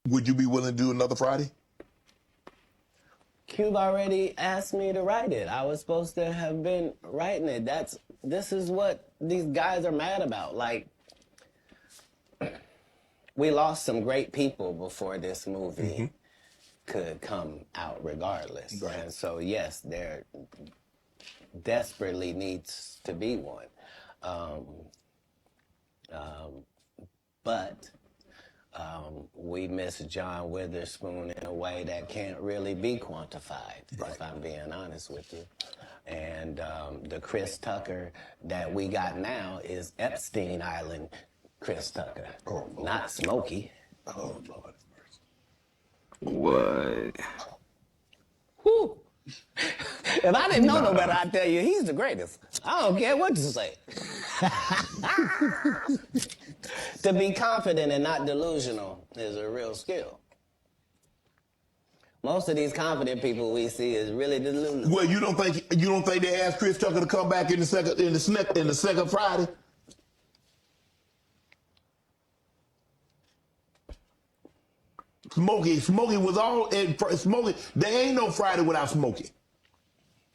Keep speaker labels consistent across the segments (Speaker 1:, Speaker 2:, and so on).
Speaker 1: Would you be willing to do another Friday?
Speaker 2: Cube already asked me to write it. I was supposed to have been writing it. This is what these guys are mad about. Like, we lost some great people before this movie could come out regardless.
Speaker 1: Right.
Speaker 2: And so, yes, there desperately needs to be one. But we miss John Witherspoon in a way that can't really be quantified, if I'm being honest with you. And the Chris Tucker that we got now is Epstein Island Chris Tucker, not Smokey.
Speaker 1: Oh, Lord.
Speaker 3: What?
Speaker 2: Whew. If I didn't know no better, I'd tell you he's the greatest. I don't care what you say. To be confident and not delusional is a real skill. Most of these confident people we see is really delusional.
Speaker 1: Well, you don't think they asked Chris Tucker to come back in the second Friday? Smokey was all in Smokey. There ain't no Friday without Smokey.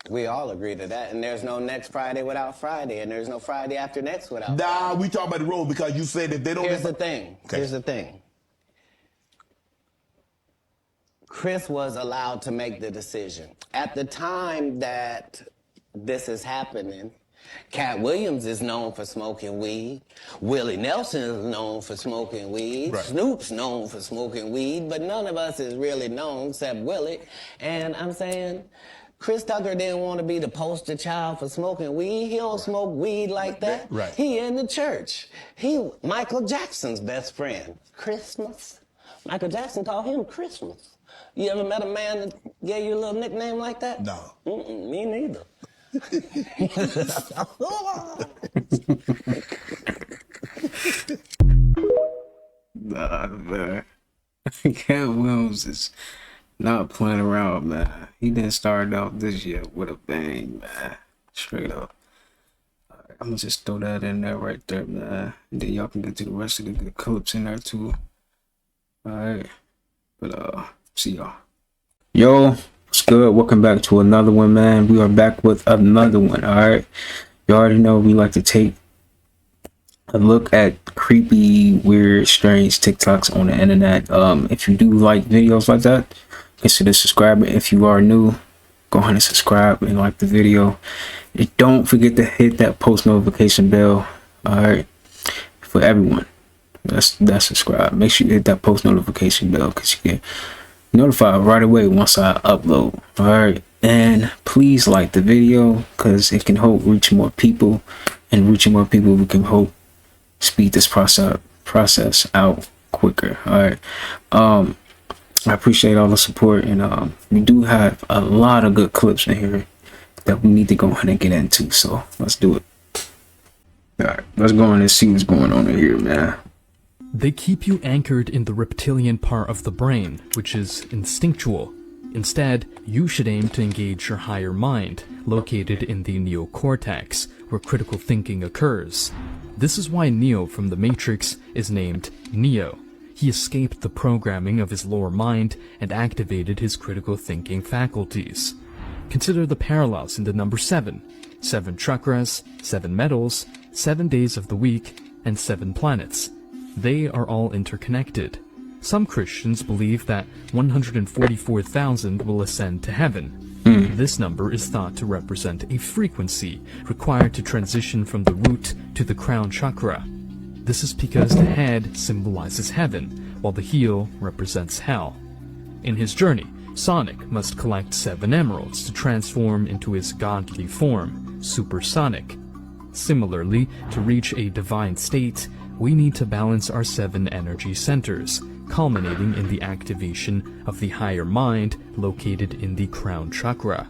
Speaker 2: We all agree to that, and there's no next Friday without Friday, and there's no Friday after next without
Speaker 1: Nah,
Speaker 2: Friday.
Speaker 1: we talk about the road because you said that they don't.
Speaker 2: Here's the thing.
Speaker 1: Okay.
Speaker 2: Here's the thing. Chris was allowed to make the decision. At the time that this is happening, Cat Williams is known for smoking weed. Willie Nelson is known for smoking weed.
Speaker 1: Right.
Speaker 2: Snoop's known for smoking weed, but none of us is really known except Willie. And I'm saying, Chris Tucker didn't want to be the poster child for smoking weed. He don't smoke weed like that.
Speaker 1: Right.
Speaker 2: He in the church. He Michael Jackson's best friend. Christmas. Michael Jackson called him Christmas. You ever met a man that gave you a little nickname like that?
Speaker 1: No.
Speaker 2: Me neither.
Speaker 3: Nah, man. Cat Williams is not playing around, man. He didn't start out this year with a bang, man. Straight up. I'm gonna just throw that in there right there, man. And then y'all can get to the rest of the good clips in there too. Alright. But see y'all. Yo, what's good? Welcome back to another one, man. We are back with another one, alright? You already know we like to take a look at creepy, weird, strange TikToks on the internet. If you do like videos like that, consider subscribing. If you are new, go ahead and subscribe and like the video. And don't forget to hit that post notification bell. Alright, for everyone that's subscribed, make sure you hit that post notification bell because you get notified right away once I upload. Alright, and please like the video because it can help reach more people, and reaching more people we can hope speed this process out quicker. Alright, I appreciate all the support, and we do have a lot of good clips in here that we need to go ahead and get into, so let's do it. Alright, let's go on and see what's going on in here, man.
Speaker 4: They keep you anchored in the reptilian part of the brain, which is instinctual. Instead, you should aim to engage your higher mind, located in the neocortex, where critical thinking occurs. This is why Neo from The Matrix is named Neo. He escaped the programming of his lower mind and activated his critical thinking faculties. Consider the parallels in the number 7. 7 chakras, 7 metals, 7 days of the week, and 7 planets. They are all interconnected. Some Christians believe that 144,000 will ascend to heaven. This number is thought to represent a frequency required to transition from the root to the crown chakra. This is because the head symbolizes heaven, while the heel represents hell. In his journey, Sonic must collect 7 emeralds to transform into his godly form, Supersonic. Similarly, to reach a divine state, we need to balance our 7 energy centers, culminating in the activation of the higher mind located in the crown chakra.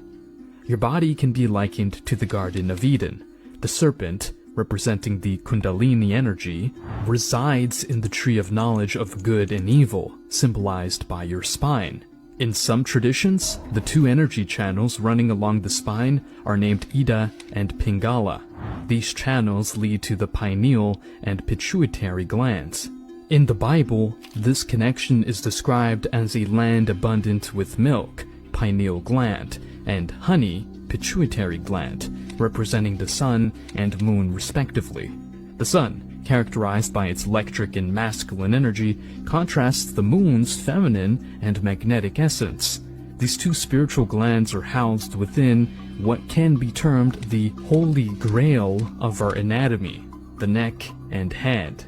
Speaker 4: Your body can be likened to the Garden of Eden. The serpent, representing the Kundalini energy, resides in the tree of knowledge of good and evil, symbolized by your spine. In some traditions, the 2 energy channels running along the spine are named Ida and Pingala. These channels lead to the pineal and pituitary glands. In the Bible, this connection is described as a land abundant with milk, pineal gland, and honey, pituitary gland, representing the sun and moon respectively. The sun, characterized by its electric and masculine energy, contrasts the moon's feminine and magnetic essence. These two spiritual glands are housed within what can be termed the holy grail of our anatomy, the neck and head.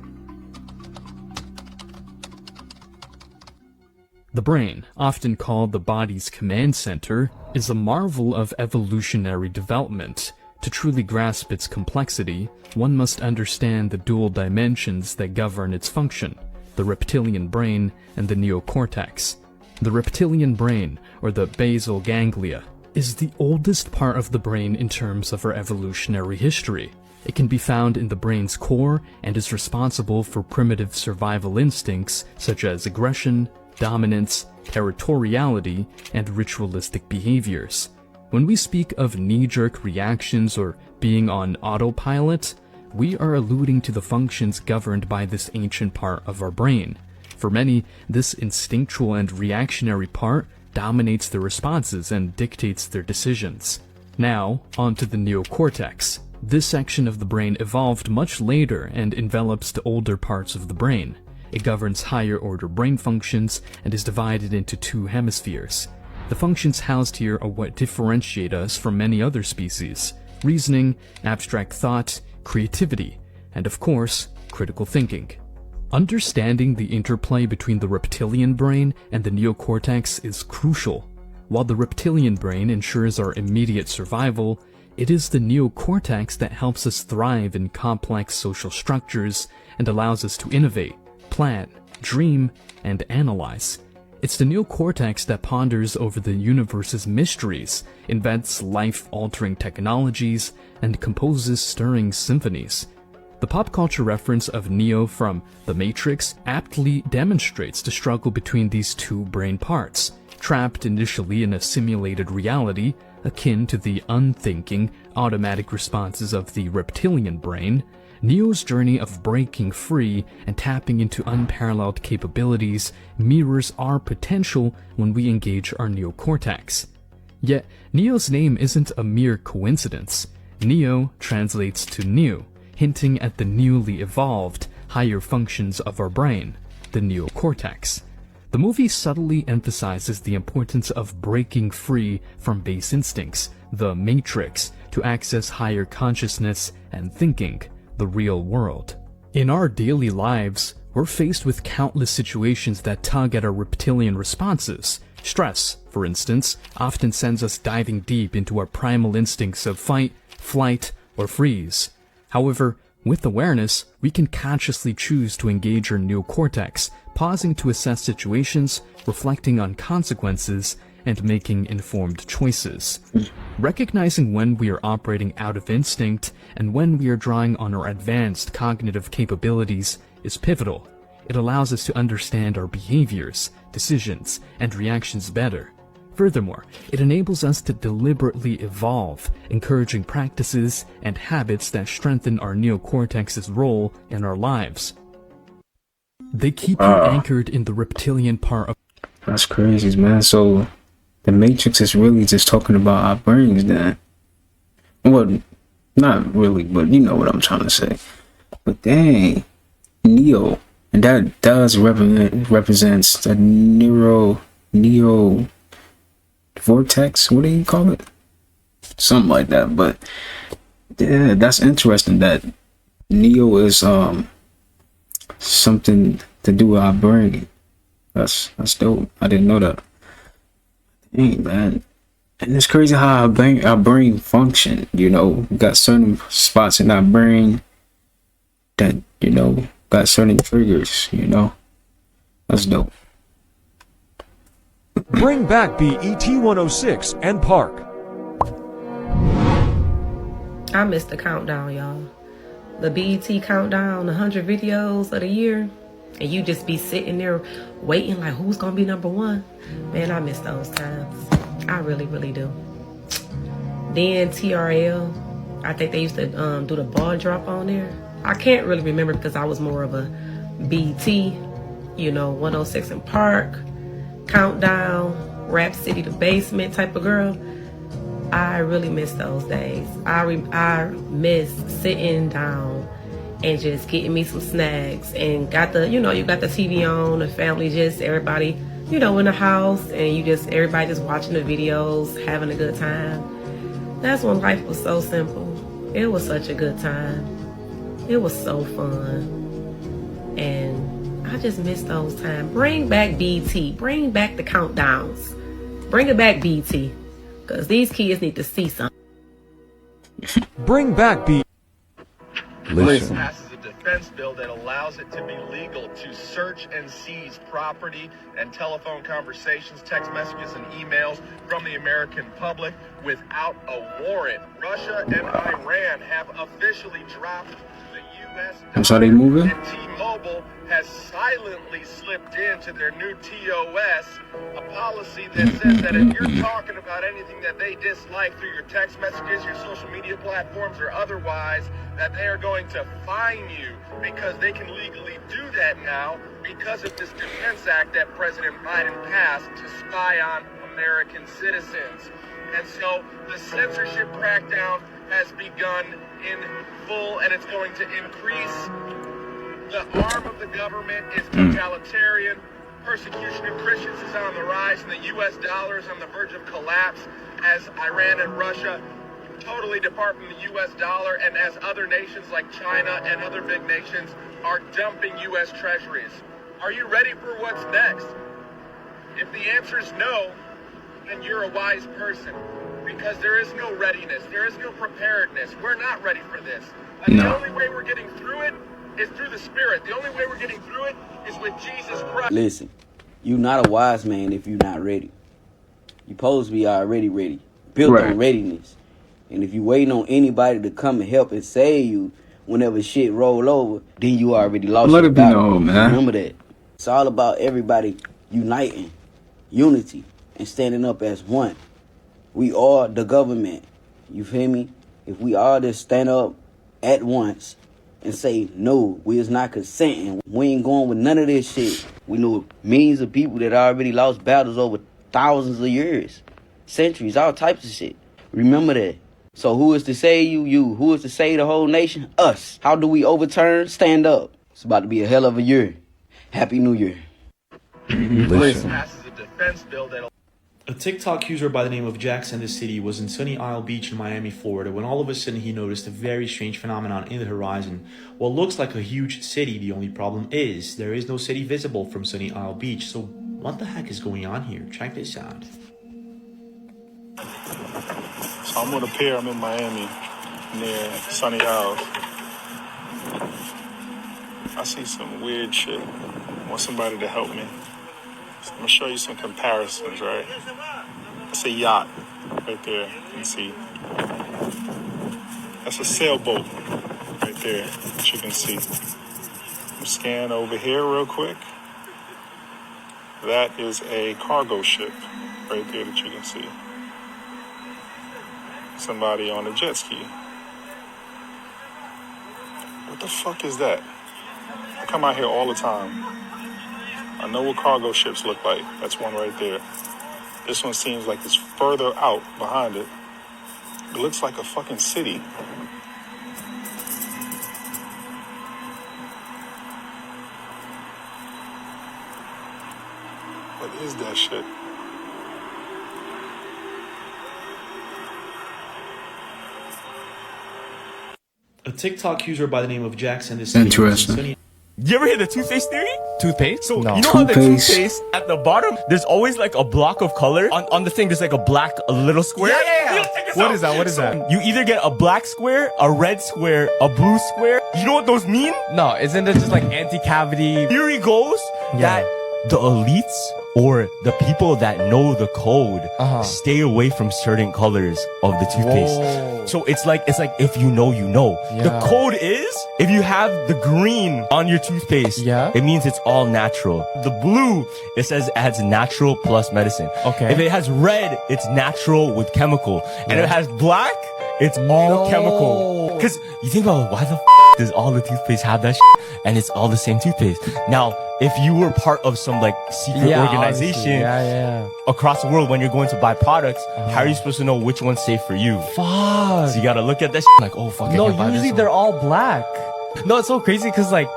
Speaker 4: The brain, often called the body's command center, is a marvel of evolutionary development. To truly grasp its complexity, one must understand the dual dimensions that govern its function, the reptilian brain and the neocortex. The reptilian brain, or the basal ganglia, is the oldest part of the brain in terms of our evolutionary history. It can be found in the brain's core and is responsible for primitive survival instincts such as aggression, dominance, territoriality, and ritualistic behaviors. When we speak of knee-jerk reactions or being on autopilot, we are alluding to the functions governed by this ancient part of our brain. For many, this instinctual and reactionary part dominates their responses and dictates their decisions. Now, onto the neocortex. This section of the brain evolved much later and envelops the older parts of the brain. It governs higher-order brain functions and is divided into two hemispheres. The functions housed here are what differentiate us from many other species: reasoning, abstract thought, creativity, and of course, critical thinking. Understanding the interplay between the reptilian brain and the neocortex is crucial. While the reptilian brain ensures our immediate survival, it is the neocortex that helps us thrive in complex social structures and allows us to innovate, plan, dream, and analyze. It's the neocortex that ponders over the universe's mysteries, invents life-altering technologies, and composes stirring symphonies. The pop culture reference of Neo from The Matrix aptly demonstrates the struggle between these two brain parts. Trapped initially in a simulated reality, akin to the unthinking, automatic responses of the reptilian brain, Neo's journey of breaking free and tapping into unparalleled capabilities mirrors our potential when we engage our neocortex. Yet, Neo's name isn't a mere coincidence. Neo translates to new, hinting at the newly evolved, higher functions of our brain, the neocortex. The movie subtly emphasizes the importance of breaking free from base instincts, the matrix, to access higher consciousness and thinking, the real world. In our daily lives, we're faced with countless situations that tug at our reptilian responses. Stress, for instance, often sends us diving deep into our primal instincts of fight, flight, or freeze. However, with awareness, we can consciously choose to engage our neocortex, pausing to assess situations, reflecting on consequences, and making informed choices. Recognizing when we are operating out of instinct and when we are drawing on our advanced cognitive capabilities is pivotal. It allows us to understand our behaviors, decisions, and reactions better. Furthermore, it enables us to deliberately evolve, encouraging practices and habits that strengthen our neocortex's role in our lives. They keep you anchored in the reptilian part of...
Speaker 3: That's crazy, man. So, the Matrix is really just talking about our brains then. Well, not really, but you know what I'm trying to say. But dang, Neo, and that does represents the neo vortex. What do you call it? Something like that. But yeah, that's interesting that Neo is something to do with our brain. That's dope. I didn't know that. Dang, man. And it's crazy how our brain function, you know. We got certain spots in our brain that, you know, got certain triggers, you know. That's dope.
Speaker 5: Bring back BET 106 and Park.
Speaker 6: I missed the countdown, y'all. The BET countdown, 100 videos of the year. And you just be sitting there waiting like, who's going to be number one? Man, I miss those times. I really, really do. Then TRL, I think they used to do the ball drop on there. I can't really remember because I was more of a BT, you know, 106 in Park, Countdown, Rap City the Basement type of girl. I really miss those days. I miss sitting down and just getting me some snacks and got the, you know, you got the TV on, the family just, everybody, you know, in the house, and you just, everybody just watching the videos, having a good time. That's when life was so simple. It was such a good time. It was so fun. And I just miss those times. Bring back BT. Bring back the countdowns. Bring it back, BT. Because these kids need to see something.
Speaker 5: Bring back B.
Speaker 3: Listen.
Speaker 7: Passes a defense bill that allows it to be legal to search and seize property and telephone conversations, text messages, and emails from the American public without a warrant. Russia and Iran have officially dropped the U.S.
Speaker 3: That's how they moving?
Speaker 7: And T-Mobile has silently slipped into their new TOS, a policy that says that if you're talking about anything that they dislike through your text messages, your social media platforms, or otherwise, that they are going to fine you, because they can legally do that now because of this Defense Act that President Biden passed to spy on American citizens. And so the censorship crackdown has begun in full, and it's going to increase. The arm of the government is totalitarian. Persecution of Christians is on the rise, and the U.S. dollar is on the verge of collapse as Iran and Russia totally depart from the U.S. dollar, and as other nations like China and other big nations are dumping U.S. treasuries. Are you ready for what's next? If the answer is no, then you're a wise person, because there is no readiness, there is no preparedness. We're not ready for this. And the only way we're getting through it is through the Spirit. The only way we're getting through it is with Jesus Christ.
Speaker 8: Listen, you not a wise man if you're not ready. You supposed to be already ready, built on readiness. And if you waiting on anybody to come and help and save you whenever shit roll over, then you already lost.
Speaker 3: Let it be
Speaker 8: battle.
Speaker 3: known, man.
Speaker 8: Remember that. It's all about everybody uniting, unity, and standing up as one. We are the government. You feel me? If we all just stand up at once and say, no, we is not consenting. We ain't going with none of this shit. We know millions of people that already lost battles over thousands of years, centuries, all types of shit. Remember that. So who is to save you? You. Who is to save the whole nation? Us. How do we overturn? Stand up. It's about to be a hell of a year. Happy New Year.
Speaker 7: Listen. Passes a defense bill that
Speaker 9: A TikTok user by the name of Jackson the City was in Sunny Isle Beach in Miami, Florida, when all of a sudden he noticed a very strange phenomenon in the horizon. What looks like a huge city, the only problem is there is no city visible from Sunny Isle Beach. So what the heck is going on here? Check this out.
Speaker 10: So I'm with a pair. I'm in Miami near Sunny Isles. I see some weird shit. I want somebody to help me. So I'm gonna show you some comparisons, right? That's a yacht right there. You can see. That's a sailboat right there that you can see. I'm scan over here real quick. That is a cargo ship right there that you can see. Somebody on a jet ski. What the fuck is that? I come out here all the time. I know what cargo ships look like. That's one right there. This one seems like it's further out behind it. It looks like a fucking city. What is that shit?
Speaker 9: A TikTok user by the name of Jackson the City.
Speaker 3: Interesting.
Speaker 11: You ever hear the toothpaste theory?
Speaker 4: Toothpaste?
Speaker 11: So
Speaker 4: No.
Speaker 11: you know how the
Speaker 3: Toothpaste.
Speaker 11: toothpaste at the bottom, there's always like a block of color. On the thing, there's like a black, a little square.
Speaker 5: Yeah.
Speaker 11: Yo, check this
Speaker 5: What
Speaker 11: out.
Speaker 5: is that? What is that?
Speaker 11: You either get a black square, a red square, a blue square. You know what those mean?
Speaker 4: No, isn't it just like anti-cavity?
Speaker 11: Theory goes that the elites or the people that know the code stay away from certain colors of the toothpaste.
Speaker 4: Whoa.
Speaker 11: So it's like if you know, you know. The
Speaker 4: Yeah.
Speaker 11: code is if you have the green on your toothpaste, it means it's all natural. The blue, it says it has natural plus medicine.
Speaker 4: Okay.
Speaker 11: If it has red, it's natural with chemical. And if it has black, it's all chemical. Cause you think about why the does all the toothpaste have that and it's all the same toothpaste? Now, if you were part of some like secret organization across the world when you're going to buy products, how are you supposed to know which one's safe for you?
Speaker 12: Fuck.
Speaker 11: So you gotta look at that like, oh fuck.
Speaker 12: No, usually they're all black. No, it's so crazy because like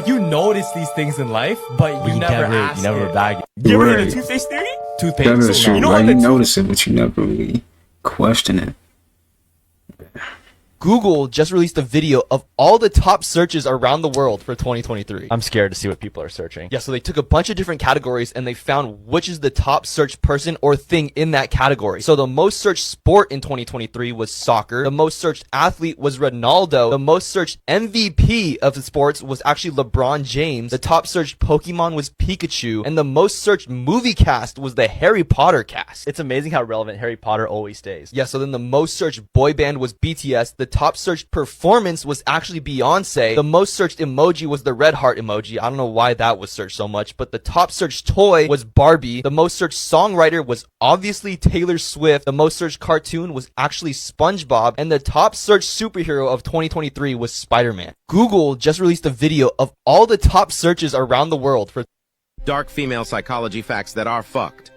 Speaker 12: you notice these things in life, but you never ask.
Speaker 11: You never
Speaker 12: it.
Speaker 11: bag it. You ever heard of toothpaste theory?
Speaker 12: Toothpaste.
Speaker 3: That is true.
Speaker 11: You know
Speaker 3: Like,
Speaker 11: what
Speaker 3: you notice it, but you never really question it.
Speaker 12: Google just released a video of all the top searches around the world for 2023.
Speaker 13: I'm scared to see what people are searching.
Speaker 12: Yeah, so they took a bunch of different categories and they found which is the top searched person or thing in that category. So the most searched sport in 2023 was soccer. The most searched athlete was Ronaldo. The most searched MVP of the sports was actually LeBron James. The top searched Pokemon was Pikachu. And the most searched movie cast was the Harry Potter cast.
Speaker 13: It's amazing how relevant Harry Potter always stays.
Speaker 12: Yeah, so then the most searched boy band was BTS. The top searched performance was actually Beyonce. The most searched emoji was the red heart emoji. I don't know why that was searched so much, but the top searched toy was Barbie. The most searched songwriter was obviously Taylor Swift. The most searched cartoon was actually SpongeBob. And the top searched superhero of 2023 was Spider-Man. Google just released a video of all the top searches around the world for
Speaker 14: dark female psychology facts that are fucked.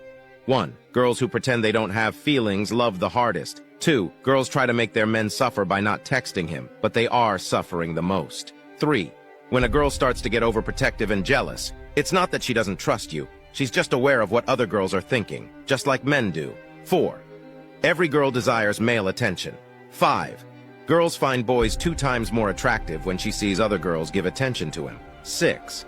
Speaker 14: 1. Girls who pretend they don't have feelings love the hardest. 2. Girls try to make their men suffer by not texting him, but they are suffering the most. 3. When a girl starts to get overprotective and jealous, it's not that she doesn't trust you. She's just aware of what other girls are thinking, just like men do. 4. Every girl desires male attention. 5. Girls find boys 2 times more attractive when she sees other girls give attention to him. 6.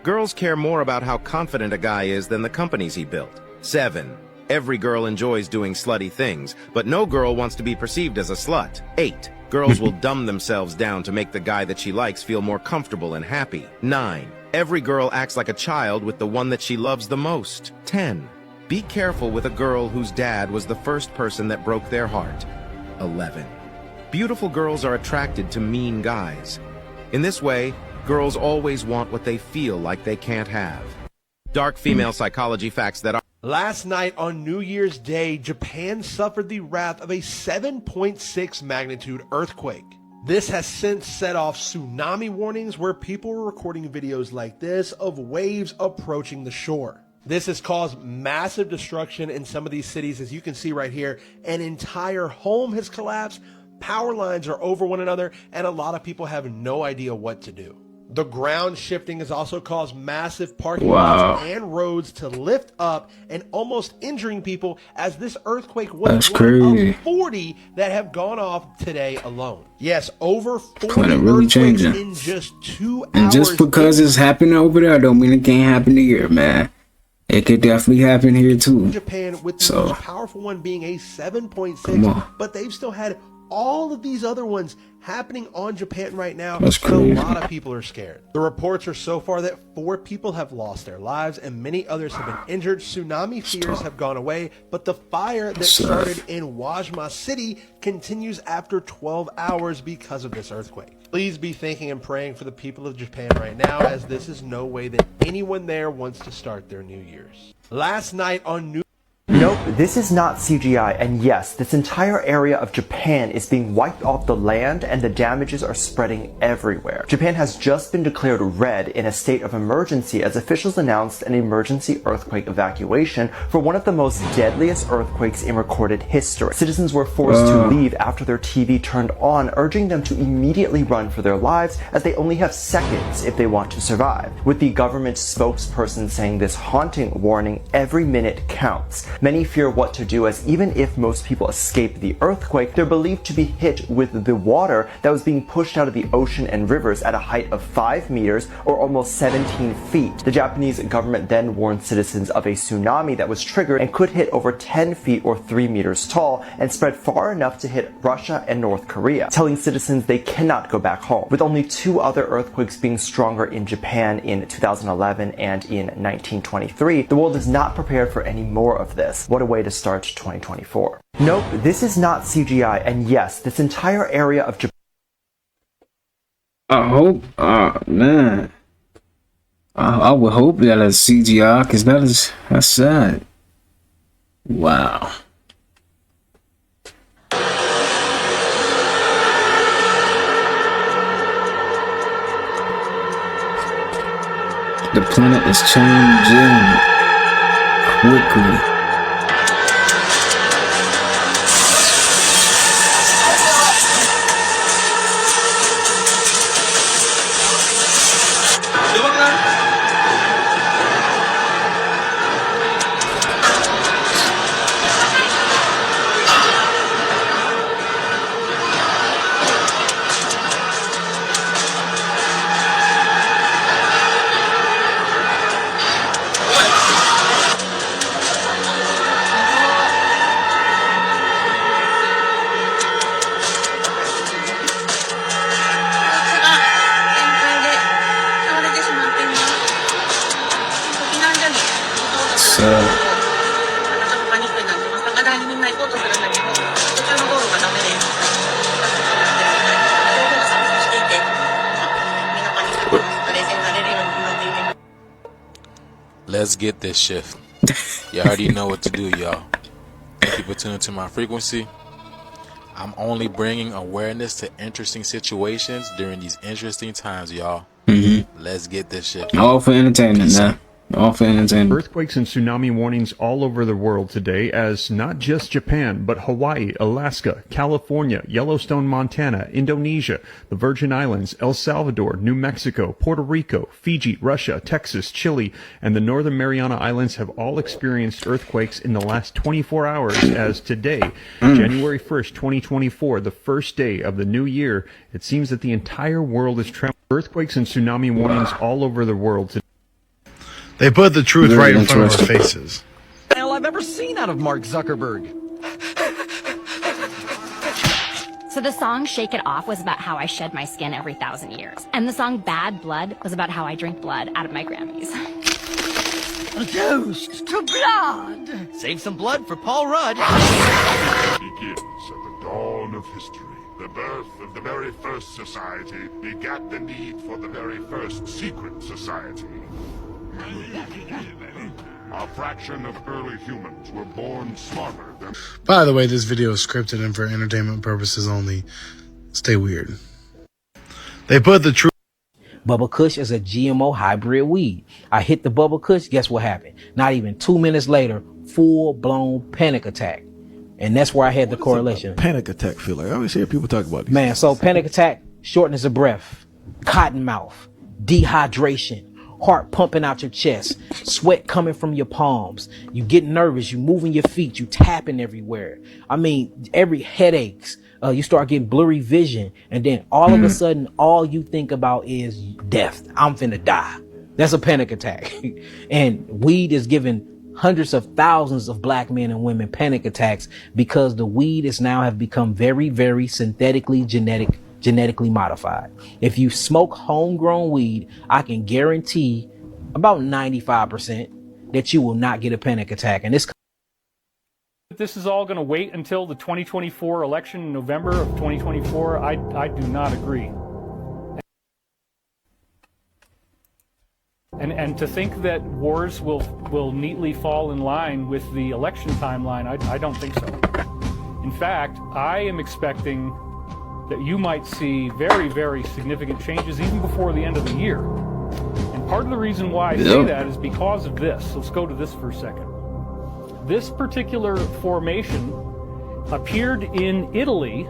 Speaker 14: Girls care more about how confident a guy is than the companies he built. 7. Every girl enjoys doing slutty things, but no girl wants to be perceived as a slut. 8. Girls will dumb themselves down to make the guy that she likes feel more comfortable and happy. 9. Every girl acts like a child with the one that she loves the most. 10. Be careful with a girl whose dad was the first person that broke their heart. 11. Beautiful girls are attracted to mean guys. In this way, girls always want what they feel like they can't have. Dark female psychology facts that are...
Speaker 15: Last night on New Year's Day, Japan suffered the wrath of a 7.6 magnitude earthquake. This has since set off tsunami warnings where people were recording videos like this of waves approaching the shore. This has caused massive destruction in some of these cities. As you can see right here, an entire home has collapsed, power lines are over one another, and a lot of people have no idea what to do. The ground shifting has also caused massive parking lots and roads to lift up and almost injuring people, as this earthquake was one of 40 that have gone off today alone. Yes, over 40
Speaker 3: really
Speaker 15: earthquakes
Speaker 3: changing
Speaker 15: in just 2 hours.
Speaker 3: And just because it's happening over there don't mean it can't happen here, man. It could definitely happen here too.
Speaker 15: Japan, with the most powerful one being a 7.6, but they've still had all of these other ones happening on Japan right now.
Speaker 3: That's crazy.
Speaker 15: A lot of people are scared. The reports are so far that 4 people have lost their lives and many others have been injured. Tsunami fears have gone away, but the fire that started in Wajima City continues after 12 hours because of this earthquake. Please be thinking and praying for the people of Japan right now, as this is no way that anyone there wants to start their New Year's. Last night on New
Speaker 16: Nope, this is not CGI, and yes, this entire area of Japan is being wiped off the land and the damages are spreading everywhere. Japan has just been declared red in a state of emergency as officials announced an emergency earthquake evacuation for one of the most deadliest earthquakes in recorded history. Citizens were forced to leave after their TV turned on, urging them to immediately run for their lives as they only have seconds if they want to survive. With the government spokesperson saying this haunting warning, every minute counts. Many fear what to do, as even if most people escape the earthquake, they're believed to be hit with the water that was being pushed out of the ocean and rivers at a height of 5 meters or almost 17 feet. The Japanese government then warned citizens of a tsunami that was triggered and could hit over 10 feet or 3 meters tall and spread far enough to hit Russia and North Korea, telling citizens they cannot go back home. With only 2 other earthquakes being stronger in Japan in 2011 and in 1923, the world is not prepared for any more of this. What a way to start 2024. Nope, this is not CGI, and yes, this entire area of Japan.
Speaker 3: I hope, man. I would hope that it's CGI, because that's sad. Wow. The planet is changing quickly.
Speaker 17: Let's get this shift. You already know what to do, y'all. Thank you for tuning to my frequency. I'm only bringing awareness to interesting situations during these interesting times, y'all. Let's get this shit.
Speaker 3: All for entertainment, man. All for entertainment.
Speaker 5: Earthquakes and tsunami warnings all over the world today, as not just Japan, but Hawaii, Alaska, California, Yellowstone, Montana, Indonesia, the Virgin Islands, El Salvador, New Mexico, Puerto Rico, Fiji, Russia, Texas, Chile, and the Northern Mariana Islands have all experienced earthquakes in the last 24 hours, as today, January 1st, 2024, the first day of the new year, it seems that the entire world is trembling. Earthquakes and tsunami warnings all over the world today.
Speaker 18: They put the truth right in front of our faces.
Speaker 19: Hell I've ever seen out of Mark Zuckerberg.
Speaker 20: So the song Shake It Off was about how I shed my skin every 1,000 years. And the song Bad Blood was about how I drink blood out of my Grammys.
Speaker 19: A toast to blood.
Speaker 12: Save some blood for Paul Rudd.
Speaker 21: Begins at the dawn of history. The birth of the very first society begat the need for the very first secret society. A fraction of early humans were born smarter than...
Speaker 18: By the way, this video is scripted and for entertainment purposes only. Stay weird. They put the truth...
Speaker 22: Bubba Kush is a GMO hybrid weed. I hit the Bubba Kush, guess what happened? Not even 2 minutes later, full-blown panic attack. And that's where I had the correlation.
Speaker 23: Panic attack feel like? I always hear people talk about these.
Speaker 22: Man, so panic attack, shortness of breath, cotton mouth, dehydration, heart pumping out your chest, sweat coming from your palms. You get nervous, you moving your feet, you tapping everywhere. I mean, every headaches, you start getting blurry vision. And then all of a sudden, all you think about is death. I'm finna die. That's a panic attack. And weed is giving hundreds of thousands of black men and women panic attacks because the weed is now have become very, very synthetically genetically modified. If you smoke homegrown weed, I can guarantee about 95% that you will not get a panic attack. And
Speaker 24: this is all going to wait until the 2024 election in November of 2024. I do not agree. And to think that wars will neatly fall in line with the election timeline, I don't think so. In fact, I am expecting that you might see very, very significant changes even before the end of the year. And part of the reason why I say that is because of this. Let's go to this for a second. This particular formation appeared in Italy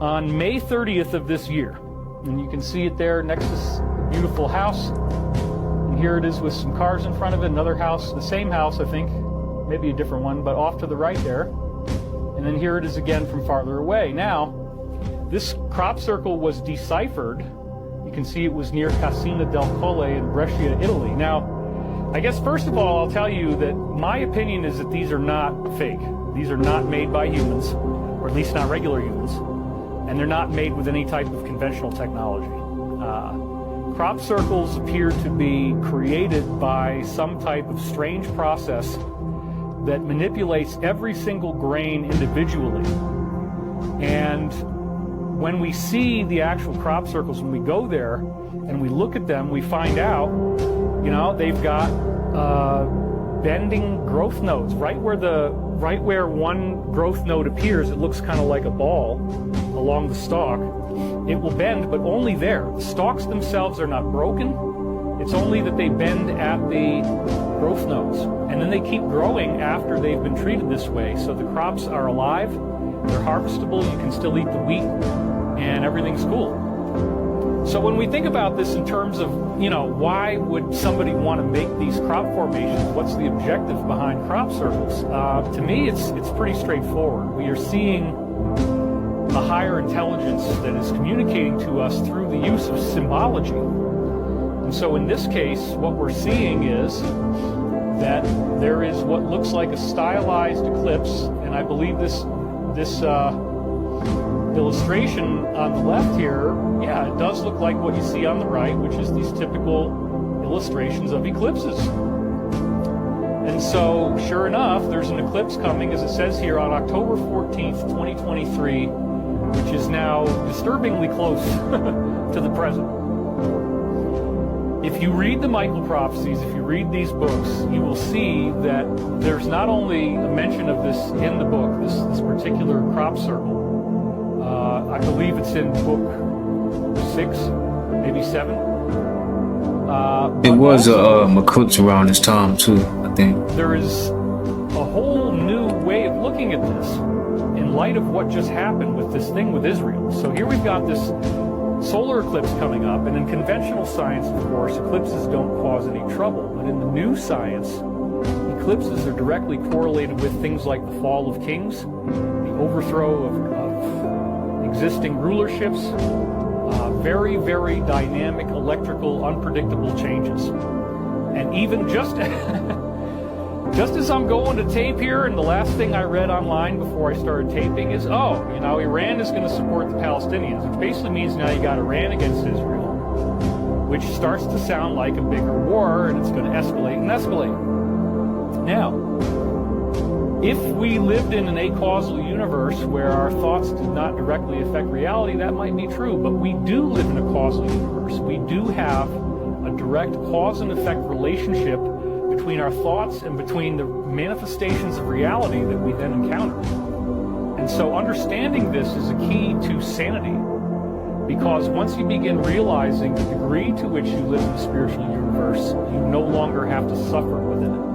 Speaker 24: on May 30th of this year. And you can see it there next to this beautiful house. And here it is with some cars in front of it, another house, the same house, I think, maybe a different one, but off to the right there. And then here it is again from farther away. Now, this crop circle was deciphered. You can see it was near Casina del Colle in Brescia, Italy. Now, I guess first of all, I'll tell you that my opinion is that these are not fake. These are not made by humans, or at least not regular humans, and they're not made with any type of conventional technology. Crop circles appear to be created by some type of strange process that manipulates every single grain individually. And when we see the actual crop circles, when we go there and we look at them, we find out, you know, they've got bending growth nodes right where one growth node appears. It looks kind of like a ball along the stalk. It will bend, but only there. The stalks themselves are not broken. It's only that they bend at the growth nodes, and then they keep growing after they've been treated this way. So the crops are alive, they're harvestable, you can still eat the wheat, and everything's cool. So when we think about this in terms of, why would somebody want to make these crop formations? What's the objective behind crop circles? To me, it's pretty straightforward. We are seeing a higher intelligence that is communicating to us through the use of symbology. And so in this case, what we're seeing is that there is what looks like a stylized eclipse, and I believe this illustration on the left here, yeah, it does look like what you see on the right, which is these typical illustrations of eclipses. And so, sure enough, there's an eclipse coming, as it says here, on October 14th, 2023, which is now disturbingly close to the present. If you read the Michael prophecies, if you read these books, you will see that there's not only a mention of this in the book, this particular crop circle. I believe it's in book 6, maybe 7.
Speaker 3: It was a eclipse around this time too, I think.
Speaker 24: There is a whole new way of looking at this in light of what just happened with this thing with Israel. So here we've got this solar eclipse coming up, and in conventional science, of course, eclipses don't cause any trouble. But in the new science, eclipses are directly correlated with things like the fall of kings, the overthrow of existing rulerships, very, very dynamic, electrical, unpredictable changes. And even just as I'm going to tape here, and the last thing I read online before I started taping is, Iran is going to support the Palestinians, which basically means now you got Iran against Israel, which starts to sound like a bigger war, and it's going to escalate and escalate. Now, if we lived in an acausal universe where our thoughts did not directly affect reality, that might be true, but we do live in a causal universe. We do have a direct cause and effect relationship between our thoughts and between the manifestations of reality that we then encounter. And so understanding this is a key to sanity, because once you begin realizing the degree to which you live in the spiritual universe, you no longer have to suffer within it.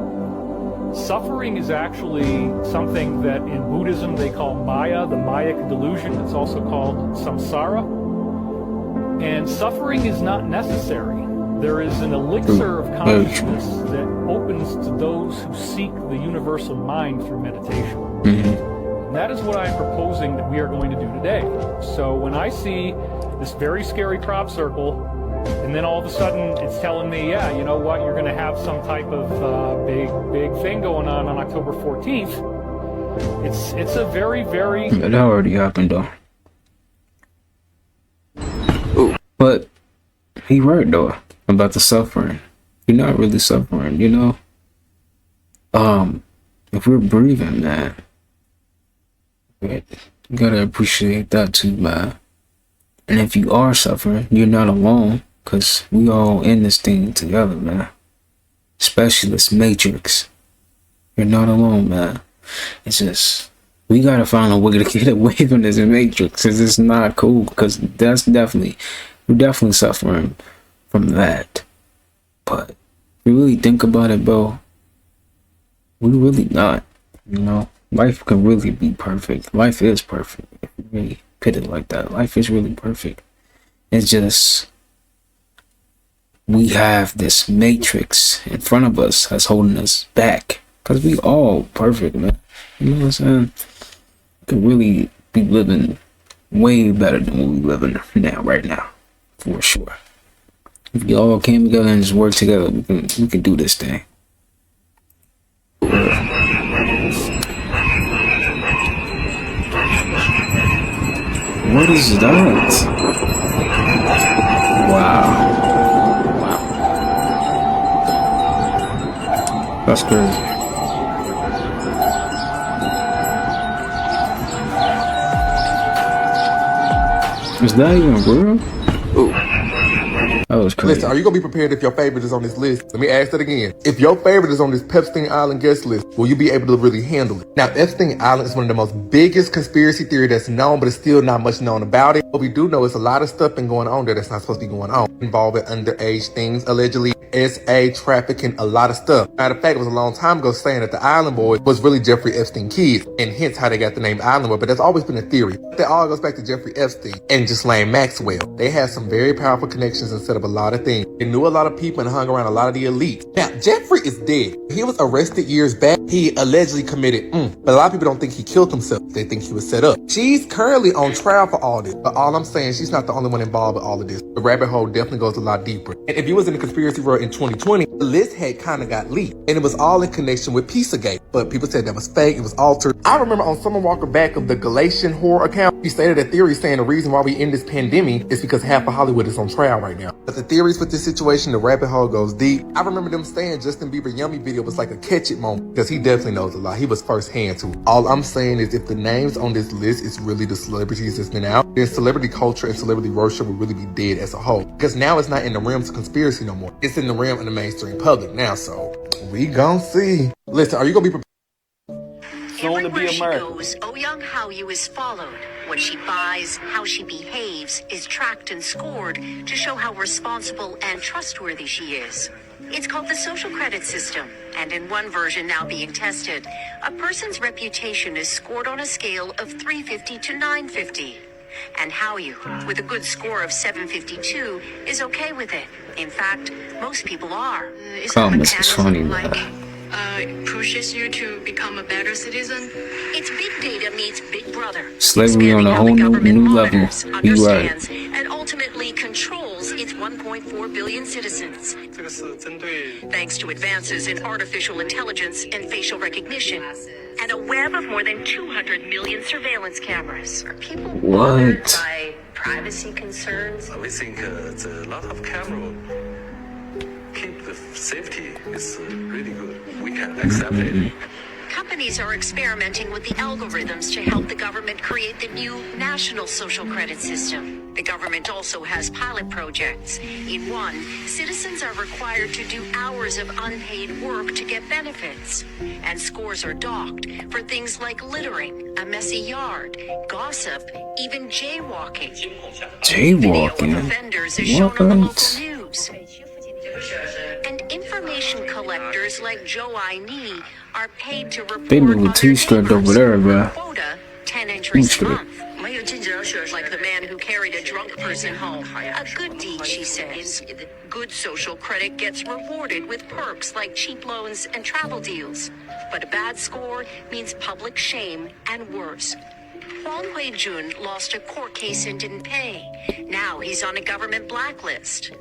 Speaker 24: Suffering is actually something that in Buddhism they call Maya, the Mayic delusion. It's also called samsara. And suffering is not necessary. There is an elixir of consciousness that opens to those who seek the universal mind through meditation. And that is what I'm proposing that we are going to do today. So when I see this very scary crop circle, and then all of a sudden it's telling me, yeah, you know what, you're going to have some type of big thing going on October 14th. It's a very, very...
Speaker 3: That already happened though. Ooh. But he right though about the suffering. You're not really suffering, If we're breathing, man, you gotta appreciate that too, man. And if you are suffering, you're not alone, because we all in this thing together, man. Especially this matrix. You're not alone, man. It's just, we gotta find a way to get away from this matrix, because it's not cool, because we're definitely suffering from that. But if you really think about it, bro, we really not, Life can really be perfect. Life is perfect. If you really put it like that, life is really perfect. It's just, we have this matrix in front of us that's holding us back, because we all perfect, man. You know what I'm saying? We could really be living way better than what we're living now, right now, for sure. If we all came together and just worked together, we can do this thing. What is that? Wow. That's crazy. Is that even real? Ooh. I That was crazy.
Speaker 1: Listen, are you gonna be prepared if your favorite is on this list? Let me ask that again. If your favorite is on this Epstein Island guest list, will you be able to really handle it? Now, Epstein Island is one of the most biggest conspiracy theory that's known, but it's still not much known about it. What we do know is a lot of stuff been going on there that's not supposed to be going on, involving underage things, allegedly SA, trafficking, a lot of stuff. Matter of fact, it was a long time ago saying that the Island Boys was really Jeffrey Epstein kids, and hence how they got the name Island Boy, but that's always been a theory. That all goes back to Jeffrey Epstein and Ghislaine Maxwell. They had some very powerful connections and set up a lot of things. They knew a lot of people and hung around a lot of the elites. Now, Jeffrey is dead. He was arrested years back. He allegedly committed, but a lot of people don't think he killed himself. They think he was set up. She's currently on trial for all this, but all I'm saying, she's not the only one involved with all of this. The rabbit hole definitely goes a lot deeper. And if you was in the conspiracy world in 2020, the list had kind of got leaked, and it was all in connection with Pizzagate. But people said that was fake, it was altered. I remember on Summer Walker back of the Galatian horror account, he stated a theory saying the reason why we in this pandemic is because half of Hollywood is on trial right now. But the theories with this situation, the rabbit hole goes deep. I remember them saying Justin Bieber Yummy video was like a catch it moment, because he definitely knows a lot. He was first hand to it. All I'm saying is if the names on this list is really the celebrities that's been out, then celebrity culture and celebrity worship will really be dead as a whole. Because now it's not in the realms of conspiracy no more. It's in the realm of the mainstream public now, so we gon' see. Listen, are you gonna be prepared?
Speaker 2: Everywhere she goes, Oh Young Hallyu is followed. What she buys, how she behaves, is tracked and scored to show how responsible and trustworthy she is. It's called the social credit system, and in one version now being tested, a person's reputation is scored on a scale of 350 to 950. And Hallyu, with a good score of 752, is okay with it. In fact, most people are.
Speaker 3: Comments is funny, man.
Speaker 2: Pushes you to become a better citizen. It's big data meets Big Brother.
Speaker 3: Slavery on a whole new level. You right.
Speaker 2: Understands and ultimately controls its 1.4 billion citizens. Thanks to advances in artificial intelligence and facial recognition, and a web of more than 200 million surveillance cameras. Are people bothered by privacy concerns?
Speaker 6: We think a lot of camera keep the safety is really good. We can accept it.
Speaker 2: Companies are experimenting with the algorithms to help the government create the new national social credit system. The government also has pilot projects. In one, citizens are required to do hours of unpaid work to get benefits. And scores are docked for things like littering, a messy yard, gossip, even jaywalking. Video of offenders is shown on the local news. And information collectors like Joe I.N.E. are paid to report
Speaker 3: They moving T-stripped over there, bro.
Speaker 2: quota 10 entries a month. Like the man who carried a drunk person home. A good deed, she says. Good social credit gets rewarded with perks like cheap loans and travel deals. But a bad score means public shame and worse. Huang Hui-jun lost a court case and didn't pay. Now he's on a government blacklist.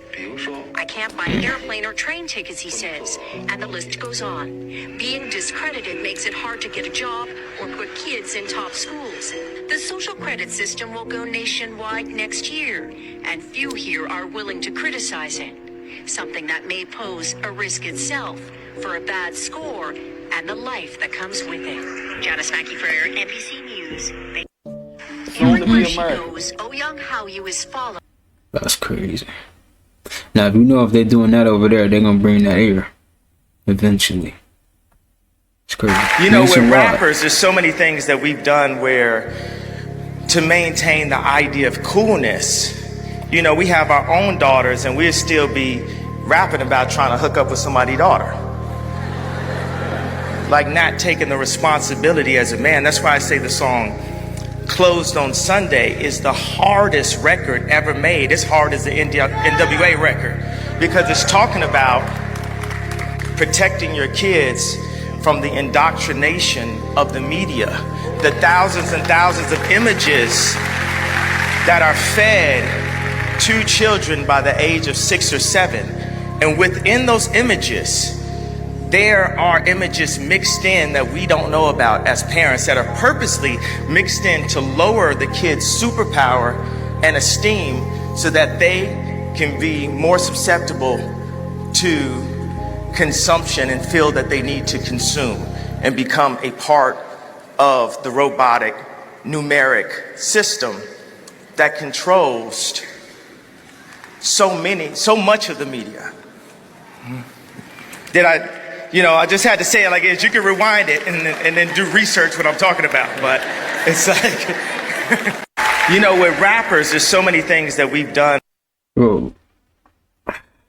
Speaker 2: I can't buy airplane or train tickets, he says, and the list goes on. Being discredited makes it hard to get a job or put kids in top schools. The social credit system will go nationwide next year, and few here are willing to criticize it. Something that may pose a risk itself for a bad score and the life that comes with it. Janice Mackey for NBC News. Everywhere she goes, Oh Young Hallyu is followed.
Speaker 3: That's crazy. Now, if you know if they're doing that over there, they're gonna bring that here eventually. It's crazy.
Speaker 8: You know, with rappers, there's so many things that we've done where to maintain the idea of coolness. You know, we have our own daughters and we'll still be rapping about trying to hook up with somebody's daughter. Like not taking the responsibility as a man. That's why I say the song Closed on Sunday is the hardest record ever made. It's hard as the NWA record because it's talking about protecting your kids from the indoctrination of the media, the thousands and thousands of images that are fed to children by the age of 6 or 7. And within those images, there are images mixed in that we don't know about as parents that are purposely mixed in to lower the kids' superpower and esteem so that they can be more susceptible to consumption and feel that they need to consume and become a part of the robotic numeric system that controls so much of the media. That I just had to say it like it is. You can rewind it and then do research what I'm talking about. But it's like, with rappers, there's so many things that we've done.
Speaker 3: Whoa.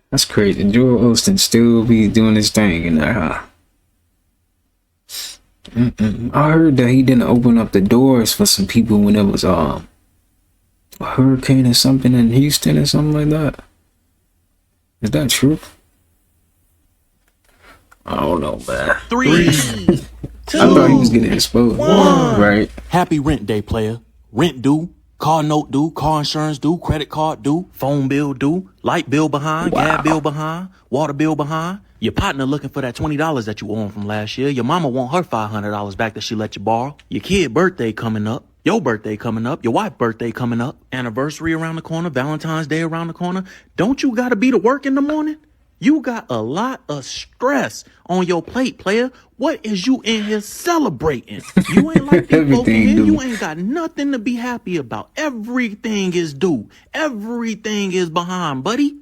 Speaker 3: That's crazy. Joel Osteen still be doing his thing in there, huh? I heard that he didn't open up the doors for some people when it was a hurricane or something in Houston or something like that. Is that true? I don't know, man.
Speaker 4: 3, 2,
Speaker 3: I thought he was getting exposed.
Speaker 4: 1.
Speaker 3: Right.
Speaker 4: Happy rent day, player. Rent due, car note due, car insurance due, credit card due, phone bill due, light bill behind, gas bill behind, water bill behind. Your partner looking for that $20 that you owe him from last year. Your mama want her $500 back that she let you borrow. Your kid birthday coming up. Your birthday coming up. Your wife's birthday coming up. Anniversary around the corner. Valentine's Day around the corner. Don't you gotta be to work in the morning? You got a lot of stress on your plate, player. What is you in here celebrating? You ain't like these folks in here. You ain't got nothing to be happy about. Everything is due. Everything is behind, buddy.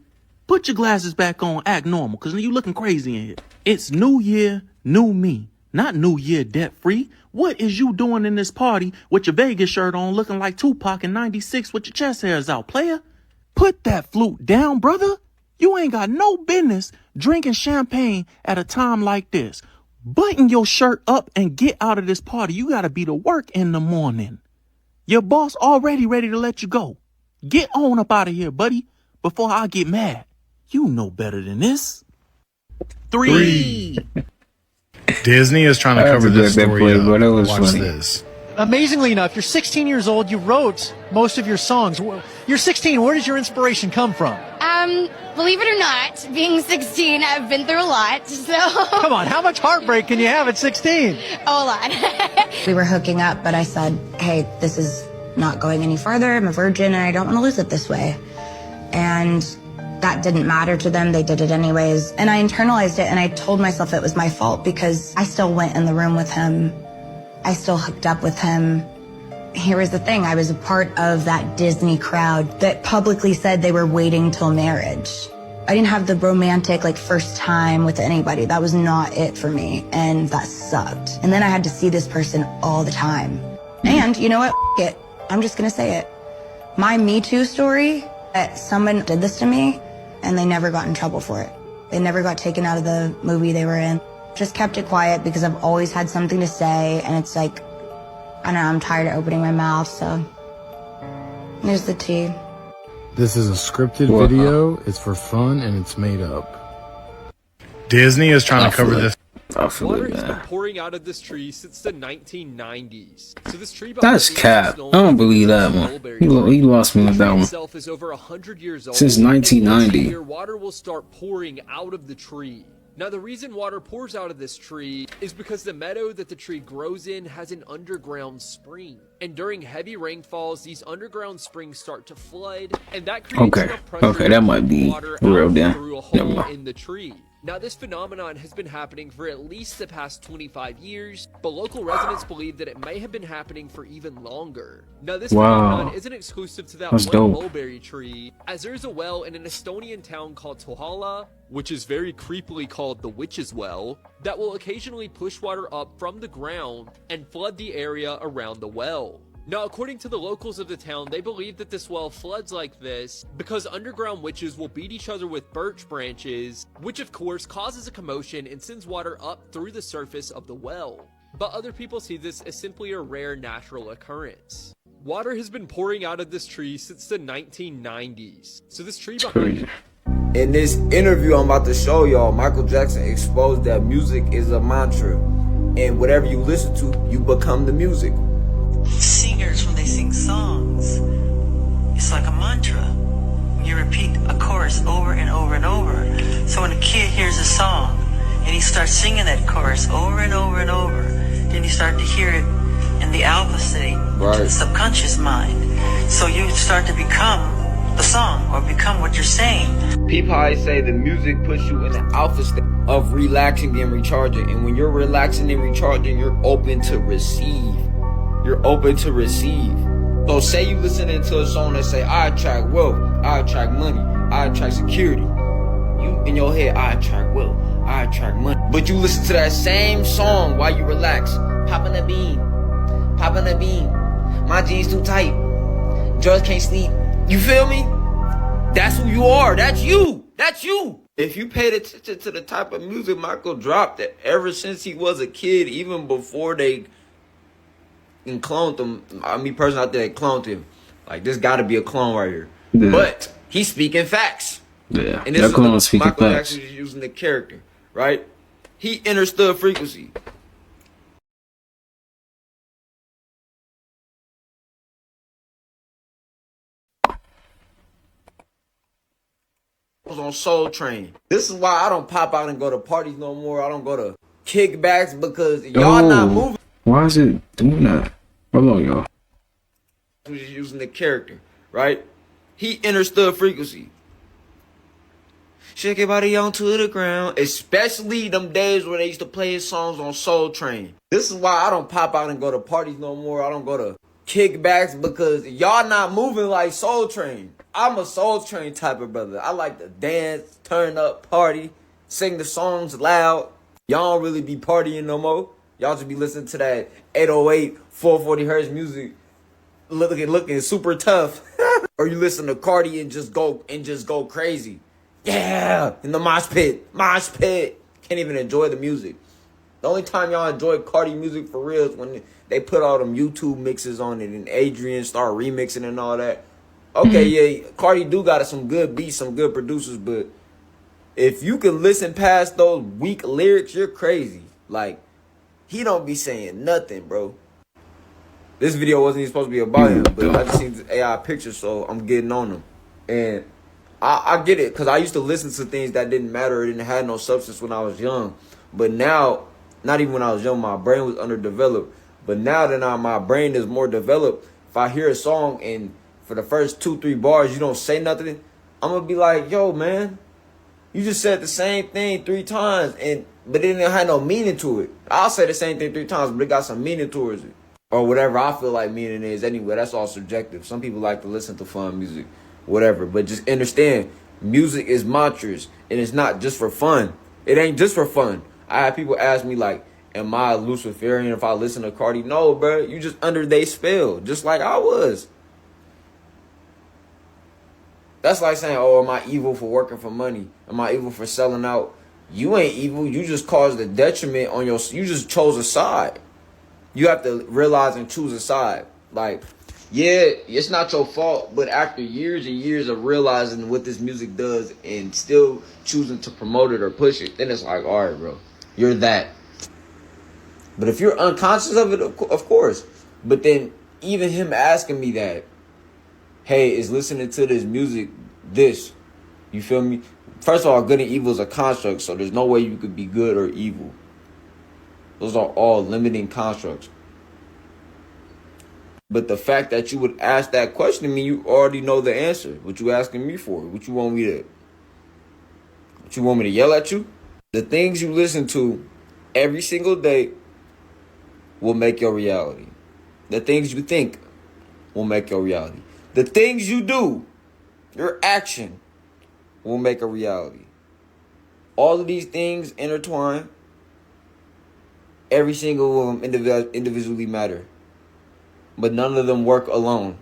Speaker 4: Put your glasses back on, act normal, because you looking crazy in here. It's New Year, new me. Not New Year debt-free. What is you doing in this party with your Vegas shirt on looking like Tupac in 96 with your chest hairs out, player? Put that flute down, brother. You ain't got no business drinking champagne at a time like this. Button your shirt up and get out of this party. You gotta be to work in the morning. Your boss already ready to let you go. Get on up out of here, buddy, before I get mad. You know better than this. 3.
Speaker 18: Disney is trying to cover this story up. Watch this.
Speaker 7: Amazingly enough, you're 16 years old. You wrote most of your songs. You're 16. Where does your inspiration come from?
Speaker 9: Believe it or not, being 16, I've been through a lot, so...
Speaker 7: Come on, how much heartbreak can you have at 16?
Speaker 9: Oh, a lot. We were hooking up, but I said, hey, this is not going any farther. I'm a virgin, and I don't want to lose it this way. And that didn't matter to them. They did it anyways. And I internalized it, and I told myself it was my fault because I still went in the room with him. I still hooked up with him. Here was the thing. I was a part of that Disney crowd that publicly said they were waiting till marriage. I didn't have the romantic, first time with anybody. That was not it for me, and that sucked. And then I had to see this person all the time. And you know what? F it. I'm just gonna say it. My Me Too story, that someone did this to me, and they never got in trouble for it. They never got taken out of the movie they were in. Just kept it quiet because I've always had something to say, and it's like, I don't know, I'm tired of opening my mouth, so there's the tea.
Speaker 18: This is a scripted video. It's for fun and it's made up. Disney is trying to cover this.
Speaker 10: Water has been pouring out of this tree since the 1990s. So this tree
Speaker 3: That's cap. I don't believe that one. He lost me with that one.
Speaker 10: Itself is over 100 years old.
Speaker 3: Since 1990.
Speaker 10: Water will start pouring out of the tree. Now, the reason water pours out of this tree is because the meadow that the tree grows in has an underground spring. And during heavy rainfalls, these underground springs start to flood, and that creates enough pressure
Speaker 3: that might be real then.
Speaker 10: through a hole in the tree. Now, this phenomenon has been happening for at least the past 25 years, but local residents believe that it may have been happening for even longer. Now, this phenomenon isn't exclusive to that one mulberry tree, as there's a well in an Estonian town called Tohala, which is very creepily called the Witch's Well, that will occasionally push water up from the ground and flood the area around the well. Now, according to the locals of the town, they believe that this well floods like this because underground witches will beat each other with birch branches, which of course causes a commotion and sends water up through the surface of the well. But other people see this as simply a rare natural occurrence. Water has been pouring out of this tree since the 1990s. So this tree behind
Speaker 25: In this interview I'm about to show y'all, Michael Jackson exposed that music is a mantra. And whatever you listen to, you become the music.
Speaker 26: Singers, when they sing songs, it's like a mantra. You repeat a chorus over and over and over. So when a kid hears a song and he starts singing that chorus over and over and over, then you start to hear it in the alpha state, the subconscious mind. So you start to become the song or become what you're saying.
Speaker 25: People always say the music puts you in the alpha state of relaxing and recharging. And when you're relaxing and recharging, you're open to receive. You're open to receive. So say you listening to a song that say, I attract wealth, I attract money, I attract security. You in your head, I attract wealth, I attract money. But you listen to that same song while you relax. Popping a bean, popping a bean. My jeans too tight, drugs can't sleep. You feel me? That's who you are. That's you. That's you. If you paid attention to the type of music Michael dropped, that ever since he was a kid, even before they cloned him, me personally, I think they cloned him. Like, this got to be a clone right here.
Speaker 3: Yeah.
Speaker 25: But he's speaking facts.
Speaker 3: Yeah,
Speaker 25: and this
Speaker 3: that clone
Speaker 25: is
Speaker 3: speaking
Speaker 25: Michael
Speaker 3: facts.
Speaker 25: Jackson is using the character, right? He understood frequency. Was on Soul Train. This is why I don't pop out and go to parties no more. I don't go to kickbacks because y'all not moving.
Speaker 3: Why is it doing that? Hold on, y'all.
Speaker 25: He's using the character, right? He understood frequency. Shake your body onto the ground. Especially them days where they used to play his songs on Soul Train. This is why I don't pop out and go to parties no more. I don't go to kickbacks because y'all not moving like Soul Train. I'm a Soul Train type of brother. I like to dance, turn up, party, sing the songs loud. Y'all don't really be partying no more. Y'all just be listening to that 808, 440 hertz music, looking super tough. Or you listen to Cardi and just go crazy. Yeah, in the mosh pit. Can't even enjoy the music. The only time y'all enjoy Cardi music for real is when they put all them YouTube mixes on it and Adrian start remixing and all that. Okay, yeah, Cardi do got some good beats, some good producers, but if you can listen past those weak lyrics, you're crazy. Like, he don't be saying nothing, bro. This video wasn't even supposed to be about him, but I just seen this AI picture, so I'm getting on him. And I get it, because I used to listen to things that didn't matter or didn't have no substance when I was young. But now, not even when I was young, my brain was underdeveloped. But now that my brain is more developed, if I hear a song and for the first 2-3 bars you don't say nothing, I'm going to be like, yo, man, you just said the same thing 3 times, but it didn't have no meaning to it. I'll say the same thing 3 times, but it got some meaning towards it. Or whatever I feel like meaning is anyway. That's all subjective. Some people like to listen to fun music, whatever. But just understand, music is mantras, and it's not just for fun. It ain't just for fun. I have people ask me, like, am I a Luciferian if I listen to Cardi? No, bro. You just under they spell, just like I was. That's like saying, oh, am I evil for working for money? Am I evil for selling out? You ain't evil. You just caused a detriment on your... You just chose a side. You have to realize and choose a side. Like, yeah, it's not your fault, but after years and years of realizing what this music does and still choosing to promote it or push it, then it's like, all right, bro, you're that. But if you're unconscious of it, of course. But then even him asking me that, hey, is listening to this music this? You feel me? First of all, good and evil is a construct, so there's no way you could be good or evil. Those are all limiting constructs. But the fact that you would ask that question, I mean, you already know the answer. What you asking me for? What you want me to yell at you? The things you listen to every single day will make your reality. The things you think will make your reality. The things you do, your action, will make a reality. All of these things intertwine. Every single of them individually matter. But none of them work alone.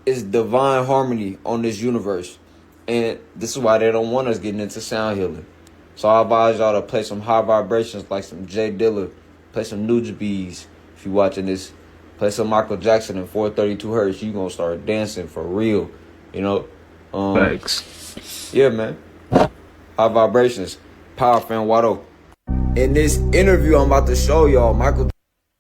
Speaker 25: It's divine harmony on this universe. And this is why they don't want us getting into sound healing. So I advise y'all to play some high vibrations like some Jay Dilla. Play some Nujabes if you're watching this. Play some Michael Jackson in 432 hertz. You gonna start dancing for real. You know?
Speaker 3: Thanks.
Speaker 25: Yeah, man. High vibrations. Power fan Wado. In this interview I'm about to show y'all, Michael...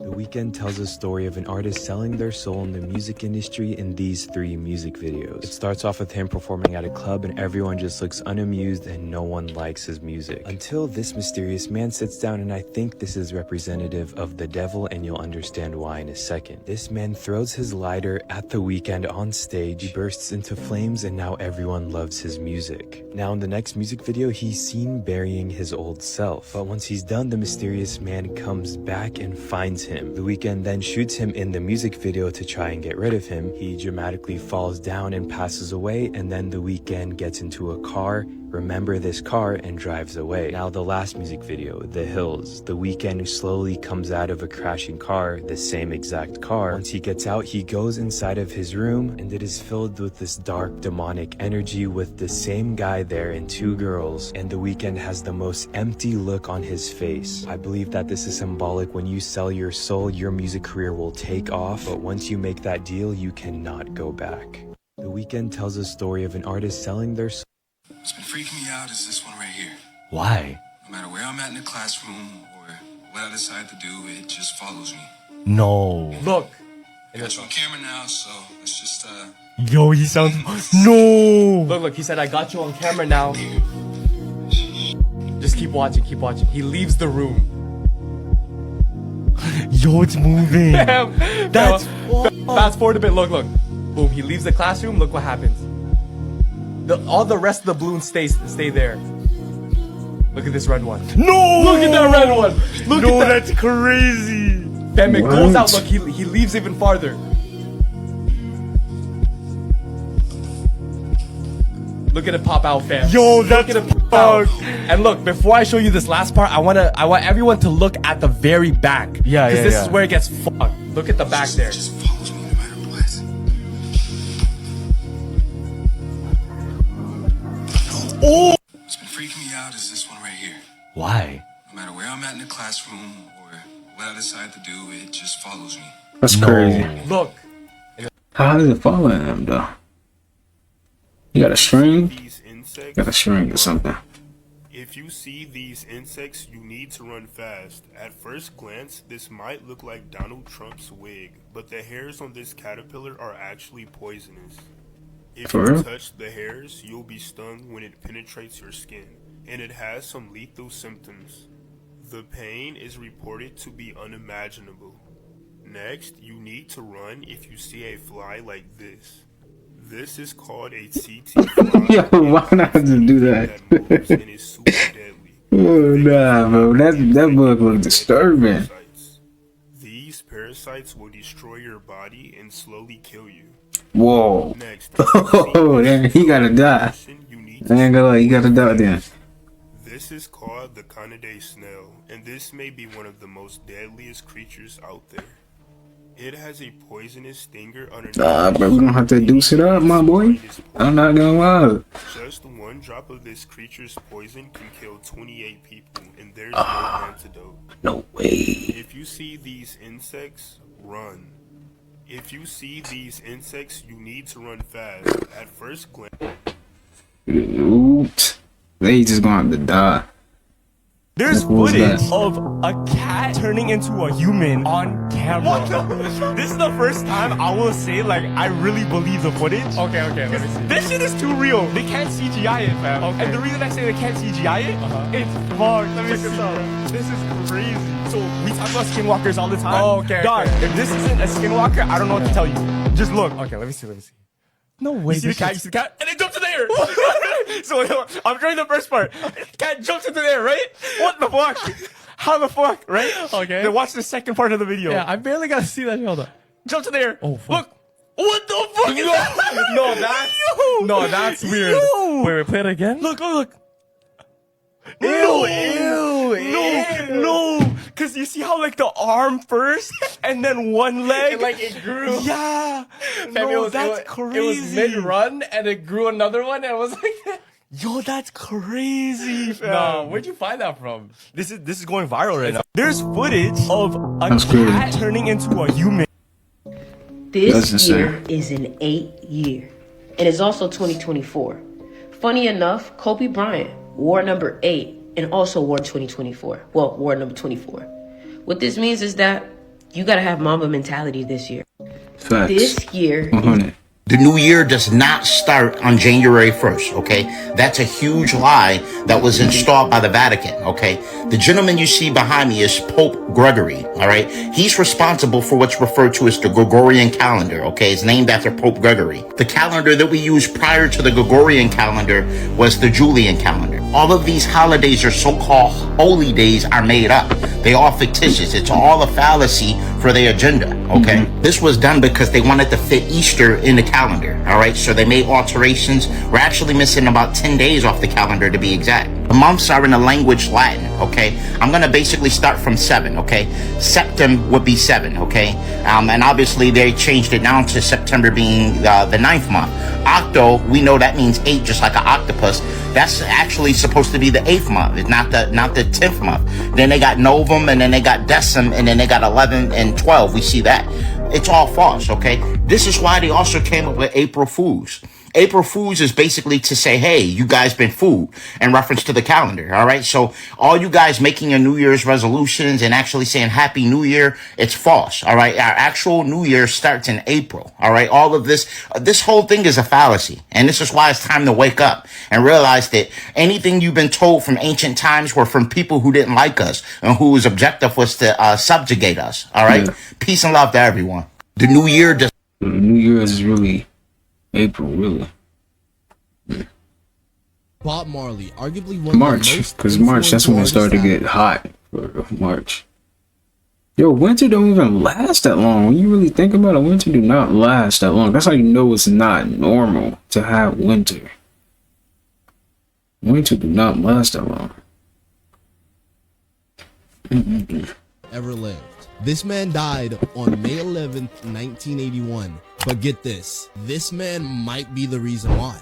Speaker 11: The Weeknd tells a story of an artist selling their soul in the music industry in these 3 music videos. It starts off with him performing at a club and everyone just looks unamused and no one likes his music. Until this mysterious man sits down, and I think this is representative of the devil, and you'll understand why in a second. This man throws his lighter at the Weeknd on stage, he bursts into flames, and now everyone loves his music. Now in the next music video, he's seen burying his old self. But once he's done, the mysterious man comes back and finds finds him. The Weeknd then shoots him in the music video to try and get rid of him. He dramatically falls down and passes away, and then The Weeknd gets into a car, remember this car, and drives away. Now the last music video, The Hills. The Weeknd slowly comes out of a crashing car, the same exact car. Once he gets out, he goes inside of his room, and it is filled with this dark demonic energy with the same guy there and two girls, and The Weeknd has the most empty look on his face. I believe that this is symbolic. When you sell your soul, your music career will take off, but once you make that deal, you cannot go back. The Weeknd tells a story of an artist selling their soul.
Speaker 5: What's been freaking me out is this one right here.
Speaker 4: Why?
Speaker 5: No matter where I'm at in the classroom or what I decide to do, it just follows me.
Speaker 4: No.
Speaker 5: Look. I got you on camera now, so let's just,
Speaker 4: Yo, he sounds... No!
Speaker 13: Look, he said, I got you on camera now. Just keep watching, keep watching. He leaves the room.
Speaker 4: Yo, it's moving.
Speaker 13: That's... Fast forward a bit, look. Boom, he leaves the classroom, look what happens. All the rest of the balloons stay there. Look at this red one.
Speaker 4: No!
Speaker 13: Look at that red one! Look
Speaker 4: no,
Speaker 13: at that.
Speaker 4: that's crazy!
Speaker 13: Fam, it goes out, look, he leaves even farther. Look at it pop out, fam.
Speaker 4: Yo, that's
Speaker 13: look at it pop out. And look, before I show you this last part, I want everyone to look at the very back.
Speaker 4: Yeah,
Speaker 13: because this is where it gets fucked. Look at the back there.
Speaker 4: Oh!
Speaker 5: What's been freaking me out is this one right here.
Speaker 4: Why?
Speaker 5: No matter where I'm at in the classroom or what I decide to do, it just follows me.
Speaker 3: That's crazy.
Speaker 13: Look.
Speaker 3: How does it follow him though? You got a string? Got a string or something.
Speaker 14: If you see these insects, you need to run fast. At first glance, this might look like Donald Trump's wig, but the hairs on this caterpillar are actually poisonous. If
Speaker 3: For
Speaker 14: you
Speaker 3: real?
Speaker 14: touch the hairs, you'll be stung when it penetrates your skin, and it has some lethal symptoms. The pain is reported to be unimaginable. Next, you need to run if you see a fly like this. This is called a CT fly.
Speaker 3: Yo, why not just do that? Oh nah, bro, that book was disturbing.
Speaker 14: These parasites will destroy your body and slowly kill you.
Speaker 3: Whoa. Oh, then he gotta die. I ain't gonna lie, he gotta die then.
Speaker 14: This is called the Canidae snail, and this may be one of the most deadliest creatures out there. It has a poisonous stinger underneath.
Speaker 3: Nah, bro, we gonna have to deuce it up, my boy. I'm not gonna lie.
Speaker 14: Just one drop of this creature's poison can kill 28 people, and there's no antidote.
Speaker 3: No way.
Speaker 14: If you see these insects, run. If you see these insects, you need to run fast. At first glance,
Speaker 3: Oops. They just gonna have to die.
Speaker 13: There's
Speaker 3: What was
Speaker 13: footage
Speaker 3: that?
Speaker 13: of a cat turning into a human on camera. This is the first time I will say, like, I really believe the footage. Okay, let me see. This shit is too real. They can't CGI it, fam. Okay. And the reason I say they can't CGI it, it's fucked. Let me see. This is crazy. So, we talk about skinwalkers all the time. Oh, okay. Dog, if this isn't a skinwalker, I don't know what to tell you. Just look. Okay, let me see.
Speaker 4: No way.
Speaker 13: You see the cat, and it jumps in the air. So I'm showing the first part. Cat jumps into the air, right? What the fuck? How the fuck, right? Okay. Then watch the second part of the video.
Speaker 4: Yeah, I barely got to see that. Hold on.
Speaker 13: Jumps in the air.
Speaker 4: Oh, fuck.
Speaker 13: Look. What the fuck is that? No, that's weird.
Speaker 4: Wait, play it again?
Speaker 13: Look.
Speaker 4: Ew.
Speaker 13: No. Cause you see how like the arm first and then one leg. Like it grew. Yeah. No, that's crazy. It was mid-run and it grew another one and it was like
Speaker 4: Yo, that's crazy, fam.
Speaker 13: No, where'd you find that from? This is going viral right now. There's footage of a
Speaker 3: That's
Speaker 13: cat
Speaker 3: crazy.
Speaker 13: turning into a human.
Speaker 15: This
Speaker 3: That's
Speaker 15: year
Speaker 3: insane.
Speaker 15: is an 8 year. And it's also 2024. Funny enough, Kobe Bryant wore number 8 and also wore 2024. Well, wore number 24. What this means is that you gotta have Mamba mentality this year.
Speaker 3: Facts.
Speaker 15: This year
Speaker 3: 100.
Speaker 16: The new year does not start on January 1st, okay? That's a huge lie that was installed by the Vatican, okay? The gentleman you see behind me is Pope Gregory, all right? He's responsible for what's referred to as the Gregorian calendar, okay? It's named after Pope Gregory. The calendar that we used prior to the Gregorian calendar was the Julian calendar. All of these holidays or so-called holy days are made up. They all fictitious. It's all a fallacy for their agenda, okay? This was done because they wanted to fit Easter in the calendar, all right? So they made alterations. We're actually missing about 10 days off the calendar to be exact. The months are in the language Latin, okay? I'm gonna basically start from 7, okay? Septem would be 7, okay? And obviously they changed it now to September being the 9th month. Octo, we know that means 8, just like an octopus. That's actually supposed to be the 8th month. It's not the 10th month. Then they got Novum, and then they got Decim, and then they got 11 and 12. We see that. It's all false, okay? This is why they also came up with April Fools. April Fools is basically to say, hey, you guys been fooled in reference to the calendar, all right? So all you guys making your New Year's resolutions and actually saying Happy New Year, it's false, all right? Our actual New Year starts in April, all right? All of this whole thing is a fallacy. And this is why it's time to wake up and realize that anything you've been told from ancient times were from people who didn't like us and whose objective was to subjugate us, all right? Yeah. Peace and love to everyone. The New Year just...
Speaker 3: New Year is really... April, really.
Speaker 12: Bob Marley, arguably one
Speaker 3: March,
Speaker 12: of the most
Speaker 3: because March, that's when it started to get hot for March. Yo, winter don't even last that long. When you really think about it, winter do not last that long. That's how you know it's not normal to have winter. Winter do not last that long.
Speaker 12: Ever lived. This man died on May 11th, 1981. But get this, this man might be the reason why.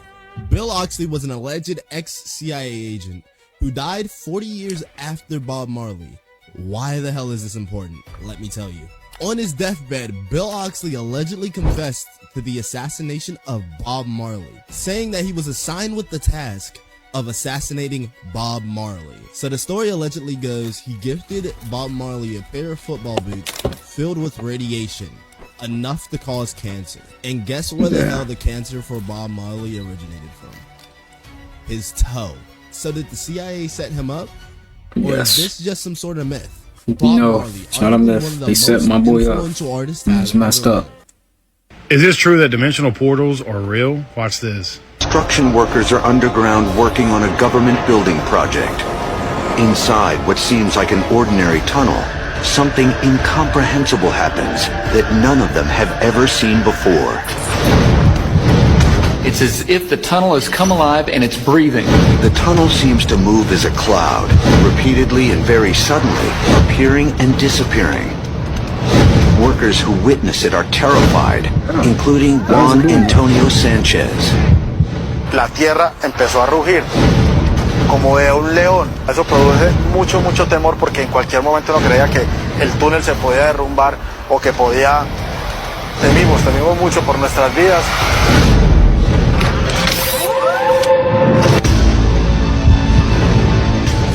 Speaker 12: Bill Oxley was an alleged ex-CIA agent who died 40 years after Bob Marley. Why the hell is this important? Let me tell you. On his deathbed, Bill Oxley allegedly confessed to the assassination of Bob Marley, saying that he was assigned with the task of assassinating Bob Marley. So the story allegedly goes, he gifted Bob Marley a pair of football boots filled with radiation, enough to cause cancer. And guess where the hell the cancer for Bob Marley originated from? His toe. So did the CIA set him up? Or is this just some sort of myth?
Speaker 3: No, it's not a myth. They set my boy up. It's messed up.
Speaker 18: Is this true that dimensional portals are real? Watch this.
Speaker 17: Construction workers are underground working on a government building project. Inside what seems like an ordinary tunnel, something incomprehensible happens that none of them have ever seen before.
Speaker 19: It's as if the tunnel has come alive and it's breathing.
Speaker 17: The tunnel seems to move as a cloud, repeatedly and very suddenly, appearing and disappearing. Workers who witness it are terrified, including Juan Antonio Sanchez.
Speaker 20: La tierra empezó a rugir como de un león. Eso produce mucho temor porque en cualquier momento uno creía que el túnel se podía derrumbar o que podía... Temimos mucho por nuestras vidas.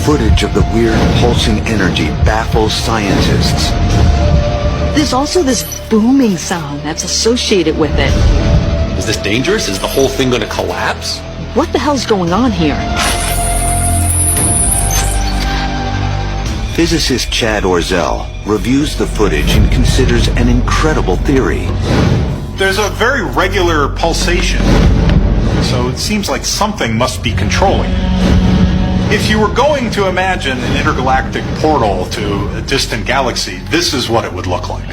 Speaker 17: Footage of the weird pulsing energy baffles scientists.
Speaker 26: There's also this booming sound that's associated with it.
Speaker 21: Is this dangerous? Is the whole thing going to collapse?
Speaker 26: What the hell's going on here?
Speaker 17: Physicist Chad Orzel reviews the footage and considers an incredible theory.
Speaker 23: There's a very regular pulsation, so it seems like something must be controlling it. If you were going to imagine an intergalactic portal to a distant galaxy, this is what it would look like.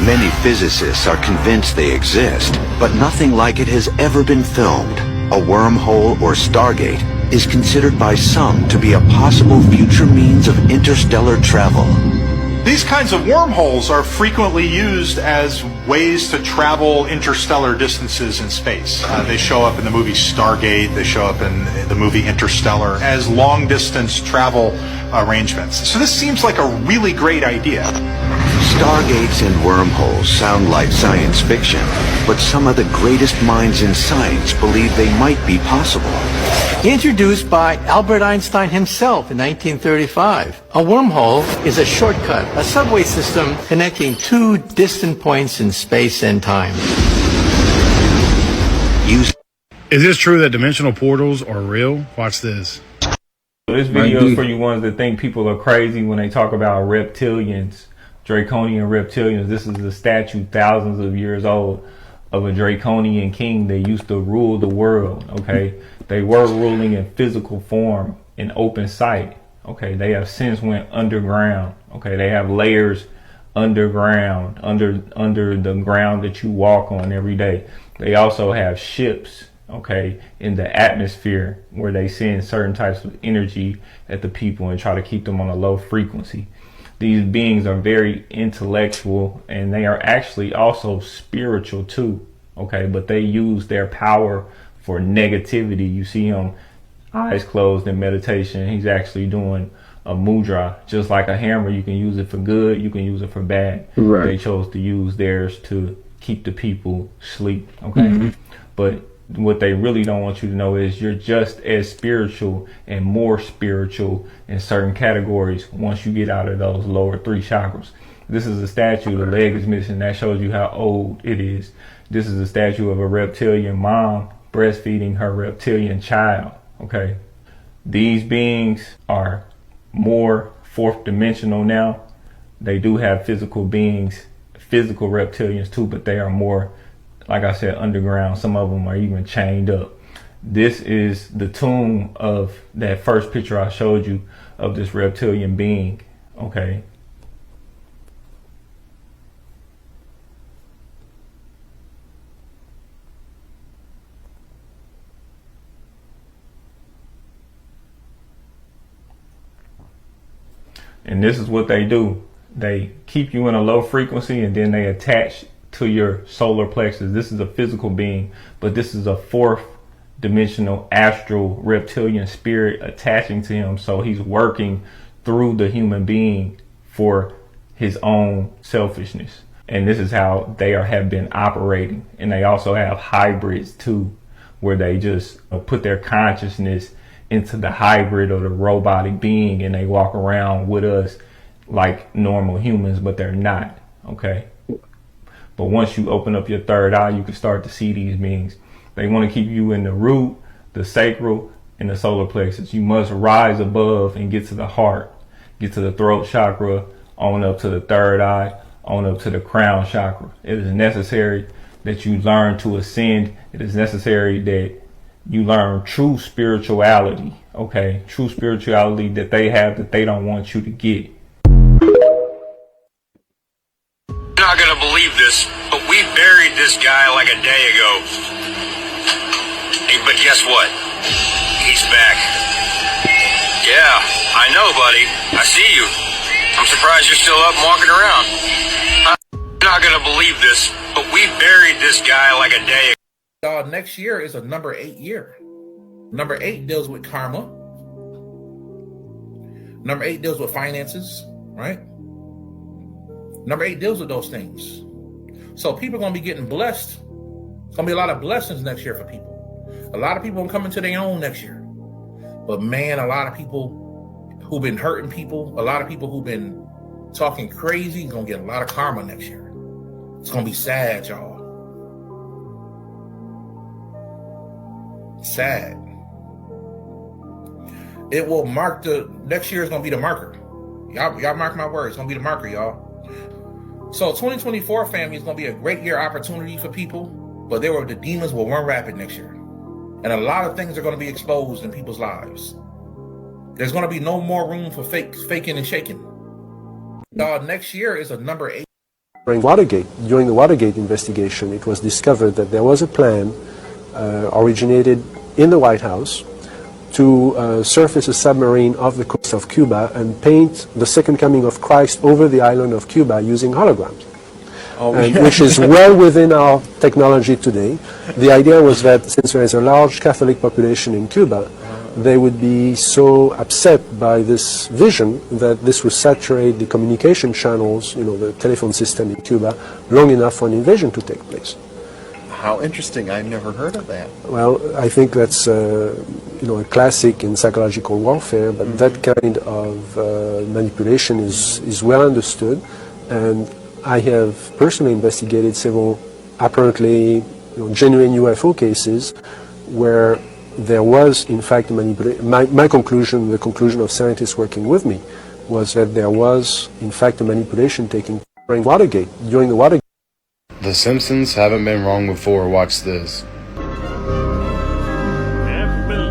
Speaker 17: Many physicists are convinced they exist, but nothing like it has ever been filmed. A wormhole or Stargate is considered by some to be a possible future means of interstellar travel.
Speaker 23: These kinds of wormholes are frequently used as ways to travel interstellar distances in space. They show up in the movie Stargate, they show up in the movie Interstellar as long-distance travel arrangements. So this seems like a really great idea.
Speaker 17: Stargates and wormholes sound like science fiction, but some of the greatest minds in science believe they might be possible.
Speaker 26: Introduced by Albert Einstein himself in 1935. A wormhole is a shortcut, a subway system connecting two distant points in space and time.
Speaker 18: Is this true that dimensional portals are real? Watch this.
Speaker 27: This video is for you ones that think people are crazy when they talk about reptilians, draconian reptilians. This is a statue thousands of years old of a draconian king that used to rule the world, okay? They were ruling in physical form in open sight. Okay, they have since went underground. Okay, they have layers underground, under the ground that you walk on every day. They also have ships, okay, in the atmosphere where they send certain types of energy at the people and try to keep them on a low frequency. These beings are very intellectual, and they are actually also spiritual too, okay, but they use their power for negativity. You see him eyes closed in meditation. He's actually doing a mudra. Just like a hammer, you can use it for good, you can use it for bad.
Speaker 3: Right.
Speaker 27: They chose to use theirs to keep the people asleep, okay? But what they really don't want you to know is you're just as spiritual and more spiritual in certain categories once you get out of those lower 3 chakras. This is a statue, the leg is missing. That shows you how old it is. This is a statue of a reptilian mom breastfeeding her reptilian child, okay? These beings are more 4th dimensional now. They do have physical beings, physical reptilians too, but they are more, like I said, underground. Some of them are even chained up. This is the tomb of that first picture I showed you of this reptilian being, okay? And this is what they do. They keep you in a low frequency, and then they attach to your solar plexus. This is a physical being, but this is a 4th dimensional astral reptilian spirit attaching to him. So he's working through the human being for his own selfishness. And this is how they have been operating. And they also have hybrids too, where they just put their consciousness into the hybrid or the robotic being, and they walk around with us like normal humans, but they're not, okay? But once you open up your 3rd eye, you can start to see these beings. They want to keep you in the root, the sacral, and the solar plexus. You must rise above and get to the heart, get to the throat chakra, on up to the 3rd eye, on up to the crown chakra. It is necessary that you learn to ascend. It is necessary that you learn true spirituality, okay? True spirituality that they have that they don't want you to get.
Speaker 1: You're not gonna believe this, but we buried this guy like a day ago. Hey, but guess what? He's back. Yeah, I know, buddy. I see you. I'm surprised you're still up and walking around. You're not gonna believe this, but we buried this guy like a day ago.
Speaker 2: Next year is a number 8 year. Number 8 deals with karma. Number 8 deals with finances, right? Number 8 deals with those things. So people are going to be getting blessed. It's going to be a lot of blessings next year for people. A lot of people are coming to their own next year. But man, a lot of people who've been hurting people, a lot of people who've been talking crazy, going to get a lot of karma next year. It's going to be sad, y'all. Sad. It will mark next year is going to be the marker. Y'all mark my words. It's going to be the marker, y'all. So 2024, family, is going to be a great year opportunity for people, but the demons will run rapid next year. And a lot of things are going to be exposed in people's lives. There's going to be no more room for faking and shaking. Next year is a number 8.
Speaker 6: During the Watergate investigation, it was discovered that there was a plan originated in the White House to surface a submarine off the coast of Cuba and paint the second coming of Christ over the island of Cuba using holograms, which is well within our technology today. The idea was that since there is a large Catholic population in Cuba, they would be so upset by this vision that this would saturate the communication channels, the telephone system in Cuba, long enough for an invasion to take place.
Speaker 7: How interesting. I never heard of that.
Speaker 6: Well, I think that's a classic in psychological warfare, but that kind of manipulation is well understood, and I have personally investigated several apparently genuine UFO cases where there was in fact a manipulation. My conclusion, the conclusion of scientists working with me, was that there was in fact a manipulation taking place during the Watergate.
Speaker 8: The Simpsons haven't been wrong before. Watch this.
Speaker 22: Never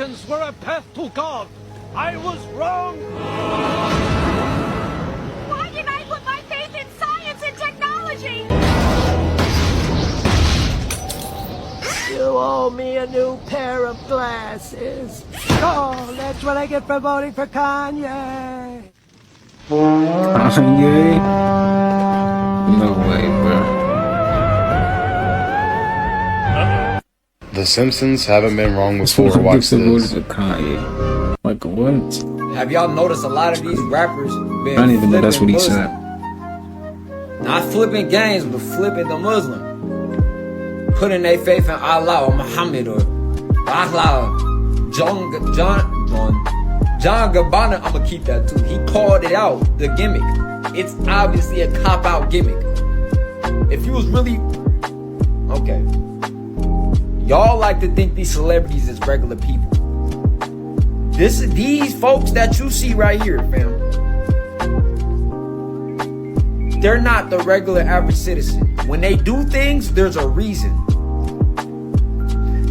Speaker 8: religions were a path to God. I was wrong.
Speaker 9: Why can I put my faith in science and technology?
Speaker 8: You owe me a new pair of glasses. Oh, that's what I get for voting for Kanye.
Speaker 3: Kanye? No way, bro.
Speaker 18: The Simpsons haven't been wrong before. Watch this.
Speaker 3: Kanye. Like what?
Speaker 10: Have y'all noticed a lot of these rappers been
Speaker 3: I didn't even know that's what he
Speaker 10: Muslim?
Speaker 3: said.
Speaker 10: Not flipping games, but flipping the Muslim. Putting their faith in Allah or Muhammad or Allah. John Gabbana, I'ma keep that too. He called it out, the gimmick. It's obviously a cop-out gimmick. If you was really... Okay. Y'all like to think these celebrities is regular people. These folks that you see right here, fam. They're not the regular average citizen. When they do things, there's a reason.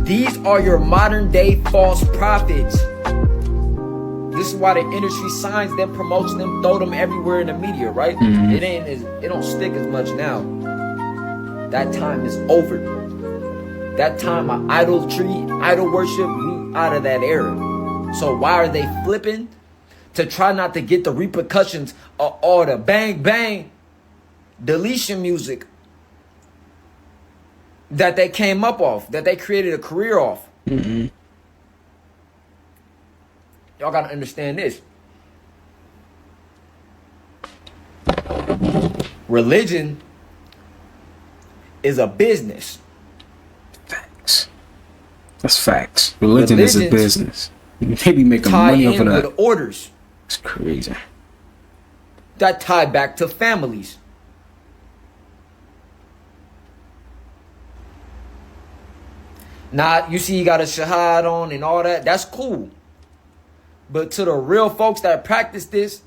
Speaker 10: These are your modern day false prophets. This is why the industry signs them, promotes them, throw them everywhere in the media, right? It don't stick as much now. That time is over. That time of idolatry, idol worship, we out of that era. So why are they flipping? To try not to get the repercussions of all the bang bang deletion music that they came up off, that they created a career off. Y'all gotta understand this. Religion is a business.
Speaker 3: Facts. That's facts. Religion is a business. They be making money off of that.
Speaker 10: With orders.
Speaker 3: It's crazy.
Speaker 10: That tie back to families. Now, you see you got a shahad on and all that. That's cool. But to the real folks that practice this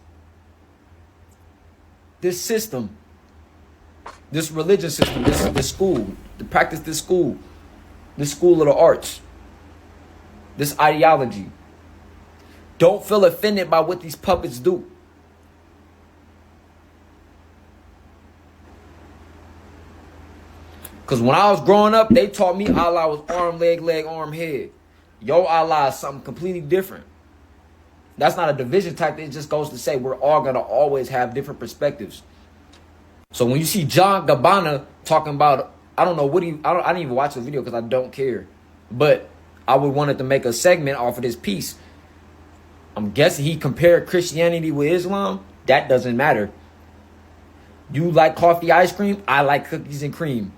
Speaker 10: system, this religion system, this school, to practice this school of the arts, this ideology, don't feel offended by what these puppets do. Because when I was growing up, they taught me Allah was arm, leg, arm, head. Yo, Allah is something completely different. That's not a division tactic. It just goes to say we're all going to always have different perspectives. So when you see John Gabbana talking about, I don't know what I didn't even watch the video because I don't care. But I would wanted to make a segment off of this piece. I'm guessing he compared Christianity with Islam. That doesn't matter. You like coffee ice cream? I like cookies and cream.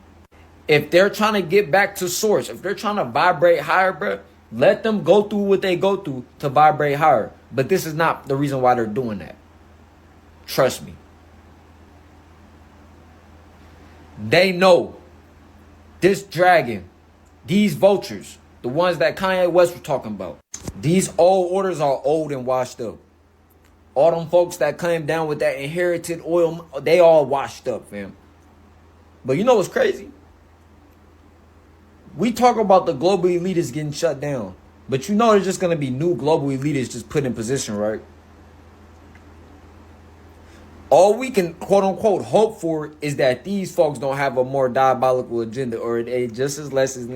Speaker 10: If they're trying to get back to source, if they're trying to vibrate higher, bro, let them go through what they go through to vibrate higher. But this is not the reason why they're doing that. Trust me. They know this dragon, these vultures, the ones that Kanye West was talking about, these old orders are old and washed up. All them folks that came down with that inherited oil, they all washed up, fam. But you know what's crazy? We talk about the global elitists getting shut down. But you know there's just going to be new global elitists just put in position, right? All we can, quote unquote, hope for is that these folks don't have a more diabolical agenda, or they just as less as...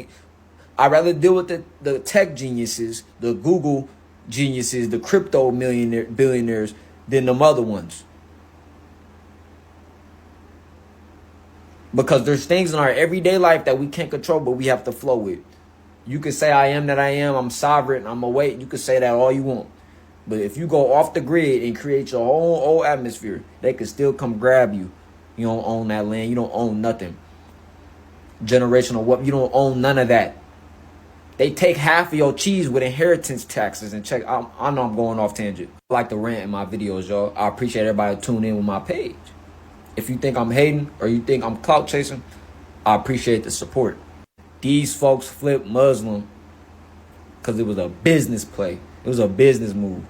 Speaker 10: I'd rather deal with the tech geniuses, the Google geniuses, the crypto billionaires than them other ones. Because there's things in our everyday life that we can't control, but we have to flow with. You can say, I am that I am, I'm sovereign, I'm awake. You can say that all you want. But if you go off the grid and create your whole atmosphere, they can still come grab you. You don't own that land. You don't own nothing. Generational wealth. You don't own none of that. They take half of your cheese with inheritance taxes. And check, I know I'm going off tangent. I like to rant in my videos, y'all. I appreciate everybody tuning in with my page. If you think I'm hating or you think I'm clout chasing, I appreciate the support. These folks flipped Muslim because it was a business play. It was a business move.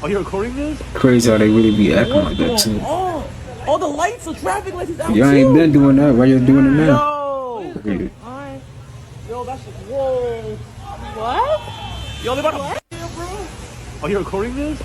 Speaker 8: Are you recording this?
Speaker 3: Crazy how they really be acting like that too.
Speaker 13: All the lights, the traffic lights is out.
Speaker 3: Y'all ain't been doing that. Why you doing it now?
Speaker 13: Yo, yo, that's whoa. What? Yo, they about to what? Bro? Are you recording this?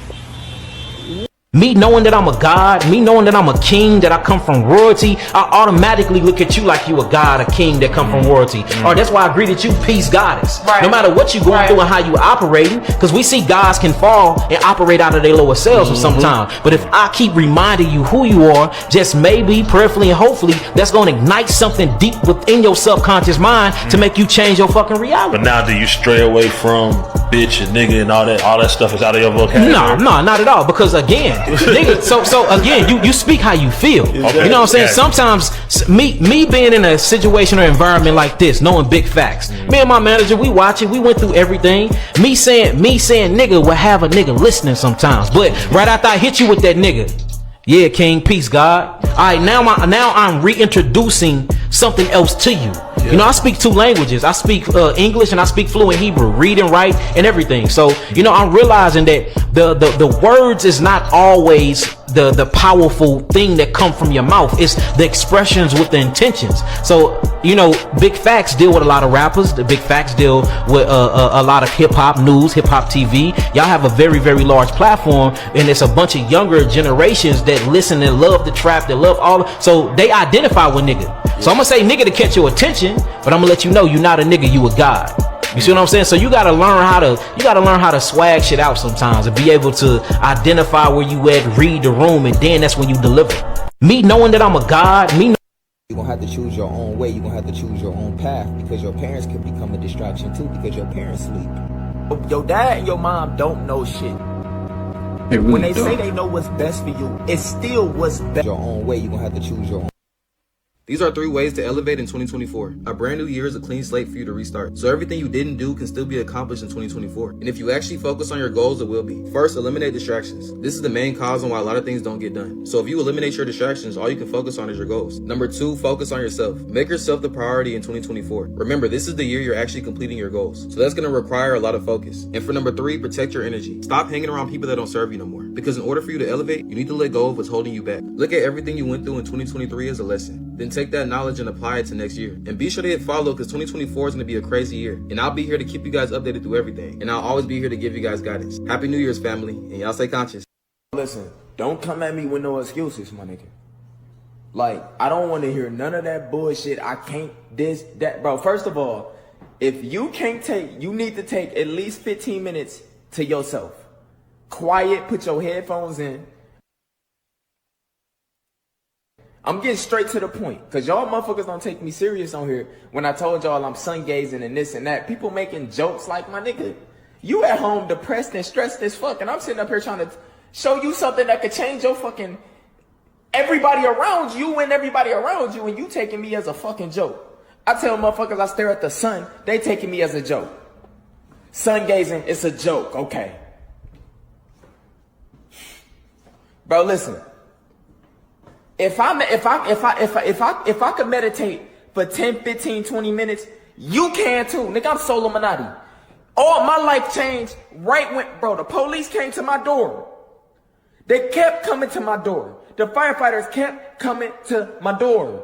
Speaker 4: Me knowing that I'm a god, me knowing that I'm a king, that I come from royalty, I automatically look at you like you a god, a king that come from royalty. Or that's why I greeted you peace goddess. No matter what you going through and how you operating, because we see gods can fall and operate out of their lower selves sometimes. But if I keep reminding you who you are, just maybe, prayerfully, and hopefully, that's going to ignite something deep within your subconscious mind to make you change your fucking reality.
Speaker 5: But now do you stray away from bitch and nigga and all that stuff is out of your vocabulary?
Speaker 4: No, not at all. Because again, nigga, so again, you speak how you feel. Okay. You know what I'm saying? Sometimes me being in a situation or environment like this, knowing big facts. Me and my manager, we watch it. We went through everything. Me saying nigga will have a nigga listening sometimes. But right after I hit you with that nigga, yeah, King, peace, God. All right, now I'm reintroducing something else to you. Yeah. You know, I speak 2 languages. I speak English and I speak fluent Hebrew, read and write and everything. So, you know, I'm realizing that the words is not always the powerful thing that come from your mouth. It's the expressions with the intentions. So, you know, Big Facts deal with a lot of rappers. The Big Facts deal with a lot of hip hop news, hip hop TV. Y'all have a very, very large platform, and it's a bunch of younger generations that listen and love the trap, that love all. So they identify with nigga. So I'm gonna say nigga to catch your attention, but I'm gonna let you know you're not a nigga, you a god. You see what I'm saying? So you gotta learn how to swag shit out sometimes and be able to identify where you at, read the room, and then that's when you deliver. Me knowing that I'm a god, you're gonna have to choose your own way. You're gonna have to choose your own path, because your parents could become a distraction too, because your parents sleep. Your dad and your mom don't know shit. Really when they say they know what's best for you, it's still what's best. Your own way. You're gonna have to choose your own. These are 3 ways to elevate in 2024. A brand new year is a clean slate for you to restart. So everything you didn't do can still be accomplished in 2024. And if you actually focus on your goals, it will be. First, eliminate distractions. This is the main cause on why a lot of things don't get done. So if you eliminate your distractions, all you can focus on is your goals. Number 2, focus on yourself. Make yourself the priority in 2024. Remember, this is the year you're actually completing your goals. So that's going to require a lot of focus. And for number 3, protect your energy. Stop hanging around people that don't serve you no more. Because in order for you to elevate, you need to let go of what's holding you back. Look at everything you went through in 2023 as a lesson. Then take that knowledge and apply it to next year. And be sure to hit follow, because 2024 is going to be a crazy year. And I'll be here to keep you guys updated through everything. And I'll always be here to give you guys guidance. Happy New Year's, family. And y'all stay conscious.
Speaker 10: Listen, don't come at me with no excuses, my nigga. Like, I don't want to hear none of that bullshit. I can't this, that. Bro, first of all, if you can't take, you need to take at least 15 minutes to yourself. Quiet, put your headphones in. I'm getting straight to the point, because y'all motherfuckers don't take me serious on here when I told y'all I'm sun gazing and this and that. People making jokes like, my nigga, you at home depressed and stressed as fuck, and I'm sitting up here trying to show you something that could change your fucking everybody around you and everybody around you, and you taking me as a fucking joke. I tell motherfuckers I stare at the sun, they taking me as a joke. Sun gazing, it's a joke, okay. Bro, listen. If I could meditate for 10, 15, 20 minutes, you can too. Nigga, I'm so Illuminati. All my life changed right when, bro, the police came to my door. They kept coming to my door. The firefighters kept coming to my door.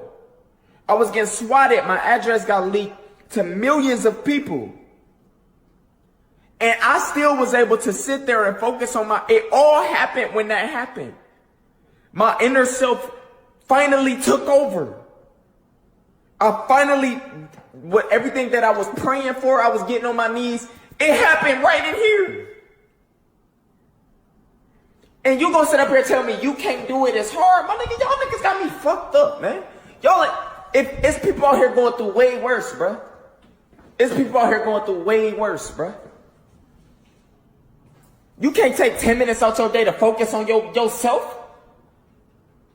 Speaker 10: I was getting swatted. My address got leaked to millions of people. And I still was able to sit there and focus on it all happened when that happened. My inner self finally took over. Everything that I was praying for, I was getting on my knees. It happened right in here. And you gonna sit up here and tell me you can't do it, it's hard? My nigga, y'all niggas got me fucked up, man. Y'all like, it's people out here going through way worse, bruh. It's people out here going through way worse, bruh. You can't take 10 minutes out your day to focus on yourself?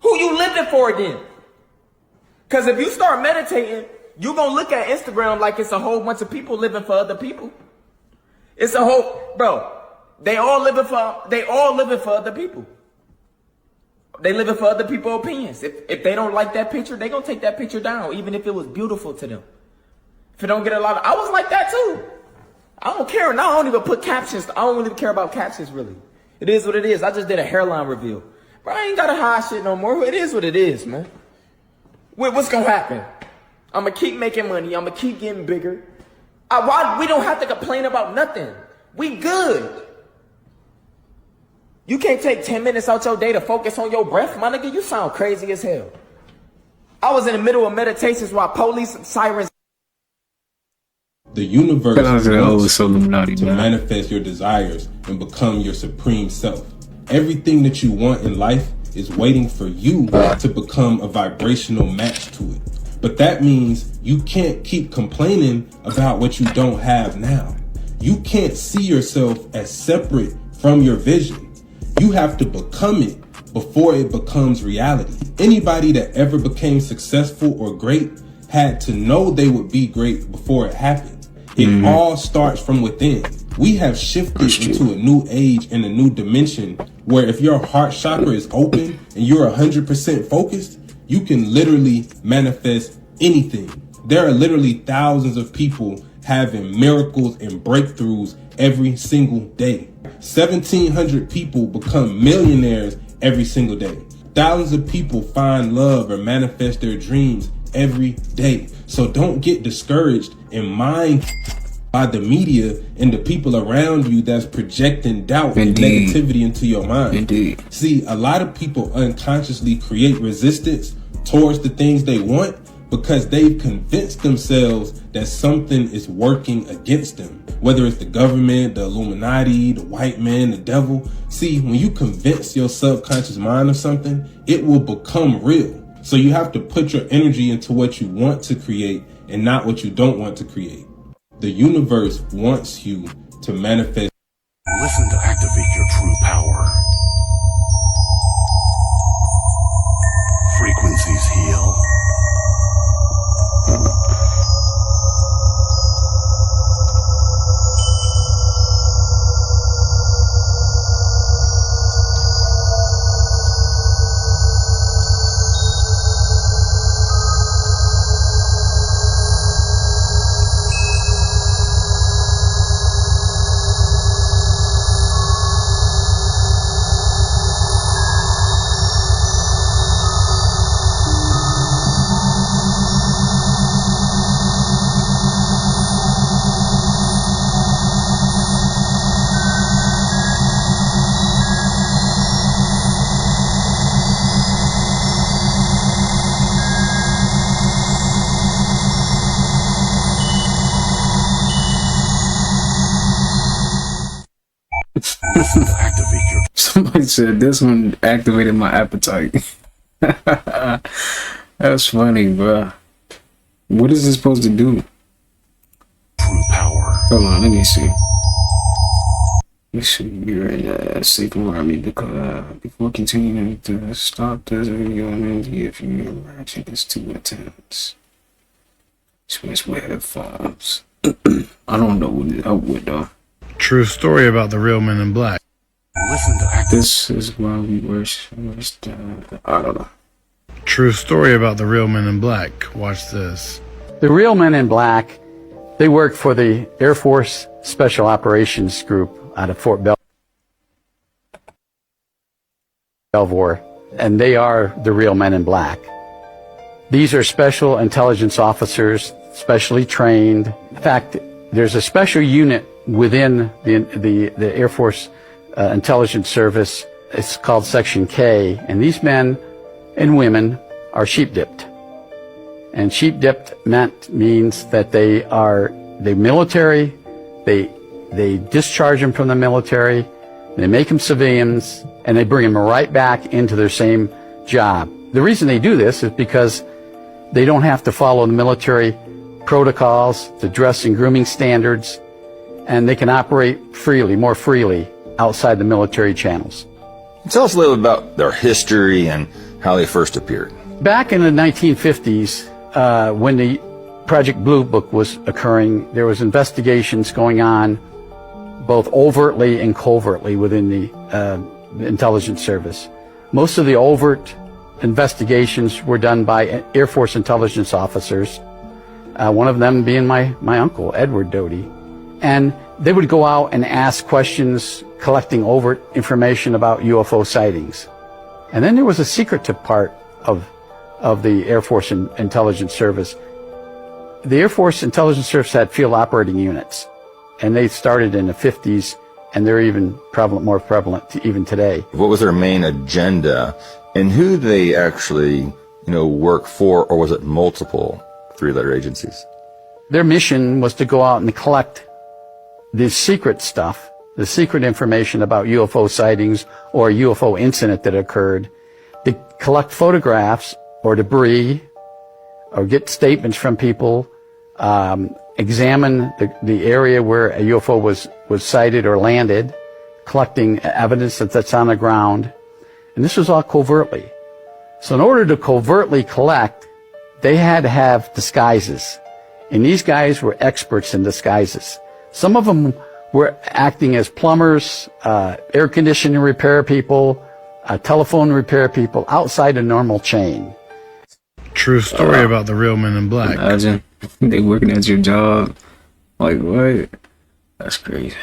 Speaker 10: Who you living for then? Because if you start meditating, you gonna look at Instagram like it's a whole bunch of people living for other people. It's a whole, bro, they all living for other people. They living for other people's opinions. If they don't like that picture, they gonna take that picture down, even if it was beautiful to them. If it don't get a lot of, I was like that too. I don't care. Now I don't even put captions. I don't really care about captions really. It is what it is. I just did a hairline reveal. Bro, I ain't gotta hide shit no more. It is what it is, man. What's gonna happen? I'm gonna keep making money. I'm gonna keep getting bigger. Why we don't have to complain about nothing? We good. You can't take 10 minutes out your day to focus on your breath, my nigga. You sound crazy as hell. I was in the middle of meditations while police sirens.
Speaker 11: The universe wants
Speaker 3: Illuminati,
Speaker 11: to manifest your desires and become your supreme self. Everything that you want in life is waiting for you to become a vibrational match to it. But that means you can't keep complaining about what you don't have now. You can't see yourself as separate from your vision. You have to become it before it becomes reality. Anybody that ever became successful or great had to know they would be great before it happened. It all starts from within. We have shifted into a new age and a new dimension where if your heart chakra is open and you're 100% focused, you can literally manifest anything. There are literally thousands of people having miracles and breakthroughs every single day. 1,700 people become millionaires every single day. Thousands of people find love or manifest their dreams every day. So don't get discouraged and mind by the media and the people around you that's projecting doubt and negativity into your mind. See, a lot of people unconsciously create resistance towards the things they want because they've convinced themselves that something is working against them. Whether it's the government, the Illuminati, the white man, the devil. See, when you convince your subconscious mind of something, it will become real. So you have to put your energy into what you want to create and not what you don't want to create. The universe wants you to manifest.
Speaker 14: Listen to activate your true power. Frequencies heal.
Speaker 3: Somebody said this one activated my appetite. That's funny, bro. What is this supposed to do?
Speaker 14: True power.
Speaker 3: Hold on, let me see. You're in a safe environment because before continuing to stop this video, if you're watching this too intense. Switch with headphones. I don't know what it help with though.
Speaker 18: True story about the real Men in Black.
Speaker 14: Listen to
Speaker 3: this is why we worship. I don't know.
Speaker 18: True story about the real Men in Black. Watch this.
Speaker 15: The real Men in Black, they work for the Air Force Special Operations Group out of Fort Belvoir, and they are the real Men in Black. These are special intelligence officers, specially trained. In fact, there's a special unit within the Air Force Intelligence Service. It's called Section K, and these men and women are sheep-dipped. And sheep-dipped means that they are the military, they discharge them from the military, they make them civilians, and they bring them right back into their same job. The reason they do this is because they don't have to follow the military protocols, the dress and grooming standards, and they can operate freely, more freely, outside the military channels.
Speaker 16: Tell us a little about their history and how they first appeared.
Speaker 15: Back in the 1950s, when the Project Blue Book was occurring, there was investigations going on both overtly and covertly within the intelligence service. Most of the overt investigations were done by Air Force intelligence officers, one of them being my uncle, Edward Doty. And they would go out and ask questions, collecting overt information about UFO sightings. And then there was a secretive part of the Air Force Intelligence Service. The Air Force Intelligence Service had field operating units, and they started in the 50s, and they're even more prevalent even today.
Speaker 16: What was their main agenda, and who they actually, work for, or was it multiple three-letter agencies?
Speaker 15: Their mission was to go out and collect the secret stuff, the secret information about UFO sightings or a UFO incident that occurred, to collect photographs or debris, or get statements from people, examine the area where a UFO was sighted or landed, collecting evidence that's on the ground. And this was all covertly. So in order to covertly collect, they had to have disguises. And these guys were experts in disguises. Some of them were acting as plumbers, air conditioning repair people, telephone repair people, outside a normal chain.
Speaker 18: True story about the real Men in Black.
Speaker 3: Imagine they working at your job. Like, what? That's crazy.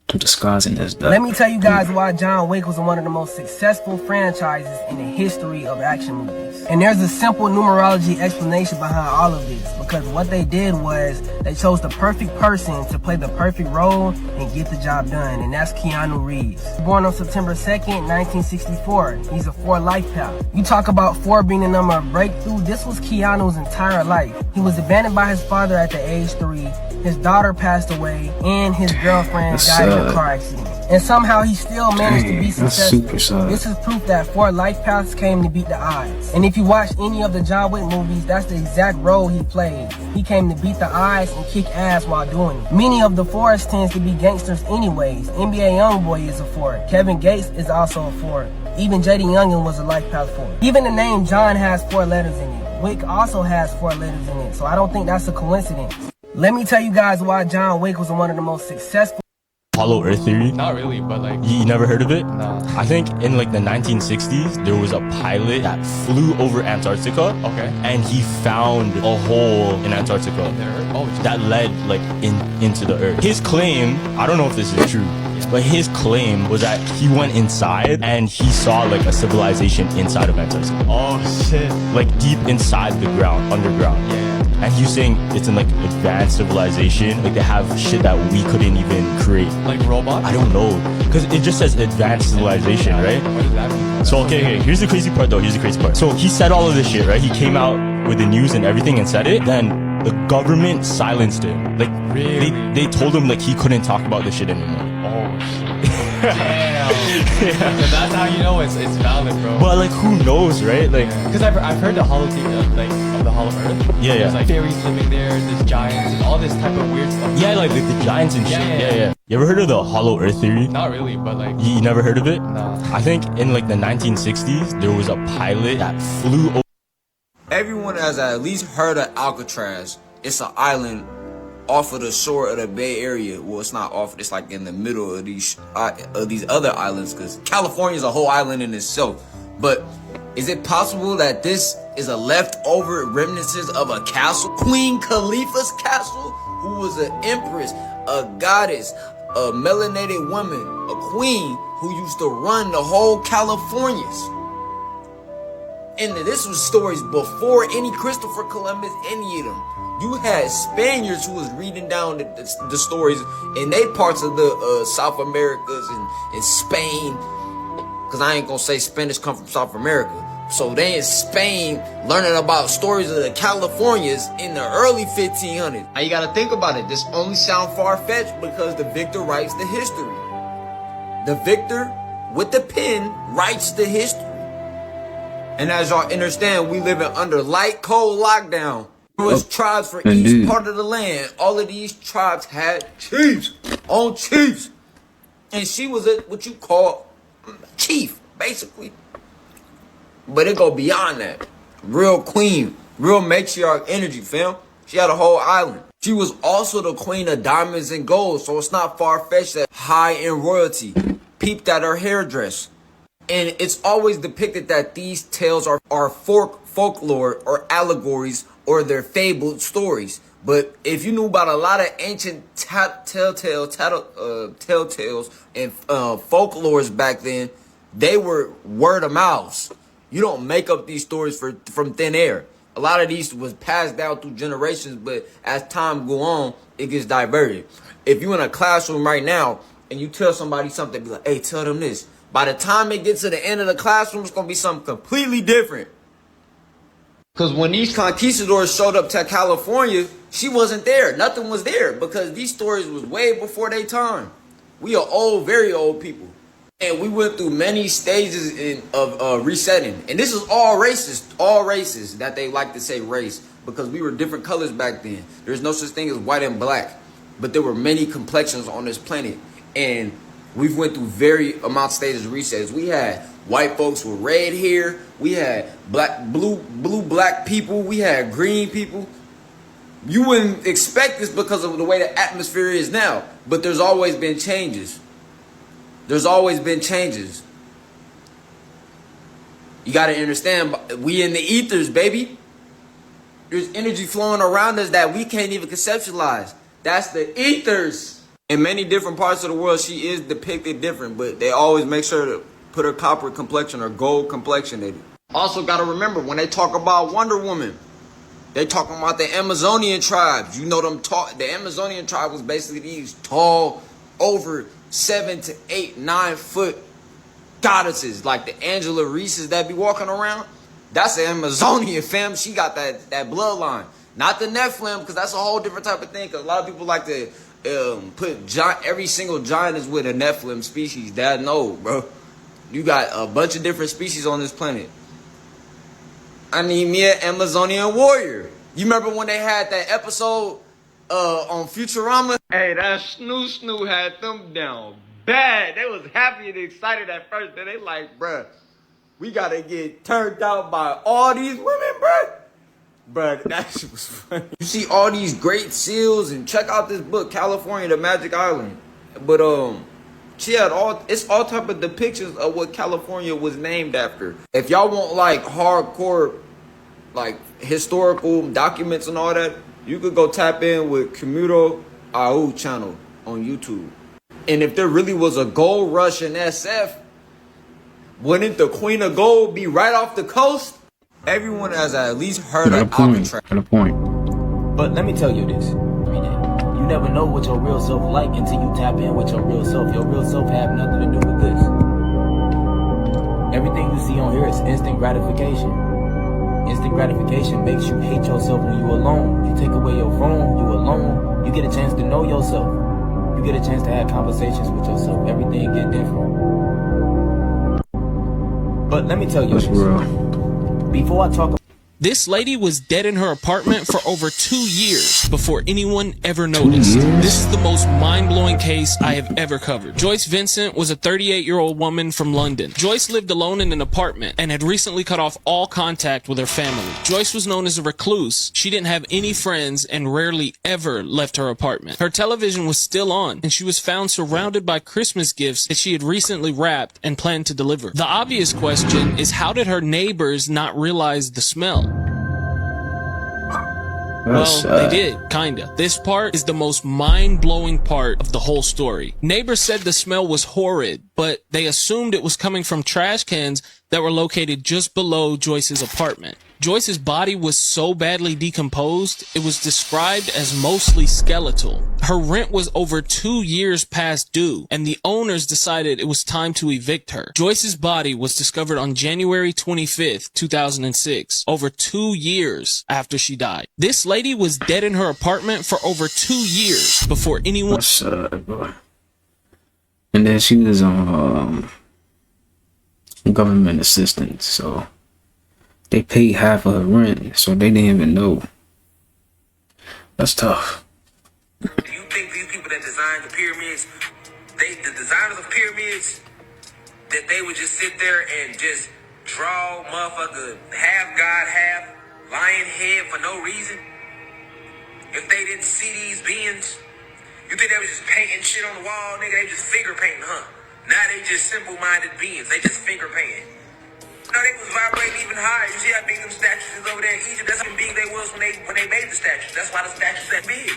Speaker 3: Disguising this stuff.
Speaker 8: Let me tell you guys why John Wick was one of the most successful franchises in the history of action movies. And there's a simple numerology explanation behind all of this, because what they did was they chose the perfect person to play the perfect role and get the job done, and that's Keanu Reeves. Born on September 2nd, 1964. He's a 4 life path. You talk about 4 being the number of breakthrough. This was Keanu's entire life. He was abandoned by his father at the age 3. His daughter passed away, and his girlfriend died in a car accident. And somehow he still managed to be successful. This is proof that 4 life paths came to beat the odds. And if you watch any of the John Wick movies, that's the exact role he played. He came to beat the odds and kick ass while doing it. Many of the 4s tends to be gangsters anyways. NBA Youngboy is a 4. Kevin Gates is also a 4. Even JD Youngin was a life path 4. Even the name John has 4 letters in it. Wick also has 4 letters in it, so I don't think that's a coincidence. Let me tell you guys why John Wick was one of the most successful.
Speaker 13: Hollow Earth theory? Not really, but like... You never heard of it? No. I think in like the 1960s, there was a pilot that flew over Antarctica. Okay. And he found a hole in Antarctica that led like into the Earth. His claim, I don't know if this is true, but his claim was that he went inside and he saw like a civilization inside of Antarctica. Oh shit. Like deep inside the ground, underground. Yeah. And he's saying it's in like advanced civilization. Like they have shit that we couldn't even create. Like robots? I don't know. Because it just says advanced civilization, right? What does that mean? So okay, here's the crazy part though. Here's the crazy part. So he said all of this shit, right? He came out with the news and everything and said it. Then the government silenced him. Like really? They told him like he couldn't talk about this shit anymore. Oh shit. Damn. Yeah. So that's how you know it's valid, bro. But like who knows, right? Like because I've heard the hollow theory of the hollow earth. Yeah, There's like fairies living there, there's giants, and all this type of weird stuff. Yeah, like the giants and shit. Yeah. You ever heard of the hollow earth theory? Not really, but like you never heard of it? No. I think in like the 1960s there was a pilot that flew over.
Speaker 10: Everyone has at least heard of Alcatraz. It's an island off of the shore of the Bay Area. Well, it's not off, it's like in the middle of these other islands, because California is a whole island in itself. But is it possible that this is a leftover remnants of a castle? Queen Khalifa's castle, who was an empress, a goddess, a melanated woman, a queen who used to run the whole Californias. And this was stories before any Christopher Columbus, any of them. You had Spaniards who was reading down the stories in they parts of the South Americas and Spain. Because I ain't going to say Spanish come from South America. So they in Spain learning about stories of the Californias in the early 1500s. Now you got to think about it. This only sound far-fetched because the victor writes the history. The victor with the pen writes the history. And as y'all understand, we living under light, cold lockdown. There was tribes for each part of the land. All of these tribes had chiefs, own chiefs. And she was what you call chief, basically. But it go beyond that. Real queen, real matriarch energy, fam. She had a whole island. She was also the queen of diamonds and gold, so it's not far-fetched that high in royalty peeped at her hairdress. And it's always depicted that these tales are folklore or allegories or they're fabled stories. But if you knew about a lot of ancient telltales and folklores back then, They were word of mouth. You don't make up these stories from thin air. A lot of these was passed down through generations, but as time go on, it gets diverted. If you in a classroom right now and you tell somebody something, be like, hey, tell them this. By the time it gets to the end of the classroom, it's going to be something completely different. Because when these conquistadors showed up to California, she wasn't there. Nothing was there because these stories was way before their time. We are old, very old people. And we went through many stages of resetting. And this is all races that they like to say race, because we were different colors back then. There's no such thing as white and black, but there were many complexions on this planet. And we've went through very amount stages of resets. We had white folks with red hair. We had black people. We had green people. You wouldn't expect this because of the way the atmosphere is now. But there's always been changes. There's always been changes. You got to understand, we in the ethers, baby. There's energy flowing around us that we can't even conceptualize. That's the ethers. In many different parts of the world, she is depicted different, but they always make sure to put her copper complexion or gold complexion in it. Also got to remember, when they talk about Wonder Woman, they talking about the Amazonian tribes. You know them the Amazonian tribe was basically these tall, over 7 to 8, 9 foot goddesses, like the Angela Reeses that be walking around. That's the Amazonian, fam. She got that bloodline. Not the Nephilim, because that's a whole different type of thing. Because a lot of people like to put every single giant is with a Nephilim species. That no, bro. You got a bunch of different species on this planet. I need me an Amazonian warrior. You remember when they had that episode on Futurama? Hey, that Snoo had them down bad. They was happy and excited at first. Then they like, bruh, we gotta get turned out by all these women, bruh. Bruh, that shit was funny. You see all these great seals, and check out this book, California, the Magic Island. But she had it's all type of depictions of what California was named after. If y'all want like hardcore, like historical documents and all that, you could go tap in with Kamuro Au channel on YouTube. And if there really was a gold rush in SF, wouldn't the Queen of Gold be right off the coast? Everyone has at least heard of Alcatraz.
Speaker 3: Got a point.
Speaker 4: But let me tell you this. You never know what your real self like until you tap in with your real self. Your real self have nothing to do with this. Everything you see on here is instant gratification. Instant gratification makes you hate yourself when you're alone. You take away your phone, you're alone. You get a chance to know yourself. You get a chance to have conversations with yourself. Everything get different. But let me tell you this. Before I talk,
Speaker 12: this lady was dead in her apartment for over 2 years before anyone ever noticed. This is the most mind-blowing case I have ever covered. Joyce Vincent was a 38-year-old woman from London. Joyce lived alone in an apartment and had recently cut off all contact with her family. Joyce was known as a recluse. She didn't have any friends and rarely ever left her apartment. Her television was still on, and she was found surrounded by Christmas gifts that she had recently wrapped and planned to deliver. The obvious question is, how did her neighbors not realize the smell? Well, they did, kinda. This part is the most mind-blowing part of the whole story. Neighbors said the smell was horrid, but they assumed it was coming from trash cans that were located just below Joyce's apartment. Joyce's body was so badly decomposed, it was described as mostly skeletal. Her rent was over 2 years past due, and the owners decided it was time to evict her. Joyce's body was discovered on January 25th, 2006, over 2 years after she died. This lady was dead in her apartment for over 2 years before anyone...
Speaker 3: And then she was on government assistance, so they paid half of her rent, so they didn't even know. That's tough.
Speaker 10: Do you think these people that designed the pyramids, the designers of pyramids, that they would just sit there and just draw motherfucker half god, half lion head for no reason? If they didn't see these beings, you think they was just painting shit on the wall, nigga? They just finger painting, huh? Now they just simple-minded beings. They just finger painting. No, they was vibrating even higher. You see how big them statues is over there in Egypt? That's how big they was when they made the statues. That's why the statues that big.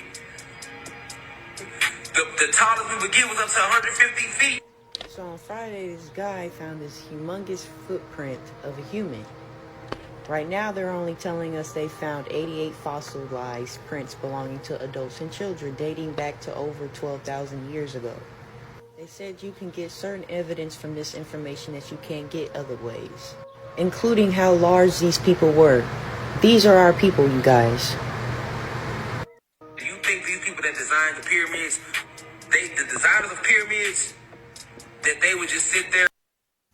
Speaker 10: The tallest we would get was up to 150 feet.
Speaker 19: Friday, this guy found this humongous footprint of a human. Right now, they're only telling us they found 88 fossilized prints belonging to adults and children dating back to over 12,000 years ago. They said you can get certain evidence from this information that you can't get other ways, including how large these people were. These are our people, you guys.
Speaker 20: Do you think these people that designed the pyramids, the designers of pyramids, that they would just sit there?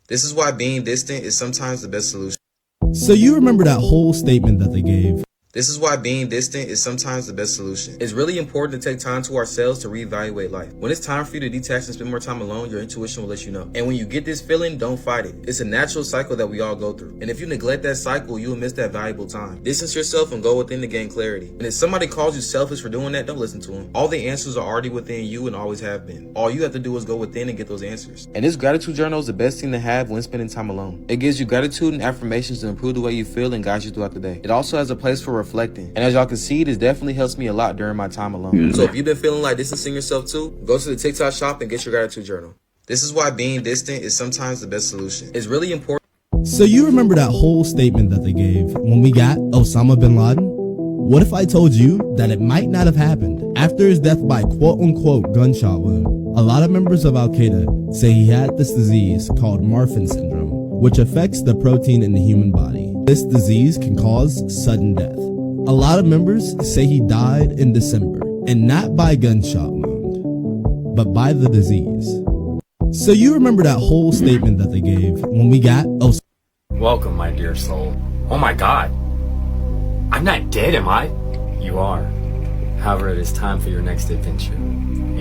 Speaker 21: This is why being distant is sometimes the best solution.
Speaker 22: So you remember that whole statement that they gave?
Speaker 21: This is why being distant is sometimes the best solution. It's really important to take time to ourselves to reevaluate life. When it's time for you to detach and spend more time alone, your intuition will let you know. And when you get this feeling, don't fight it. It's a natural cycle that we all go through. And if you neglect that cycle, you will miss that valuable time. Distance yourself and go within to gain clarity. And if somebody calls you selfish for doing that, don't listen to them. All the answers are already within you and always have been. All you have to do is go within and get those answers. And this gratitude journal is the best thing to have when spending time alone. It gives you gratitude and affirmations to improve the way you feel and guides you throughout the day. It also has a place for reflecting. And as y'all can see, this definitely helps me a lot during my time alone. So if you've been feeling like distancing yourself too, go to the TikTok shop and get your gratitude journal. This is why being distant is sometimes the best solution. It's really important.
Speaker 22: So you remember that whole statement that they gave when we got Osama bin Laden? What if I told you that it might not have happened? After his death by quote-unquote gunshot wound, a lot of members of Al-Qaeda say he had this disease called Marfan syndrome, which affects the protein in the human body. This disease can cause sudden death. A lot of members say he died in December, and not by gunshot wound, but by the disease. So you remember that whole statement that they gave when we got
Speaker 23: Welcome, my dear soul. Oh my god. I'm not dead, am I? You are. However, it is time for your next adventure. A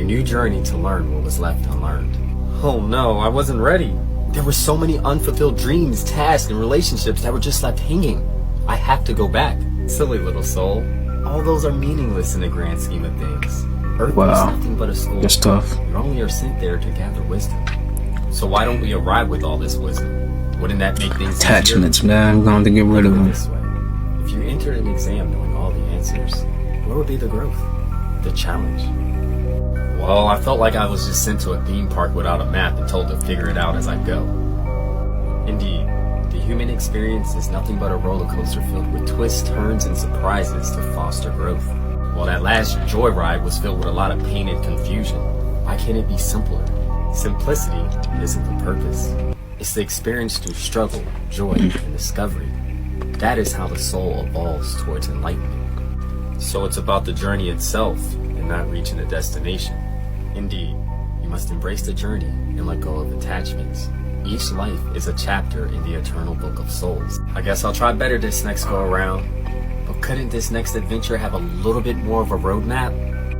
Speaker 23: new journey to learn what was left unlearned. Oh no, I wasn't ready. There were so many unfulfilled dreams, tasks, and relationships that were just left hanging. I have to go back. Silly little soul. All those are meaningless in the grand scheme of things. Earth is nothing but a school.
Speaker 3: That's tough.
Speaker 23: You only are sent there to gather wisdom. So why don't we arrive with all this wisdom? Wouldn't that make things
Speaker 3: Attachments, man. I'm going to get rid of them.
Speaker 23: This way. If you entered an exam knowing all the answers, where would be the growth? The challenge? Well, I felt like I was just sent to a theme park without a map and told to figure it out as I go. Indeed. The human experience is nothing but a roller coaster filled with twists, turns, and surprises to foster growth. While that last joyride was filled with a lot of pain and confusion, why can't it be simpler? Simplicity isn't the purpose. It's the experience through struggle, joy, and discovery. That is how the soul evolves towards enlightenment. So it's about the journey itself and not reaching a destination. Indeed, you must embrace the journey and let go of attachments. Each life is a chapter in the eternal book of souls. I guess I'll try better this next go around. But couldn't this next adventure have a little bit more of a roadmap?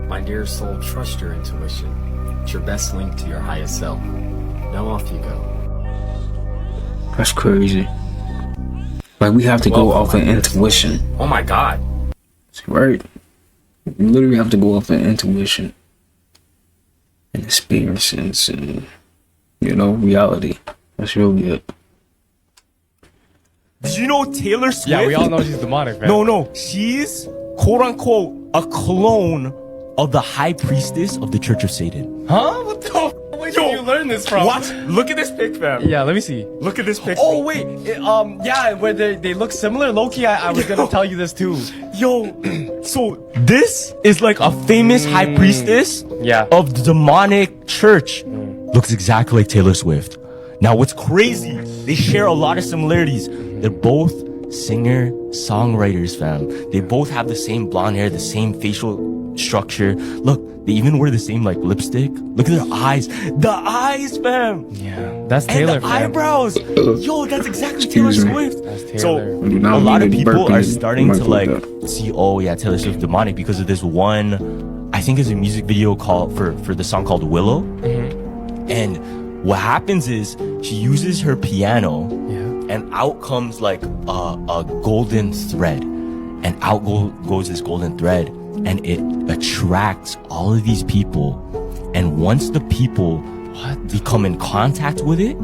Speaker 23: My dear soul, trust your intuition. It's your best link to your highest self. Now off you go.
Speaker 3: That's crazy. Like, we have to go off of intuition.
Speaker 23: Oh my god.
Speaker 3: Right? You literally have to go off of intuition and experiences and, you know, reality. That's real good.
Speaker 13: Did you know Taylor Swift?
Speaker 24: Yeah, we all know she's demonic, man.
Speaker 13: No. She's quote-unquote a clone of the high priestess of the Church of Satan.
Speaker 24: Huh? What the f***? Where did you learn this from?
Speaker 13: What? Look at this pic, fam.
Speaker 24: Yeah, let me see.
Speaker 13: Look at this pic.
Speaker 24: Oh, wait. Yeah, where they look similar. Low-key, I was gonna tell you this too.
Speaker 13: Yo, so this is like a famous high priestess of the demonic church. Looks exactly like Taylor Swift. Now, what's crazy, they share a lot of similarities. They're both singer-songwriters, fam. They both have the same blonde hair, the same facial structure. Look, they even wear the same like lipstick. Look at their eyes. The eyes, fam.
Speaker 24: Yeah, that's Taylor.
Speaker 13: And the
Speaker 24: fam.
Speaker 13: eyebrows. Yo, that's exactly Taylor Swift.
Speaker 24: That's Taylor.
Speaker 13: So a lot of people are starting to like see, oh yeah, Taylor Swift demonic because of this one. I think it's a music video called for the song called Willow. And what happens is she uses her piano, and out comes like a golden thread, and out goes this golden thread, and it attracts all of these people. And once the people become in contact with it,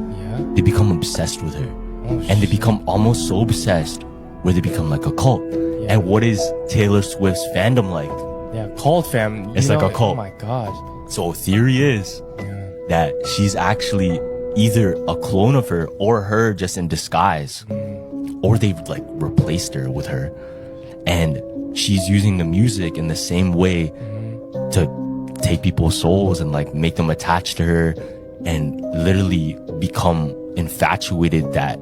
Speaker 13: they become obsessed with her, and they become almost so obsessed where they become like a cult. And what is Taylor Swift's fandom like?
Speaker 24: Yeah, cult fam.
Speaker 13: It's like a cult.
Speaker 24: Oh my gosh.
Speaker 13: So theory is that she's actually
Speaker 1: either a clone of her or her just in disguise, or they've like replaced her with her, and she's using the music in the same way to take people's souls and like make them attached to her and literally become infatuated that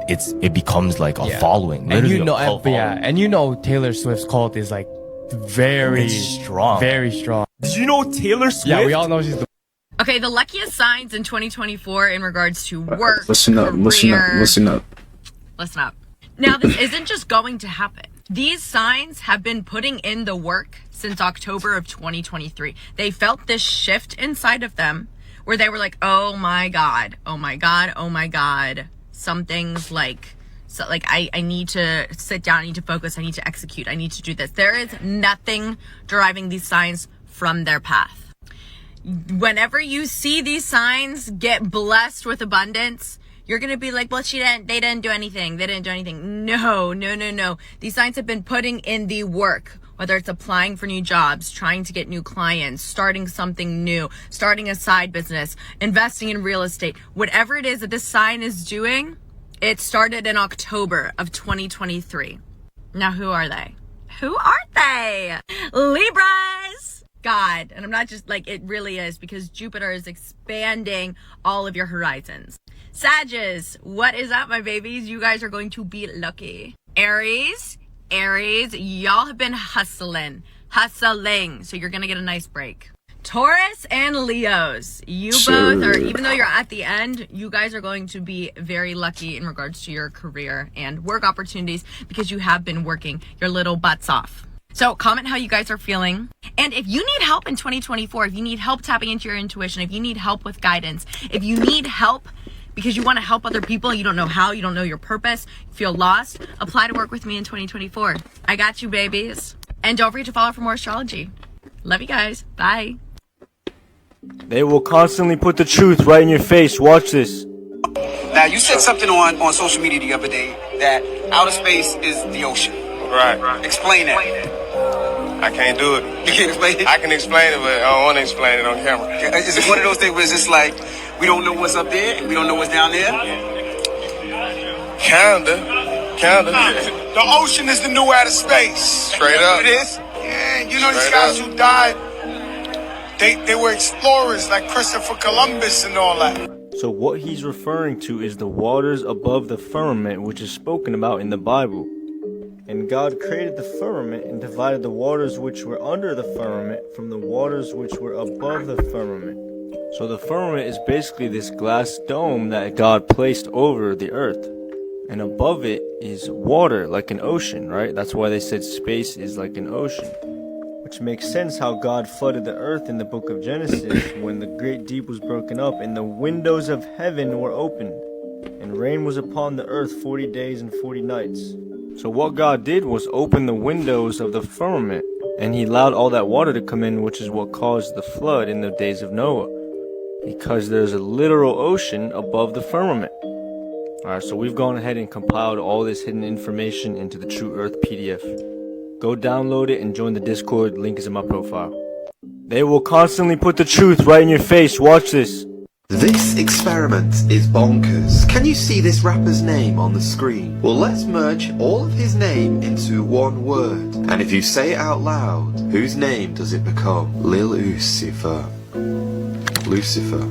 Speaker 1: it becomes like a following.
Speaker 24: And
Speaker 1: Literally
Speaker 24: you know,
Speaker 1: a cult following.
Speaker 24: and you know Taylor Swift's cult is like very
Speaker 1: strong.
Speaker 24: Very strong.
Speaker 13: Did you know Taylor Swift?
Speaker 24: Yeah, we all know she's the
Speaker 2: Okay, the luckiest signs in 2024 in regards to work,
Speaker 3: Listen up, listen up,
Speaker 2: career.
Speaker 3: listen up.
Speaker 2: Listen up. Now, this isn't just going to happen. These signs have been putting in the work since October of 2023. They felt this shift inside of them where they were like, oh my God, oh my God, oh my God. Something's like, so like I need to sit down, I need to focus, I need to execute, I need to do this. There is nothing deriving these signs from their path. Whenever you see these signs get blessed with abundance, you're going to be like, well, they didn't do anything. They didn't do anything. No, no, no, no. These signs have been putting in the work, whether it's applying for new jobs, trying to get new clients, starting something new, starting a side business, investing in real estate, whatever it is that this sign is doing, it started in October of 2023. Now, who are they? Who are they? Libras! God, and I'm not just like, it really is, because Jupiter is expanding all of your horizons. Sagittarius, what is up, my babies? You guys are going to be lucky. Aries, y'all have been hustling, so you're gonna get a nice break. Taurus and Leos, you both are, even though you're at the end, you guys are going to be very lucky in regards to your career and work opportunities because you have been working your little butts off. So comment how you guys are feeling. And if you need help in 2024, if you need help tapping into your intuition, if you need help with guidance, if you need help because you want to help other people, you don't know how, you don't know your purpose, you feel lost, apply to work with me in 2024. I got you, babies. And don't forget to follow for more astrology. Love you guys. Bye.
Speaker 13: They will constantly put the truth right in your face. Watch this.
Speaker 7: Now, you said something on social media the other day that outer space is the ocean.
Speaker 17: Right.
Speaker 7: Explain that.
Speaker 17: I can't do it.
Speaker 7: You can't explain it?
Speaker 17: I can explain it, but I don't want to explain it on camera.
Speaker 7: Is it one of those things where it's just like, we don't know what's up there and we don't know what's down there?
Speaker 17: Kinda.
Speaker 7: The ocean is the new outer space.
Speaker 17: Straight up.
Speaker 7: It is? Yeah, you know these
Speaker 17: Straight
Speaker 7: guys
Speaker 17: up.
Speaker 7: who died, they were explorers like Christopher Columbus and all that.
Speaker 13: So what he's referring to is the waters above the firmament, which is spoken about in the Bible. And God created the firmament and divided the waters which were under the firmament from the waters which were above the firmament. So the firmament is basically this glass dome that God placed over the earth. And above it is water, like an ocean, right? That's why they said space is like an ocean. Which makes sense how God flooded the earth in the book of Genesis when the great deep was broken up and the windows of heaven were opened. And rain was upon the earth 40 days and 40 nights. So what God did was open the windows of the firmament, and he allowed all that water to come in, which is what caused the flood in the days of Noah. Because there's a literal ocean above the firmament. Alright, so we've gone ahead and compiled all this hidden information into the True Earth PDF. Go download it and join the Discord, link is in my profile. They will constantly put the truth right in your face, watch this.
Speaker 25: This experiment is bonkers. Can you see this rapper's name on the screen? Well, let's merge all of his name into one word. And if you say it out loud, whose name does it become? Lil Lucifer. Lucifer.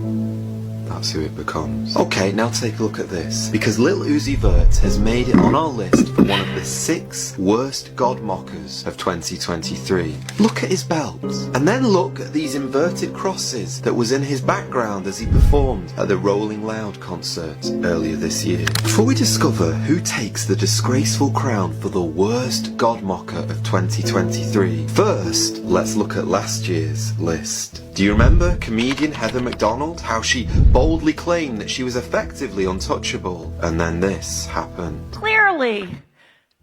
Speaker 25: That's who it becomes. Okay, now take a look at this. Because Lil Uzi Vert has made it on our list for one of the 6 worst god mockers of 2023. Look at his belt. And then look at these inverted crosses that was in his background as he performed at the Rolling Loud concert earlier this year. Before we discover who takes the disgraceful crown for the worst god mocker of 2023, first, let's look at last year's list. Do you remember comedian Heather McDonald? How she boldly claimed that she was effectively untouchable, and then this happened.
Speaker 26: Clearly,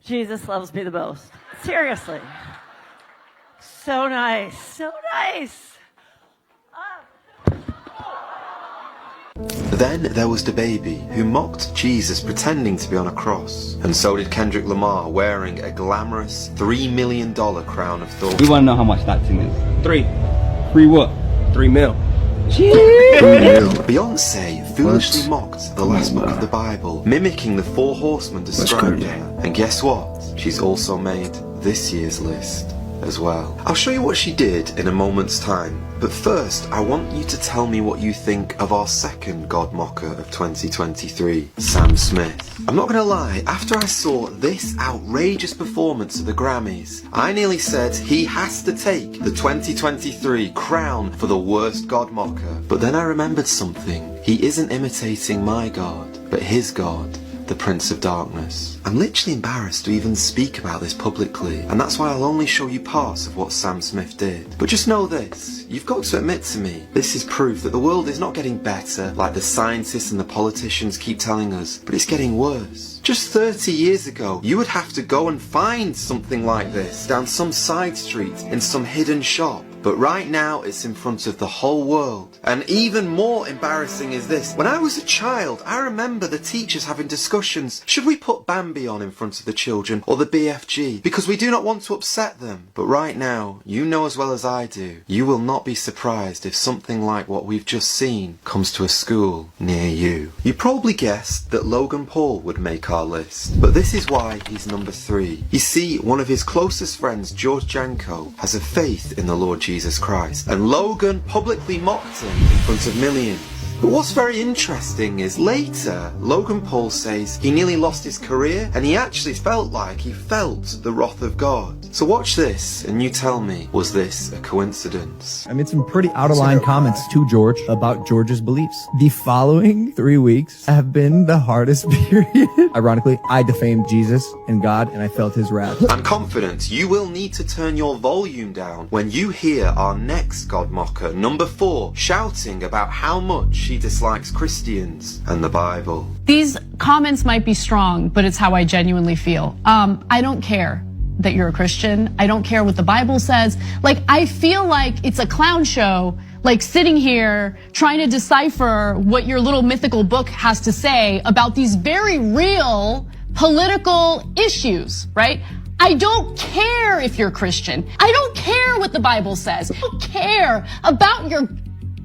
Speaker 26: Jesus loves me the most. Seriously. So nice. So nice.
Speaker 25: Then there was DaBaby, who mocked Jesus pretending to be on a cross. And so did Kendrick Lamar, wearing a glamorous $3 million crown of thorns.
Speaker 27: We want to know how much that thing is.
Speaker 7: 3.
Speaker 27: 3 what?
Speaker 7: 3 mil.
Speaker 25: Beyonce foolishly mocked the last book of the Bible, mimicking the 4 horsemen described her. And guess what? She's also made this year's list as well. I'll show you what she did in a moment's time, but first I want you to tell me what you think of our second God mocker of 2023, Sam Smith. I'm not gonna lie, after I saw this outrageous performance at the Grammys, I nearly said he has to take the 2023 crown for the worst God mocker. But then I remembered something. He isn't imitating my God, but his God, the Prince of Darkness. I'm literally embarrassed to even speak about this publicly, and that's why I'll only show you parts of what Sam Smith did. But just know this, you've got to admit to me, this is proof that the world is not getting better like the scientists and the politicians keep telling us, but it's getting worse. Just 30 years ago, you would have to go and find something like this down some side street in some hidden shop. But right now, it's in front of the whole world. And even more embarrassing is this. When I was a child, I remember the teachers having discussions. Should we put Bambi on in front of the children or the BFG? Because we do not want to upset them. But right now, you know as well as I do, you will not be surprised if something like what we've just seen comes to a school near you. You probably guessed that Logan Paul would make our list. But this is why he's number 3. You see, one of his closest friends, George Janko, has a faith in the Lord Jesus Christ, and Logan publicly mocked him in front of millions. But what's very interesting is later, Logan Paul says he nearly lost his career and he actually felt like he felt the wrath of God. So watch this and you tell me, was this a coincidence?
Speaker 5: I made some pretty out-of-line comments to George about George's beliefs. The following 3 weeks have been the hardest period. Ironically, I defamed Jesus and God and I felt his wrath.
Speaker 25: I'm confident you will need to turn your volume down when you hear our next God mocker, number 4, shouting about how much she dislikes Christians and the Bible.
Speaker 6: These comments might be strong, but it's how I genuinely feel. I don't care that you're a Christian. I don't care what the Bible says. Like, I feel like it's a clown show, like sitting here trying to decipher what your little mythical book has to say about these very real political issues, right? I don't care if you're Christian. I don't care what the Bible says. I don't care about your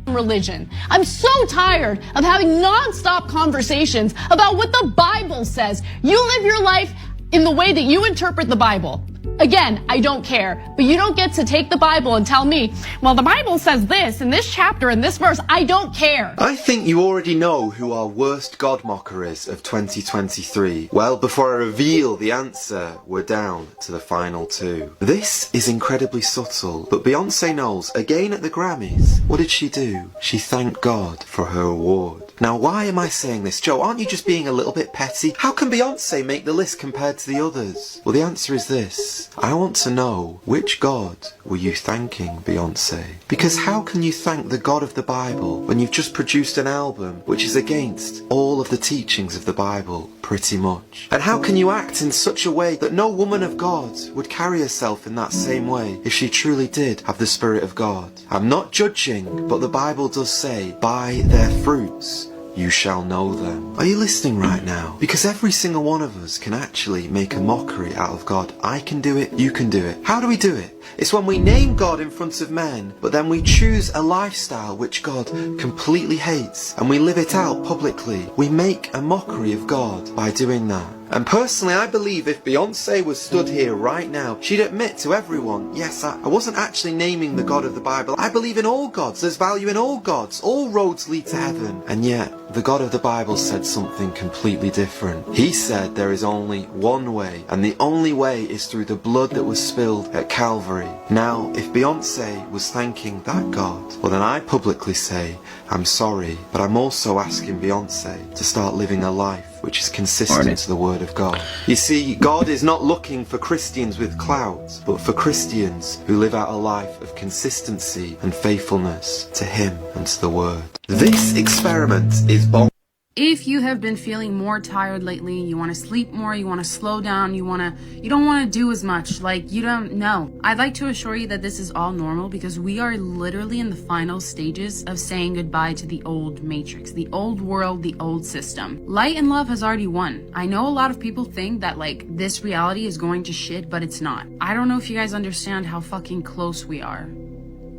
Speaker 6: religion. I'm so tired of having nonstop conversations about what the Bible says. You live your life in the way that you interpret the Bible. Again, I don't care, but you don't get to take the Bible and tell me, well, the Bible says this in this chapter in this verse. I don't care.
Speaker 25: I think you already know who our worst God mocker is of 2023. Well, before I reveal the answer, we're down to the final 2. This is incredibly subtle, but Beyonce knows, again at the Grammys, what did she do? She thanked God for her award. Now, why am I saying this? Joe, aren't you just being a little bit petty? How can Beyonce make the list compared to the others? Well, the answer is this. I want to know, which God were you thanking, Beyonce? Because how can you thank the God of the Bible when you've just produced an album which is against all of the teachings of the Bible, pretty much? And how can you act in such a way that no woman of God would carry herself in that same way if she truly did have the Spirit of God? I'm not judging, but the Bible does say, by their fruits you shall know them. Are you listening right now? Because every single one of us can actually make a mockery out of God. I can do it, you can do it. How do we do it? It's when we name God in front of men, but then we choose a lifestyle which God completely hates, and we live it out publicly. We make a mockery of God by doing that. And personally, I believe if Beyonce was stood here right now, she'd admit to everyone, yes, I wasn't actually naming the God of the Bible. I believe in all gods. There's value in all gods. All roads lead to heaven. And yet, the God of the Bible said something completely different. He said there is only one way, and the only way is through the blood that was spilled at Calvary. Now, if Beyonce was thanking that God, well then I publicly say, I'm sorry, but I'm also asking Beyonce to start living a life which is consistent to the Word of God. You see, God is not looking for Christians with clout, but for Christians who live out a life of consistency and faithfulness to Him and to the Word. This experiment is bold.
Speaker 9: If you have been feeling more tired lately, you want to sleep more, you want to slow down, you don't want to do as much, like you don't know. I'd like to assure you that this is all normal because we are literally in the final stages of saying goodbye to the old matrix, the old world, the old system. Light and love has already won. I know a lot of people think that like this reality is going to shit, but it's not. I don't know if you guys understand how fucking close we are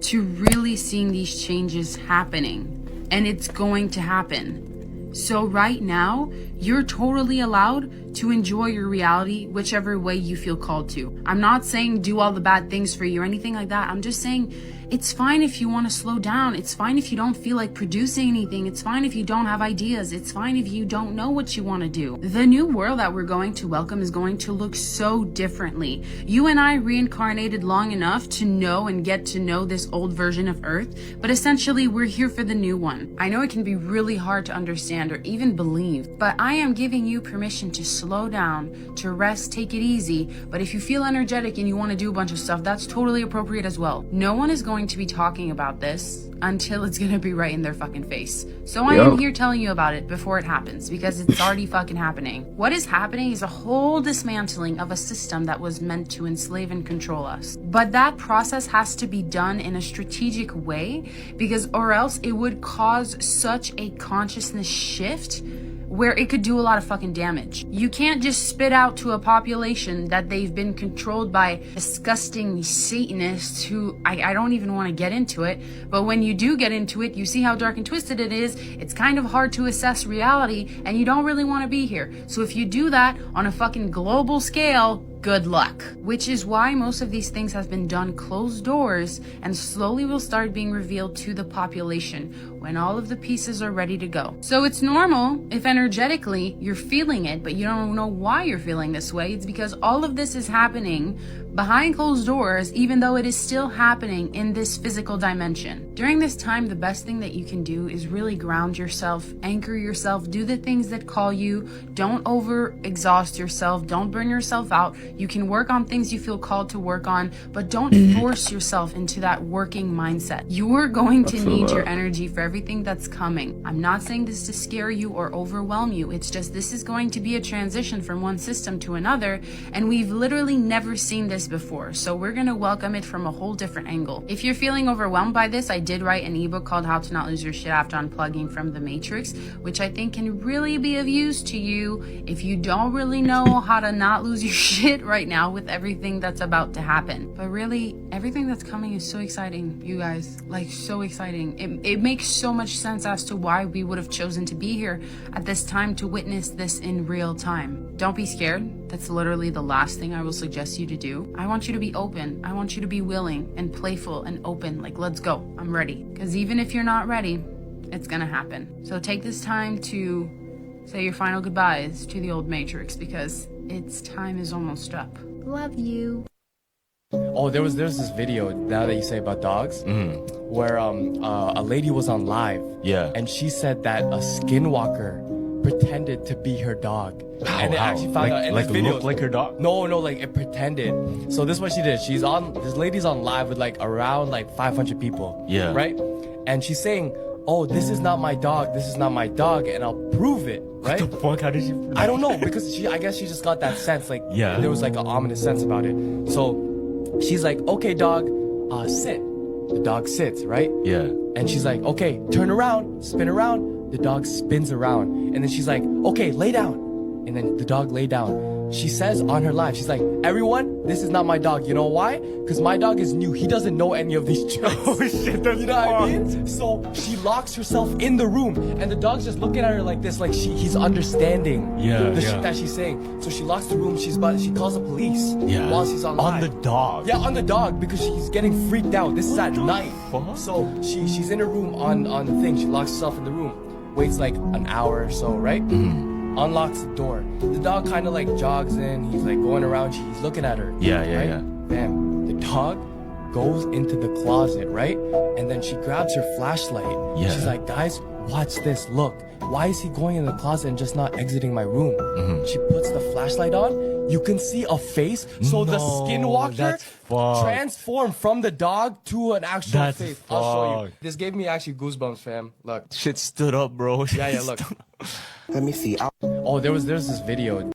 Speaker 9: to really seeing these changes happening. And it's going to happen. So right now, you're totally allowed to enjoy your reality whichever way you feel called to. I'm not saying do all the bad things for you or anything like that. I'm just saying it's fine if you want to slow down. It's fine if you don't feel like producing anything. It's fine if you don't have ideas. It's fine if you don't know what you want to do. The new world that we're going to welcome is going to look so differently. You and I reincarnated long enough to know and get to know this old version of Earth, but essentially we're here for the new one. I know it can be really hard to understand or even believe, but I am giving you permission to slow down, to rest, take it easy. But if you feel energetic and you want to do a bunch of stuff, that's totally appropriate as well. No one is going to be talking about this until it's gonna be right in their fucking face. So I am here telling you about it before it happens, because it's already fucking happening. What is happening is a whole dismantling of a system that was meant to enslave and control us. But that process has to be done in a strategic way, because or else it would cause such a consciousness shift where it could do a lot of fucking damage. You can't just spit out to a population that they've been controlled by disgusting Satanists who, I don't even want to get into it, but when you do get into it, you see how dark and twisted it is. It's kind of hard to assess reality, and you don't really want to be here. So if you do that on a fucking global scale, good luck. Which is why most of these things have been done closed doors and slowly will start being revealed to the population when all of the pieces are ready to go. So it's normal if energetically you're feeling it, but you don't know why you're feeling this way. It's because all of this is happening behind closed doors, even though it is still happening in this physical dimension. During this time, the best thing that you can do is really ground yourself, anchor yourself, do the things that call you. Don't over exhaust yourself. Don't burn yourself out. You can work on things you feel called to work on, but don't force yourself into that working mindset. You're going to need your energy for everything that's coming. I'm not saying this to scare you or overwhelm you. It's just this is going to be a transition from one system to another, and we've literally never seen this before. So we're going to welcome it from a whole different angle. If you're feeling overwhelmed by this, I did write an ebook called How to Not Lose Your Shit After Unplugging from the Matrix, which I think can really be of use to you if you don't really know how to not lose your shit right now with everything that's about to happen. But really, everything that's coming is so exciting, you guys. Like, so exciting. It makes so much sense as to why we would have chosen to be here at this time to witness this in real time. Don't be scared. That's literally the last thing I will suggest you to do. I want you to be open. I want you to be willing and playful and open. Like, let's go. I'm ready. Because even if you're not ready, it's gonna happen. So take this time to say your final goodbyes to the old Matrix, because its time is almost up. Love you.
Speaker 24: Oh, there's this video, now that you say about dogs, where a lady was on live.
Speaker 1: Yeah.
Speaker 24: And she said that a skinwalker pretended to be her dog. And it actually found out in
Speaker 1: like
Speaker 24: this video.
Speaker 1: looked like her dog?
Speaker 24: No, like it pretended. So this is what she did. This lady's on live with like around like 500 people.
Speaker 1: Yeah.
Speaker 24: Right? And she's saying, oh, this is not my dog, this is not my dog, and I'll prove it, right?
Speaker 1: What the fuck? How did she?
Speaker 24: I don't know, because I guess she just got that sense, like,
Speaker 1: yeah,
Speaker 24: there was like an ominous sense about it. So she's like, okay, dog, sit. The dog sits, right?
Speaker 1: Yeah.
Speaker 24: And she's like, okay, turn around, spin around. The dog spins around. And then she's like, okay, lay down. And then the dog lay down. She says on her live, she's like, everyone, this is not my dog. You know why? Because my dog is new. He doesn't know any of these tricks.
Speaker 1: Oh shit, that's
Speaker 24: you know what I mean? So she locks herself in the room, and the dog's just looking at her like this, like he's understanding the shit that she's saying. So she locks the room. She calls the police while she's on live.
Speaker 1: On the dog.
Speaker 24: Yeah, on the dog, because she's getting freaked out. This is at night. So she's in her room on the thing. She locks herself in the room. Waits like an hour or so, right? Unlocks the door. The dog kind of like jogs in. He's like going around. He's looking at her.
Speaker 1: Yeah.
Speaker 24: Bam. The dog goes into the closet, right? And then she grabs her flashlight.
Speaker 1: Yeah.
Speaker 24: She's like, guys, watch this. Look. Why is he going in the closet and just not exiting my room? She puts the flashlight on. You can see a face. So the skinwalker transformed from the dog to an actual face. I'll show you. This gave me actually goosebumps, fam. Look.
Speaker 1: Shit stood up, bro.
Speaker 24: Yeah, look.
Speaker 8: Let me see.
Speaker 24: Oh, there's this video.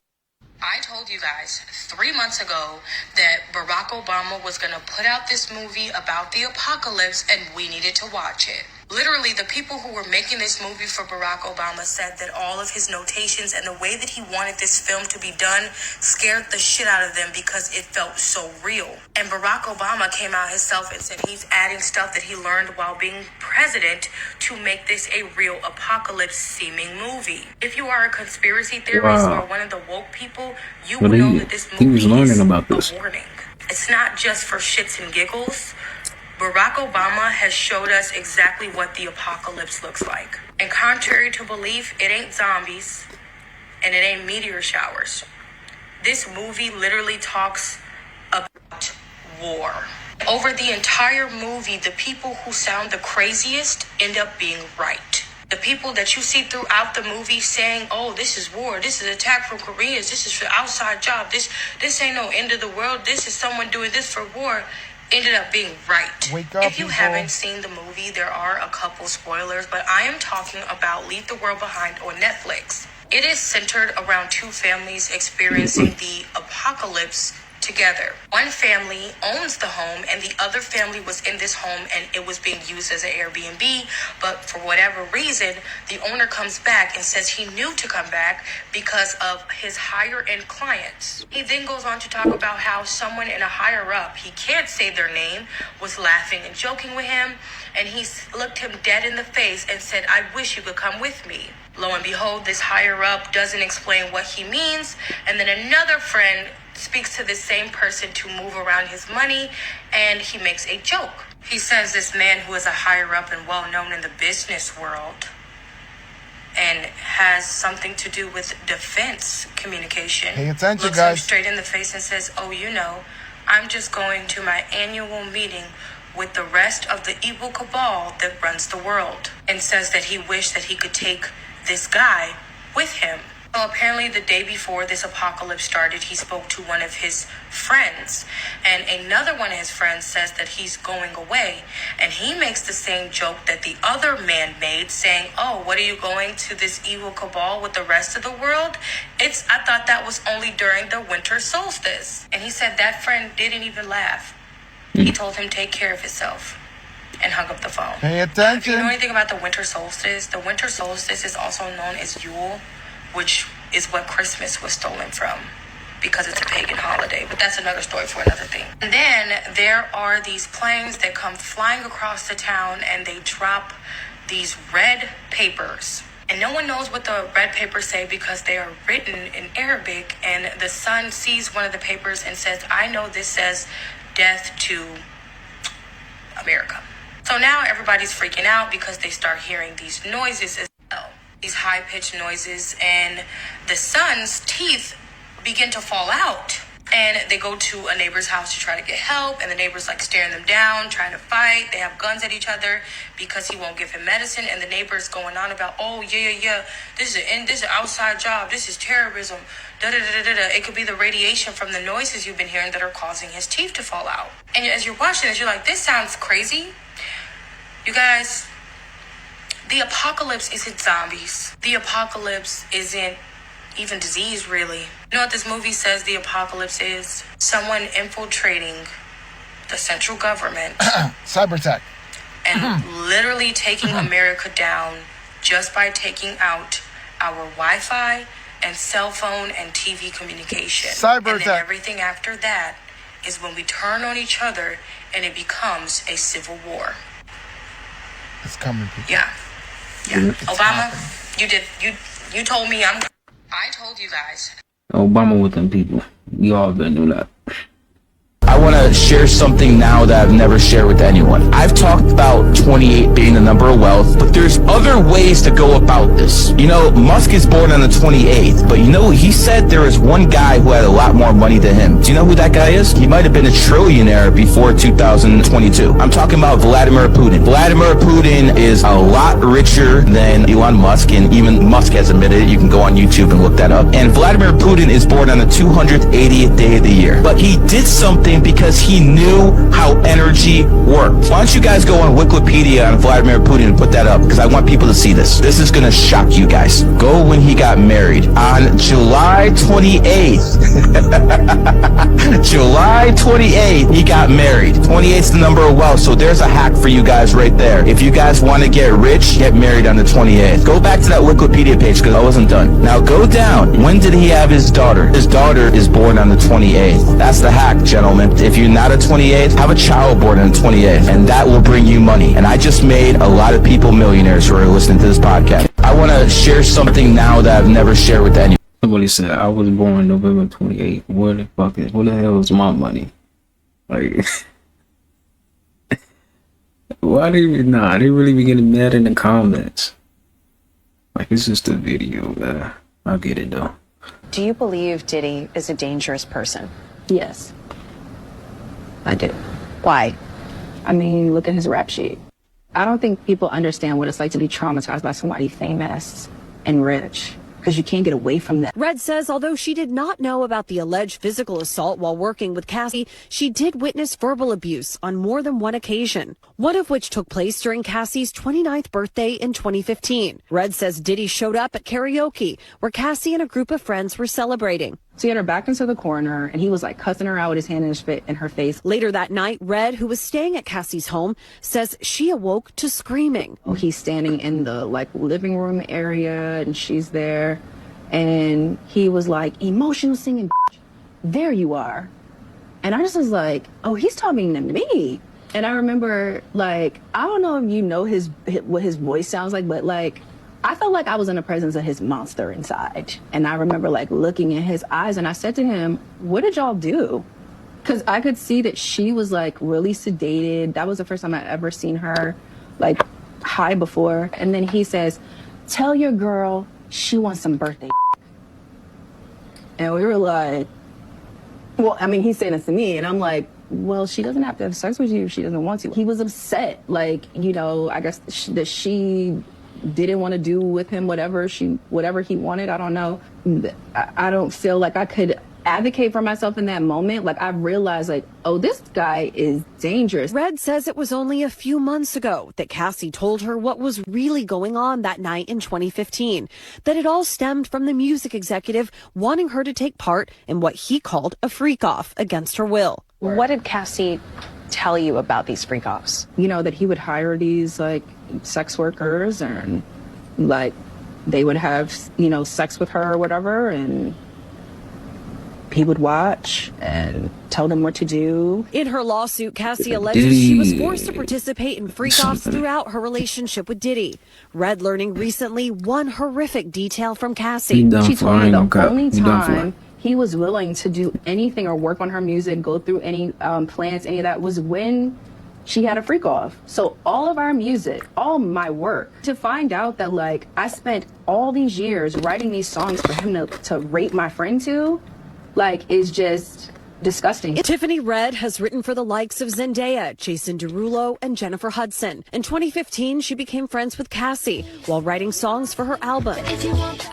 Speaker 9: I told you guys 3 months ago that Barack Obama was going to put out this movie about the apocalypse and we needed to watch it.
Speaker 8: Literally, the people who were making this movie for Barack Obama said that all of his notations and the way that he wanted this film to be done scared the shit out of them because it felt so real. And Barack Obama came out himself and said he's adding stuff that he learned while being president to make this a real apocalypse-seeming movie. If you are a conspiracy theorist or one of the woke people, you will know that this movie is a warning. It's not just for shits and giggles. Barack Obama has showed us exactly what the apocalypse looks like. And contrary to belief, it ain't zombies and it ain't meteor showers. This movie literally talks about war. Over the entire movie, the people who sound the craziest end up being right. The people that you see throughout the movie saying, oh, this is war, this is attack from Koreans, this is for outside job, this ain't no end of the world, this is someone doing this for war, ended up being right.
Speaker 11: Wake up,
Speaker 8: if you
Speaker 11: people.
Speaker 8: haven't seen the movie, there are a couple spoilers, but I am talking about Leave the World Behind on Netflix. It is centered around two families experiencing the apocalypse together. One family owns the home and the other family was in this home and it was being used as an Airbnb, but for whatever reason, the owner comes back and says he knew to come back because of his higher end clients. He then goes on to talk about how someone in a higher up, he can't say their name, was laughing and joking with him, and he looked him dead in the face and said, I wish you could come with me. Lo and behold, this higher up doesn't explain what he means, and then another friend speaks to this same person to move around his money, and he makes a joke. He says this man who is a higher up and well known in the business world and has something to do with defense communication.
Speaker 11: Pay attention,
Speaker 8: looks
Speaker 11: guys.
Speaker 8: him straight in the face and says, oh, you know, I'm just going to my annual meeting with the rest of the evil cabal that runs the world, and says that he wished that he could take this guy with him. So apparently the day before this apocalypse started, he spoke to one of his friends, and another one of his friends says that he's going away, and he makes the same joke that the other man made, saying, oh, what are you going to this evil cabal with the rest of the world? I thought that was only during the winter solstice. And he said that friend didn't even laugh. He told him take care of himself and hung up the phone.
Speaker 11: Pay attention.
Speaker 8: If you know anything about the winter solstice is also known as Yule, which is what Christmas was stolen from because it's a pagan holiday. But that's another story for another thing. And then there are these planes that come flying across the town and they drop these red papers. And no one knows what the red papers say because they are written in Arabic, and the son sees one of the papers and says, I know this says death to America. So now everybody's freaking out because they start hearing these noises as well. These high-pitched noises, and the son's teeth begin to fall out. And they go to a neighbor's house to try to get help, and the neighbor's like staring them down, trying to fight. They have guns at each other because he won't give him medicine, and the neighbor's going on about, oh, yeah, this is an outside job, this is terrorism, da-da-da-da-da. It could be the radiation from the noises you've been hearing that are causing his teeth to fall out. And as you're watching this, you're like, this sounds crazy. You guys, the apocalypse isn't zombies. The apocalypse isn't even disease, really. You know what this movie says the apocalypse is? Someone infiltrating the central government.
Speaker 11: Cyber attack.
Speaker 8: And literally taking America down just by taking out our Wi-Fi and cell phone and TV communication.
Speaker 11: Cyber
Speaker 8: and then
Speaker 11: attack.
Speaker 8: everything after that is when we turn on each other and it becomes a civil war.
Speaker 11: It's coming, people.
Speaker 8: Yeah. Obama, you told me I told you guys.
Speaker 3: Obama with them people. You all been knew that.
Speaker 14: I want to share something now that I've never shared with anyone. I've talked about 28 being the number of wealth, but there's other ways to go about this. You know, Musk is born on the 28th, but you know, he said there was one guy who had a lot more money than him. Do you know who that guy is? He might have been a trillionaire before 2022. I'm talking about Vladimir Putin. Vladimir Putin is a lot richer than Elon Musk, and even Musk has admitted it. You can go on YouTube and look that up. And Vladimir Putin is born on the 280th day of the year. But he did something because he knew how energy worked. Why don't you guys go on Wikipedia on Vladimir Putin and put that up, because I want people to see this. This is gonna shock you guys. Go when he got married. On July 28th. July 28th, he got married. 28's the number of wealth, so there's a hack for you guys right there. If you guys want to get rich, get married on the 28th. Go back to that Wikipedia page, because I wasn't done. Now go down. When did he have his daughter? His daughter is born on the 28th. That's the hack, gentlemen. If you're not a 28th, have a child born on the 28th, and that will bring you money. And I just made a lot of people millionaires who are listening to this podcast. I want to share something now that I've never shared with anyone.
Speaker 3: Somebody said I was born November 28th. Where the hell is my money? Like, why they really be getting mad in the comments? Like, it's just a video, man. I'll get it though.
Speaker 4: Do you believe Diddy is a dangerous person?
Speaker 10: Yes, I do.
Speaker 4: Why?
Speaker 10: I mean, look at his rap sheet. I don't think people understand what it's like to be traumatized by somebody famous and rich, because you can't get away from that.
Speaker 12: Red says although she did not know about the alleged physical assault while working with Cassie, she did witness verbal abuse on more than one occasion, one of which took place during Cassie's 29th birthday in 2015. Red says Diddy showed up at karaoke, where Cassie and a group of friends were celebrating.
Speaker 10: So he had her back into the corner, and he was like cussing her out with his hand in her face.
Speaker 12: Later that night, Red, who was staying at Cassie's home, says she awoke to screaming.
Speaker 10: He's standing in the living room area, and she's there, and he was like, emotional singing, there you are. And I just was like, oh, he's talking to me. And I remember, I don't know if you know what his voice sounds like, but I felt like I was in the presence of his monster inside. And I remember looking in his eyes, and I said to him, what did y'all do? Because I could see that she was really sedated. That was the first time I ever seen her high before. And then he says, tell your girl she wants some birthday. And we were like, well, I mean, he's saying this to me, and I'm like, well, she doesn't have to have sex with you if she doesn't want to. He was upset, I guess that she didn't want to do with him whatever he wanted. I don't know. I don't feel like I could advocate for myself in that moment. I realized oh, this guy is dangerous.
Speaker 12: Red says it was only a few months ago that Cassie told her what was really going on that night in 2015, that it all stemmed from the music executive wanting her to take part in what he called a freak-off against her will.
Speaker 4: What did Cassie tell you about these freak-offs?
Speaker 10: That he would hire these sex workers, and they would have sex with her or whatever, and he would watch and tell them what to do.
Speaker 12: In her lawsuit, Cassie alleges she was forced to participate in freak-offs throughout her relationship with Diddy. Red learning recently one horrific detail from Cassie.
Speaker 10: She told me the only time he was willing to do anything or work on her music, go through any plans, any of that, was when she had a freak off. So all of our music, all my work, to find out that I spent all these years writing these songs for him to rape my friend to, is just disgusting.
Speaker 12: Tiffany Red has written for the likes of Zendaya, Jason Derulo, and Jennifer Hudson. In 2015, she became friends with Cassie while writing songs for her album.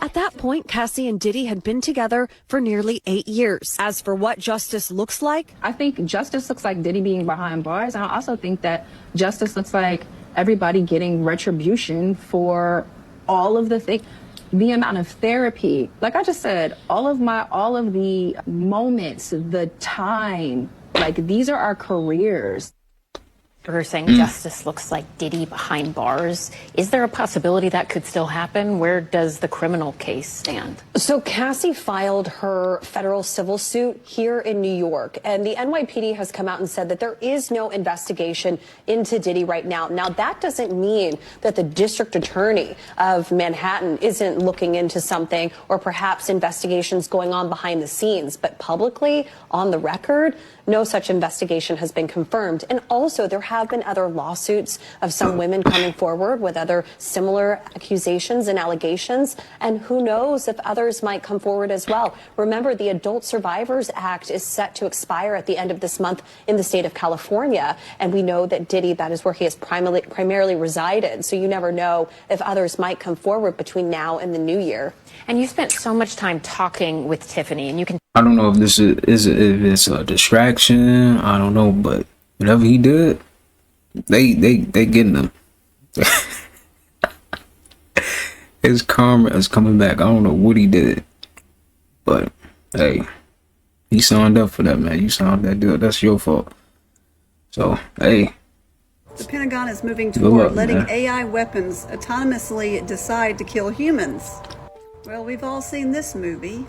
Speaker 12: At that point, Cassie and Diddy had been together for nearly 8 years. As for what justice looks like,
Speaker 10: I think justice looks like Diddy being behind bars. And I also think that justice looks like everybody getting retribution for all of the things. The amount of therapy, like I just said, all of the moments, the time, these are our careers.
Speaker 4: You're saying justice looks like Diddy behind bars. Is there a possibility that could still happen? Where does the criminal case stand?
Speaker 12: So Cassie filed her federal civil suit here in New York, and the NYPD has come out and said that there is no investigation into Diddy right now. Now, that doesn't mean that the district attorney of Manhattan isn't looking into something, or perhaps investigations going on behind the scenes. But publicly, on the record, no such investigation has been confirmed. And also, there have been other lawsuits of some women coming forward with other similar accusations and allegations. And who knows if others might come forward as well. Remember, the Adult Survivors Act is set to expire at the end of this month in the state of California. And we know that Diddy, that is where he has primarily resided. So you never know if others might come forward between now and the new year.
Speaker 4: And you spent so much time talking with Tiffany, and you can.
Speaker 3: I don't know if this is if it's a distraction. I don't know, but whatever he did, they getting him. His karma is coming back. I don't know what he did, but hey, he signed up for that, man. You signed that deal. That's your fault. So hey.
Speaker 15: The Pentagon is moving toward letting AI weapons autonomously decide to kill humans. Well, we've all seen this movie.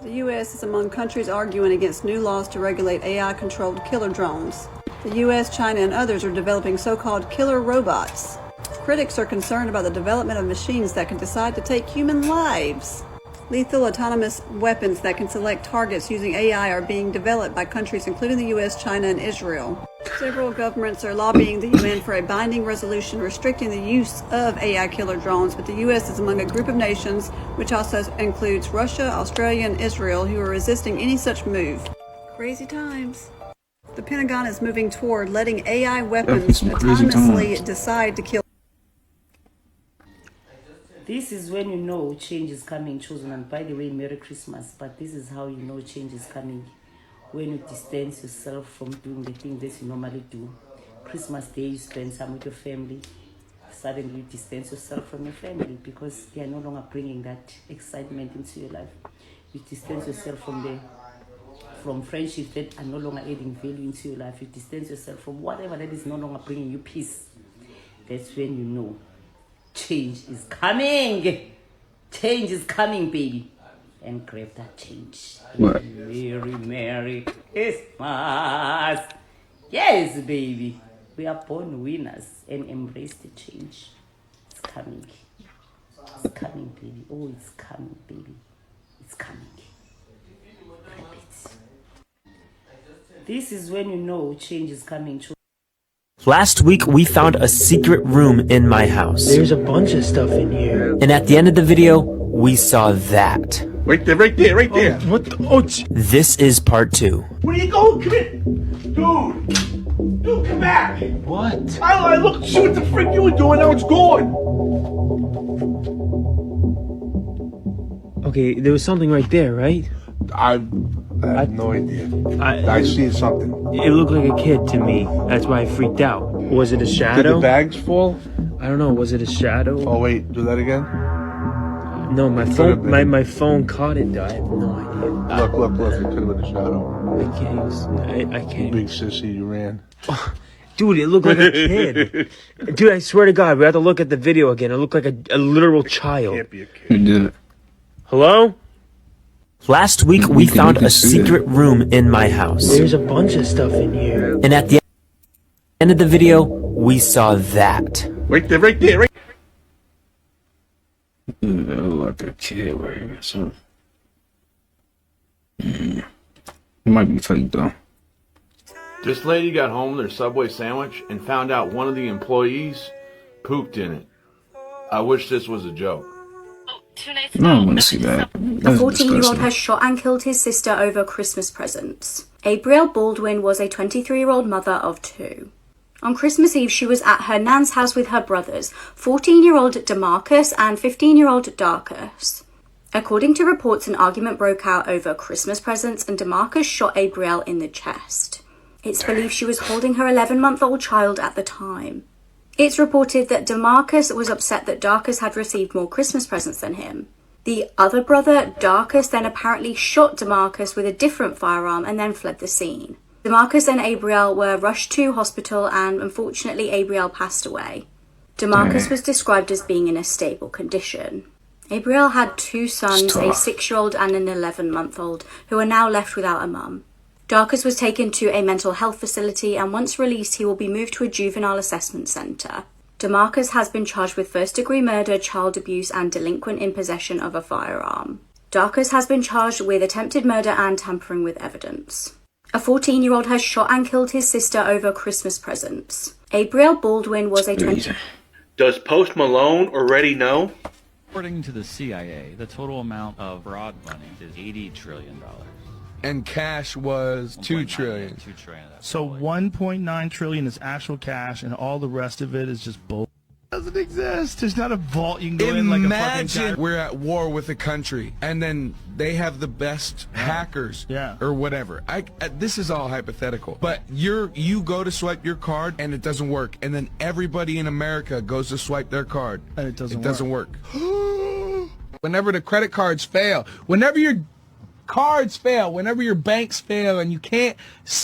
Speaker 15: The U.S. is among countries arguing against new laws to regulate AI-controlled killer drones. The U.S., China, and others are developing so-called killer robots. Critics are concerned about the development of machines that can decide to take human lives. Lethal autonomous weapons that can select targets using AI are being developed by countries including the U.S., China, and Israel. Several governments are lobbying the UN for a binding resolution restricting the use of AI killer drones, but the U.S. is among a group of nations, which also includes Russia, Australia, and Israel, who are resisting any such move. Crazy times. The Pentagon is moving toward letting AI weapons autonomously decide to kill.
Speaker 16: This is when you know change is coming, children. And by the way, Merry Christmas. But this is how you know change is coming. When you distance yourself from doing the things that you normally do. Christmas Day, you spend time with your family. Suddenly you distance yourself from your family because they are no longer bringing that excitement into your life. You distance yourself from friendships that are no longer adding value into your life. You distance yourself from whatever that is no longer bringing you peace. That's when you know change is coming. Change is coming, baby. And grab that change.
Speaker 3: What?
Speaker 16: Merry Christmas. Yes, baby. We are born winners and embrace the change. It's coming. It's coming, baby. Oh, it's coming, baby. It's coming. Grab it. This is when you know change is coming.
Speaker 18: Last week, we found a secret room in my house.
Speaker 19: There's a bunch of stuff in here.
Speaker 18: And at the end of the video, we saw that.
Speaker 11: Right there, right there, right there.
Speaker 19: What the? Oh,
Speaker 18: this is part 2.
Speaker 11: Where are you going? Come here. Dude, come back.
Speaker 19: What?
Speaker 11: I looked, see what the frick you were doing, now it's gone.
Speaker 19: Okay, there was something right there, right?
Speaker 11: I have no idea. I see something.
Speaker 19: It looked like a kid to me. That's why I freaked out. Was it a shadow?
Speaker 11: Did the bags fall?
Speaker 19: I don't know. Was it a shadow?
Speaker 11: Oh wait, do that again.
Speaker 19: No, my phone caught it though. I have no idea.
Speaker 11: Look. It could have been a shadow.
Speaker 19: I can't.
Speaker 11: Big sissy, you ran.
Speaker 19: Dude, it looked like a kid. Dude, I swear to God, we have to look at the video again. It looked like a literal child.
Speaker 11: Can't be a kid.
Speaker 3: Who did it?
Speaker 19: Hello?
Speaker 18: Last week, we found a secret room in my house.
Speaker 19: There's a bunch of stuff in here.
Speaker 18: And at the end of the video, we saw that.
Speaker 11: Right there, right there, right.
Speaker 3: Like a kid right here. So it might be fake though.
Speaker 20: This lady got home with her Subway sandwich and found out one of the employees pooped in it. I wish this was a joke.
Speaker 3: No, I want to see that.
Speaker 21: A 14-year-old has shot and killed his sister over Christmas presents. Abrielle Baldwin was a 23-year-old mother of 2. On Christmas Eve, she was at her nan's house with her brothers, 14-year-old DeMarcus and 15-year-old Darcus. According to reports, an argument broke out over Christmas presents and DeMarcus shot Abrielle in the chest. It's believed she was holding her 11-month-old child at the time. It's reported that DeMarcus was upset that Darcus had received more Christmas presents than him. The other brother, Darcus, then apparently shot DeMarcus with a different firearm and then fled the scene. DeMarcus and Abrielle were rushed to hospital and unfortunately Abrielle passed away. DeMarcus was described as being in a stable condition. Abrielle had 2 sons, a 6-year-old and an 11-month-old, who are now left without a mum. Darcus was taken to a mental health facility and once released he will be moved to a juvenile assessment centre. DeMarcus has been charged with first-degree murder, child abuse and delinquent in possession of a firearm. Darcus has been charged with attempted murder and tampering with evidence. A 14-year-old has shot and killed his sister over Christmas presents. Abrielle Baldwin was a 20...
Speaker 2: Does Post Malone already know?
Speaker 13: According to the CIA, the total amount of fraud money is $80 trillion.
Speaker 17: And cash was $2 trillion.
Speaker 13: $2 trillion.
Speaker 22: So 1.9 trillion is actual cash, and all the rest of it is just bull. Doesn't exist. There's not a vault you can go in like a fucking guy.
Speaker 17: We're at war with a country, and then they have the best hackers, or whatever. This is all hypothetical, but you go to swipe your card and it doesn't work, and then everybody in America goes to swipe their card
Speaker 22: and it doesn't
Speaker 17: work. Whenever the credit cards fail, whenever your cards fail, whenever your banks fail and you can't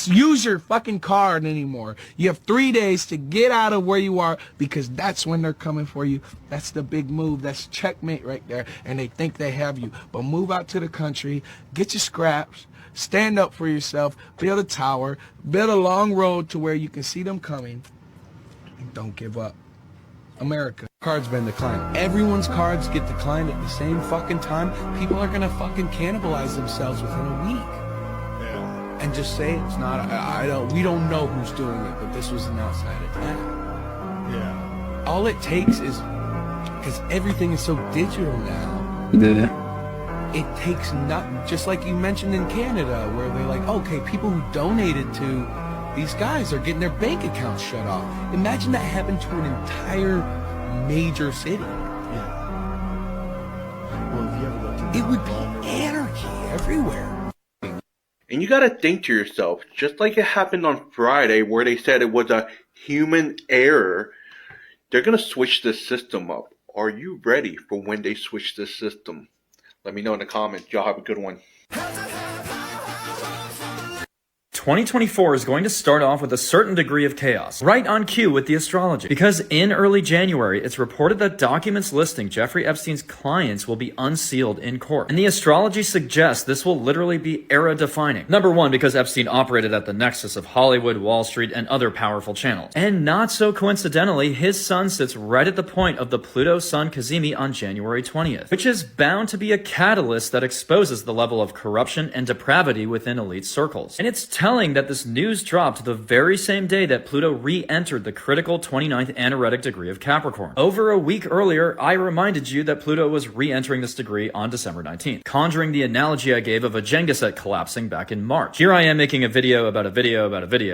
Speaker 17: use your fucking card anymore, you have 3 days to get out of where you are, because that's when they're coming for you. That's the big move. That's checkmate right there. And they think they have you. But move out to the country, get your scraps, stand up for yourself, build a tower, build a long road to where you can see them coming, and don't give up. America. Cards been declined. Everyone's cards get declined at the same fucking time. People are gonna fucking cannibalize themselves within a week. Yeah. And just say it's not. We don't know who's doing it, but this was an outside attack. Yeah. All it takes is, because everything is so digital now.
Speaker 3: Yeah.
Speaker 17: It takes not, just like you mentioned in Canada, where they're like, okay, people who donated to these guys are getting their bank accounts shut off. Imagine that happened to an entire major city.
Speaker 22: Yeah. Well, if you ever looked,
Speaker 17: it would be anarchy everywhere.
Speaker 2: And you gotta think to yourself, just like it happened on Friday where they said it was a human error, they're gonna switch this system up. Are you ready for when they switch this system? Let me know in the comments. Y'all have a good one.
Speaker 23: 2024 is going to start off with a certain degree of chaos, right on cue with the astrology. Because in early January, it's reported that documents listing Jeffrey Epstein's clients will be unsealed in court. And the astrology suggests this will literally be era-defining. Number one, because Epstein operated at the nexus of Hollywood, Wall Street, and other powerful channels. And not so coincidentally, his sun sits right at the point of the Pluto Sun Cazimi on January 20th, which is bound to be a catalyst that exposes the level of corruption and depravity within elite circles. And it's telling that this news dropped the very same day that Pluto re-entered the critical 29th anaretic degree of Capricorn. Over a week earlier, I reminded you that Pluto was re-entering this degree on December 19th, conjuring the analogy I gave of a Jenga set collapsing back in March. Here I am making a video about a video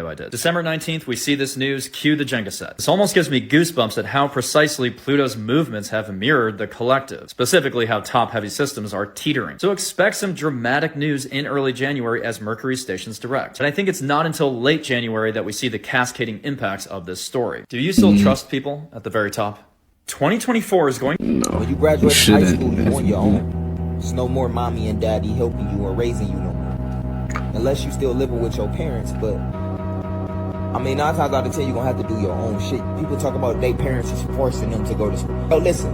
Speaker 23: I did. December 19th, we see this news, cue the Jenga set. This almost gives me goosebumps at how precisely Pluto's movements have mirrored the collective, specifically how top-heavy systems are teetering. So expect some dramatic news in early January as Mercury stations direct. And I think it's not until late January that we see the cascading impacts of this story. Do you still trust people at the very top? 2024 is going...
Speaker 3: No.
Speaker 26: When you graduate from high school, you're on your own. There's no more mommy and daddy helping you or raising you no more. Unless you still living with your parents, but... I mean, 9 times out of 10, you're gonna have to do your own shit. People talk about their parents is forcing them to go to school. Yo, listen.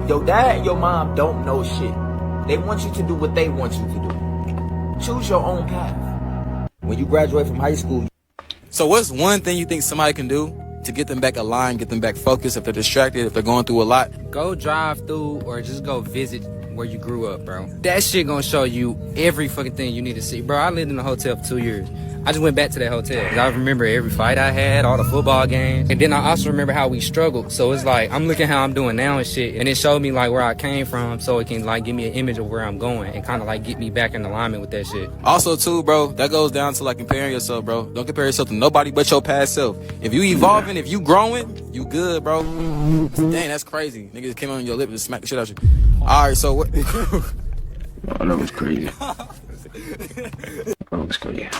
Speaker 26: Your dad and your mom don't know shit. They want you to do what they want you to do. Choose your own path. When you graduate from high school.
Speaker 27: So what's one thing you think somebody can do to get them back aligned, get them back focused if they're distracted, if they're going through a lot?
Speaker 28: Go drive through or just go visit where you grew up, bro. That shit gonna show you every fucking thing you need to see. Bro, I lived in a hotel for 2 years. I just went back to that hotel. I remember every fight I had, all the football games. And then I also remember how we struggled. So it's like, I'm looking how I'm doing now and shit. And it showed me like where I came from so it can like give me an image of where I'm going and kind of like get me back in alignment with that shit.
Speaker 27: Also too, bro, that goes down to like comparing yourself, bro. Don't compare yourself to nobody but your past self. If you evolving, if you growing, you good, bro. Dang, that's crazy. Niggas came on your lip and smacked the shit out you. All right, so what?
Speaker 3: Oh, that was crazy.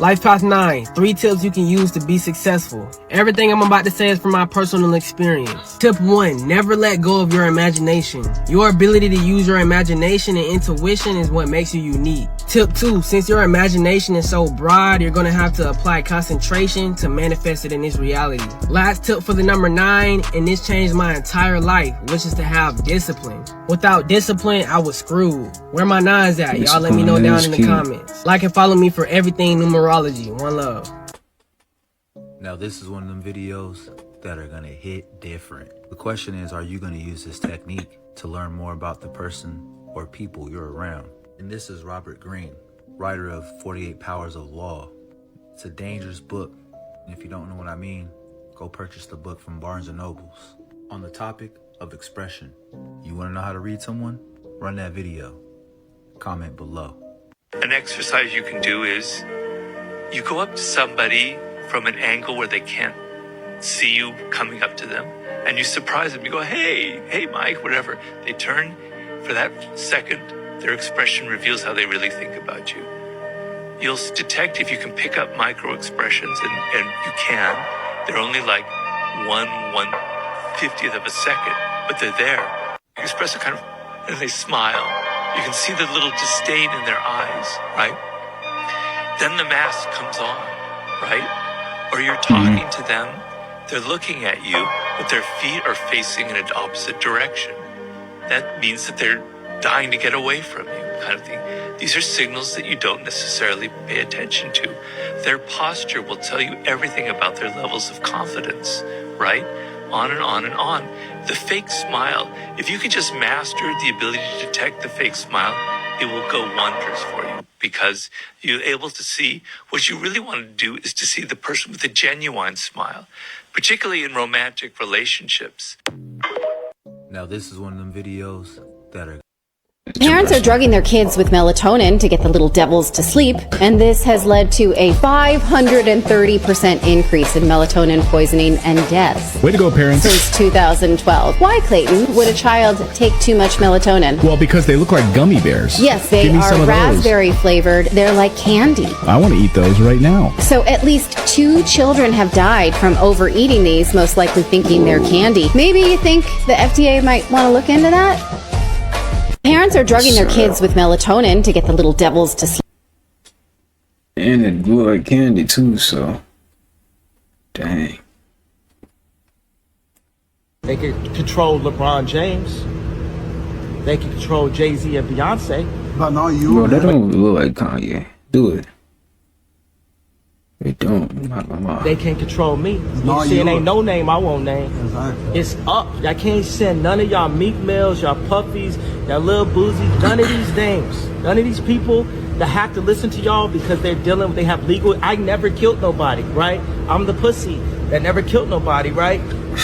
Speaker 29: Life Path 9, 3 tips you can use to be successful. Everything I'm about to say is from my personal experience. Tip 1, never let go of your imagination. Your ability to use your imagination and intuition is what makes you unique. Tip 2, since your imagination is so broad, you're going to have to apply concentration to manifest it in this reality. Last tip for the number 9, and this changed my entire life, which is to have discipline. Without discipline, I was screwed. Where my 9s at? Y'all let me know down in the comments. Like and follow me for everything numerology. One love.
Speaker 30: Now this is one of them videos that are gonna hit different. The question is, are you gonna use this technique to learn more about the person or people you're around? And this is Robert Greene, writer of 48 Powers of Law. It's a dangerous book. And if you don't know what I mean, go purchase the book from Barnes & Nobles. On the topic of expression, you want to know how to read someone? Run that video. Comment below.
Speaker 1: An exercise you can do is you go up to somebody from an angle where they can't see you coming up to them, and you surprise them. You go, hey, Mike, whatever. They turn. For that second, their expression reveals how they really think about you. You'll detect if you can pick up micro expressions, and you can. They're only like 1/150th of a second, but they're there. You express a kind of, and they smile. You can see the little disdain in their eyes, right? Then the mask comes on, right? Or you're talking to them, they're looking at you, but their feet are facing in an opposite direction. That means that they're dying to get away from you, kind of thing. These are signals that you don't necessarily pay attention to. Their posture will tell you everything about their levels of confidence, right? On and on and on. The fake smile, if you can just master the ability to detect the fake smile, it will go wonders for you, because you're able to see what you really want to do is to see the person with a genuine smile, particularly in romantic relationships.
Speaker 30: Now this is one of them videos that are
Speaker 5: Parents are drugging their kids with melatonin to get the little devils to sleep, and this has led to a 530% increase in melatonin poisoning and deaths.
Speaker 6: Way to go, parents.
Speaker 5: Since 2012. Why, Clayton, would a child take too much melatonin?
Speaker 6: Well, because they look like gummy bears.
Speaker 5: Yes, they
Speaker 6: Give me some
Speaker 5: are
Speaker 6: of
Speaker 5: raspberry flavored. They're like candy.
Speaker 6: those. I want to eat those right now.
Speaker 5: So at least 2 children have died from overeating these, most likely thinking they're candy. Maybe you think the FDA might want to look into that? Parents are drugging their kids with melatonin to get the little devils to sleep.
Speaker 3: And it grew like candy too, so dang.
Speaker 7: They can control LeBron James. They can control Jay-Z and Beyonce.
Speaker 11: But not you.
Speaker 3: Bro, that don't look like Kanye. Do it. They don't. I'm not gonna lie.
Speaker 7: They can't control me.
Speaker 11: Not
Speaker 7: You see, it
Speaker 11: you.
Speaker 7: ain't no name I won't name.
Speaker 11: Exactly.
Speaker 7: It's up. I can't send none of y'all Meek Mills, y'all Puffies, y'all Lil Boozy, none of these names. None of these people that have to listen to y'all because they're dealing, they have legal. I never killed nobody, right? I'm the pussy that never killed nobody, right?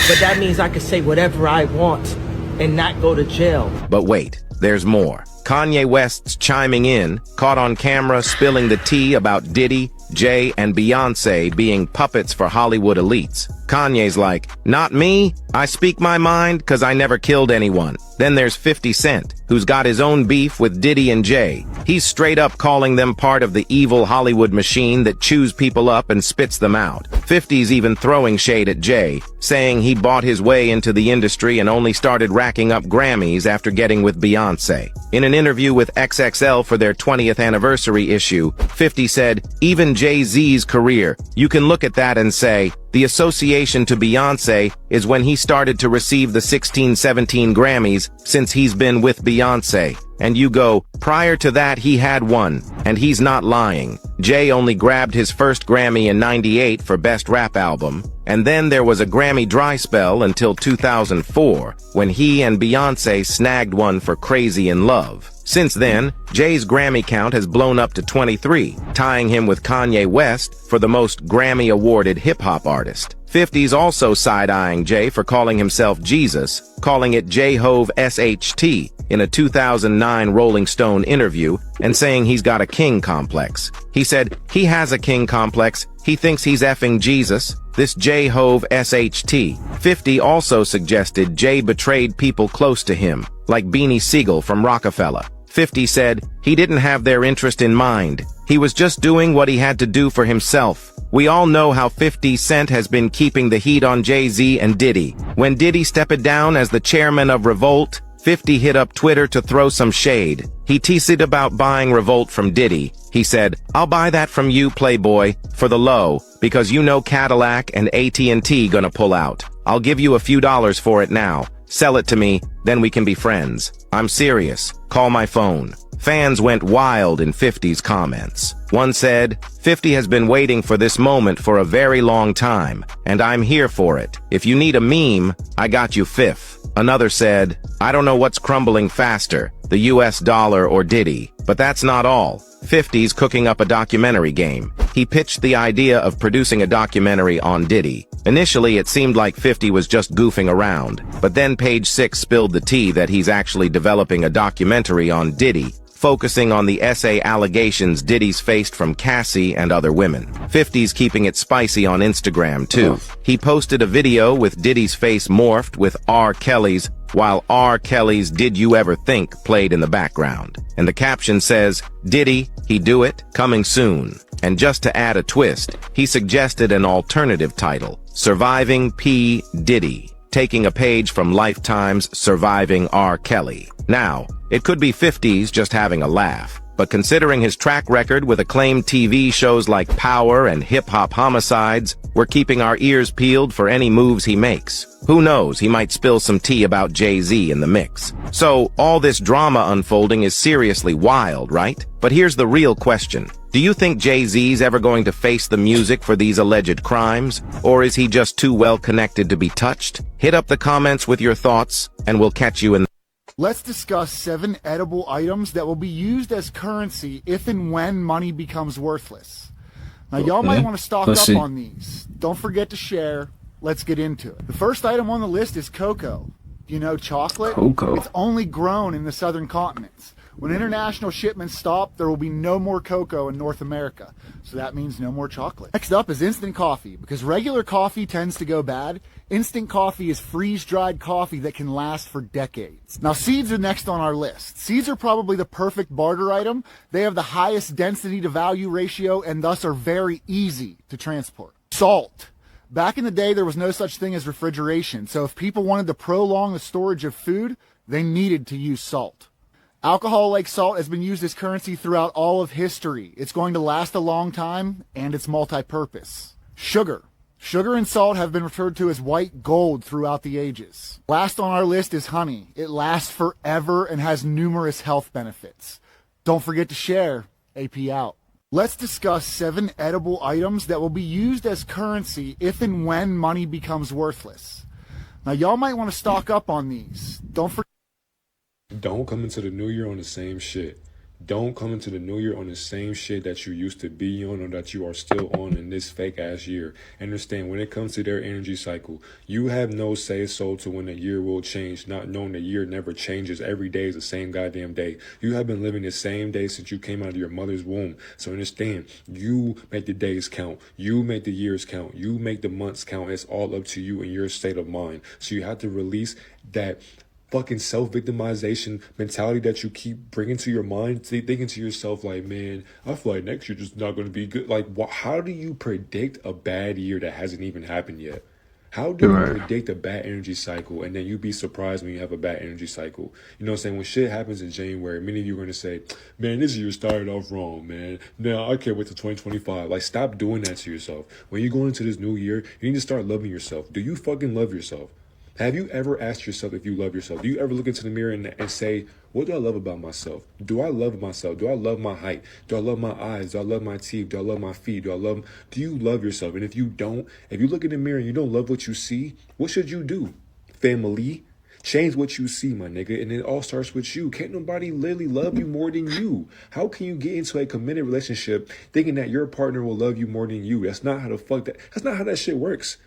Speaker 7: But that means I can say whatever I want and not go to jail.
Speaker 8: But wait, there's more. Kanye West's chiming in, caught on camera spilling the tea about Diddy, Jay, and Beyonce being puppets for Hollywood elites. Kanye's like, not me, I speak my mind 'cause I never killed anyone. Then there's 50 Cent, who's got his own beef with Diddy and Jay. He's straight up calling them part of the evil Hollywood machine that chews people up and spits them out. 50's even throwing shade at Jay, saying he bought his way into the industry and only started racking up Grammys after getting with Beyonce. In an interview with XXL for their 20th anniversary issue, 50 said, even Jay-Z's career, you can look at that and say, the association to Beyonce is when he started to receive the 16-17 Grammys since he's been with Beyonce. And you go, prior to that he had one, and he's not lying. Jay only grabbed his first Grammy in '98 for Best Rap Album, and then there was a Grammy dry spell until 2004, when he and Beyonce snagged one for Crazy in Love. Since then, Jay's Grammy count has blown up to 23, tying him with Kanye West for the most Grammy-awarded hip-hop artist. 50's also side-eyeing Jay for calling himself Jesus, calling it J-Hove SHT in a 2009 Rolling Stone interview, and saying he's got a king complex. He said he has a king complex, he thinks he's effing Jesus, this J-Hove SHT. 50 also suggested Jay betrayed people close to him, like Beanie Siegel from Rockefeller. 50 said he didn't have their interest in mind. He was just doing what he had to do for himself. We all know how 50 Cent has been keeping the heat on Jay-Z and Diddy. When Diddy stepped down as the chairman of Revolt, 50 hit up Twitter to throw some shade. He teased about buying Revolt from Diddy. He said, I'll buy that from you, Playboy, for the low, because you know Cadillac and AT&T gonna pull out. I'll give you a few dollars for it now. Sell it to me, then we can be friends. I'm serious. Call my phone. Fans went wild in 50's comments. One said, 50 has been waiting for this moment for a very long time, and I'm here for it. If you need a meme, I got you fifth. Another said, I don't know what's crumbling faster, the US dollar or Diddy, but that's not all. 50's cooking up a documentary game. He pitched the idea of producing a documentary on Diddy. Initially, it seemed like 50 was just goofing around, but then Page 6 spilled the tea that he's actually developing a documentary on Diddy, focusing on the essay allegations Diddy's faced from Cassie and other women. 50's keeping it spicy on Instagram, too. He posted a video with Diddy's face morphed with R. Kelly's, while R. Kelly's Did You Ever Think played in the background. And the caption says, Diddy, he do it, coming soon. And just to add a twist, he suggested an alternative title, Surviving P. Diddy, taking a page from Lifetime's Surviving R. Kelly. Now, it could be 50's just having a laugh, but considering his track record with acclaimed TV shows like Power and Hip Hop Homicides, we're keeping our ears peeled for any moves he makes. Who knows, he might spill some tea about Jay-Z in the mix. So, all this drama unfolding is seriously wild, right? But here's the real question. Do you think Jay-Z's ever going to face the music for these alleged crimes? Or is he just too well connected to be touched? Hit up the comments with your thoughts, and we'll catch you in the...
Speaker 4: Let's discuss 7 edible items that will be used as currency if and when money becomes worthless. Now, y'all might want to stock up on these. Don't forget to share. Let's get into it. The first item on the list is cocoa. You know, chocolate?
Speaker 3: Cocoa.
Speaker 4: It's only grown in the southern continents. When international shipments stop, there will be no more cocoa in North America. So that means no more chocolate. Next up is instant coffee. Because regular coffee tends to go bad, instant coffee is freeze-dried coffee that can last for decades. Now, seeds are next on our list. Seeds are probably the perfect barter item. They have the highest density to value ratio and thus are very easy to transport. Salt. Back in the day, there was no such thing as refrigeration. So if people wanted to prolong the storage of food, they needed to use salt. Alcohol like salt has been used as currency throughout all of history. It's going to last a long time, and it's multi-purpose. Sugar. Sugar and salt have been referred to as white gold throughout the ages. Last on our list is honey. It lasts forever and has numerous health benefits. Don't forget to share. AP out. Let's discuss 7 edible items that will be used as currency if and when money becomes worthless. Now, y'all might want to stock up on these.
Speaker 9: Don't come into the new year on the same shit. Don't come into the new year on the same shit that you used to be on or that you are still on in this fake ass year. Understand, when it comes to their energy cycle, you have no say so to when the year will change, not knowing the year never changes. Every day is the same goddamn day. You have been living the same day since you came out of your mother's womb. So understand, you make the days count. You make the years count. You make the months count. It's all up to you and your state of mind. So you have to release that fucking self-victimization mentality that you keep bringing to your mind, thinking to yourself like, man, I feel like next year just not going to be good. Like, how do you predict a bad year that hasn't even happened yet? How do you predict a bad energy cycle and then you be surprised when you have a bad energy cycle? You know what I'm saying? When shit happens in January, many of you are going to say, man, this year started off wrong, man. Now I can't wait till 2025. Like, stop doing that to yourself. When you're going into this new year, you need to start loving yourself. Do you fucking love yourself? Have you ever asked yourself if you love yourself? Do you ever look into the mirror and say, what do I love about myself? Do I love myself? Do I love my height? Do I love my eyes? Do I love my teeth? Do I love my feet? Do you love yourself? And if you don't, if you look in the mirror and you don't love what you see, what should you do? Family, change what you see, my nigga. And it all starts with you. Can't nobody literally love you more than you. How can you get into a committed relationship thinking that your partner will love you more than you? That's not how that's not how that shit works.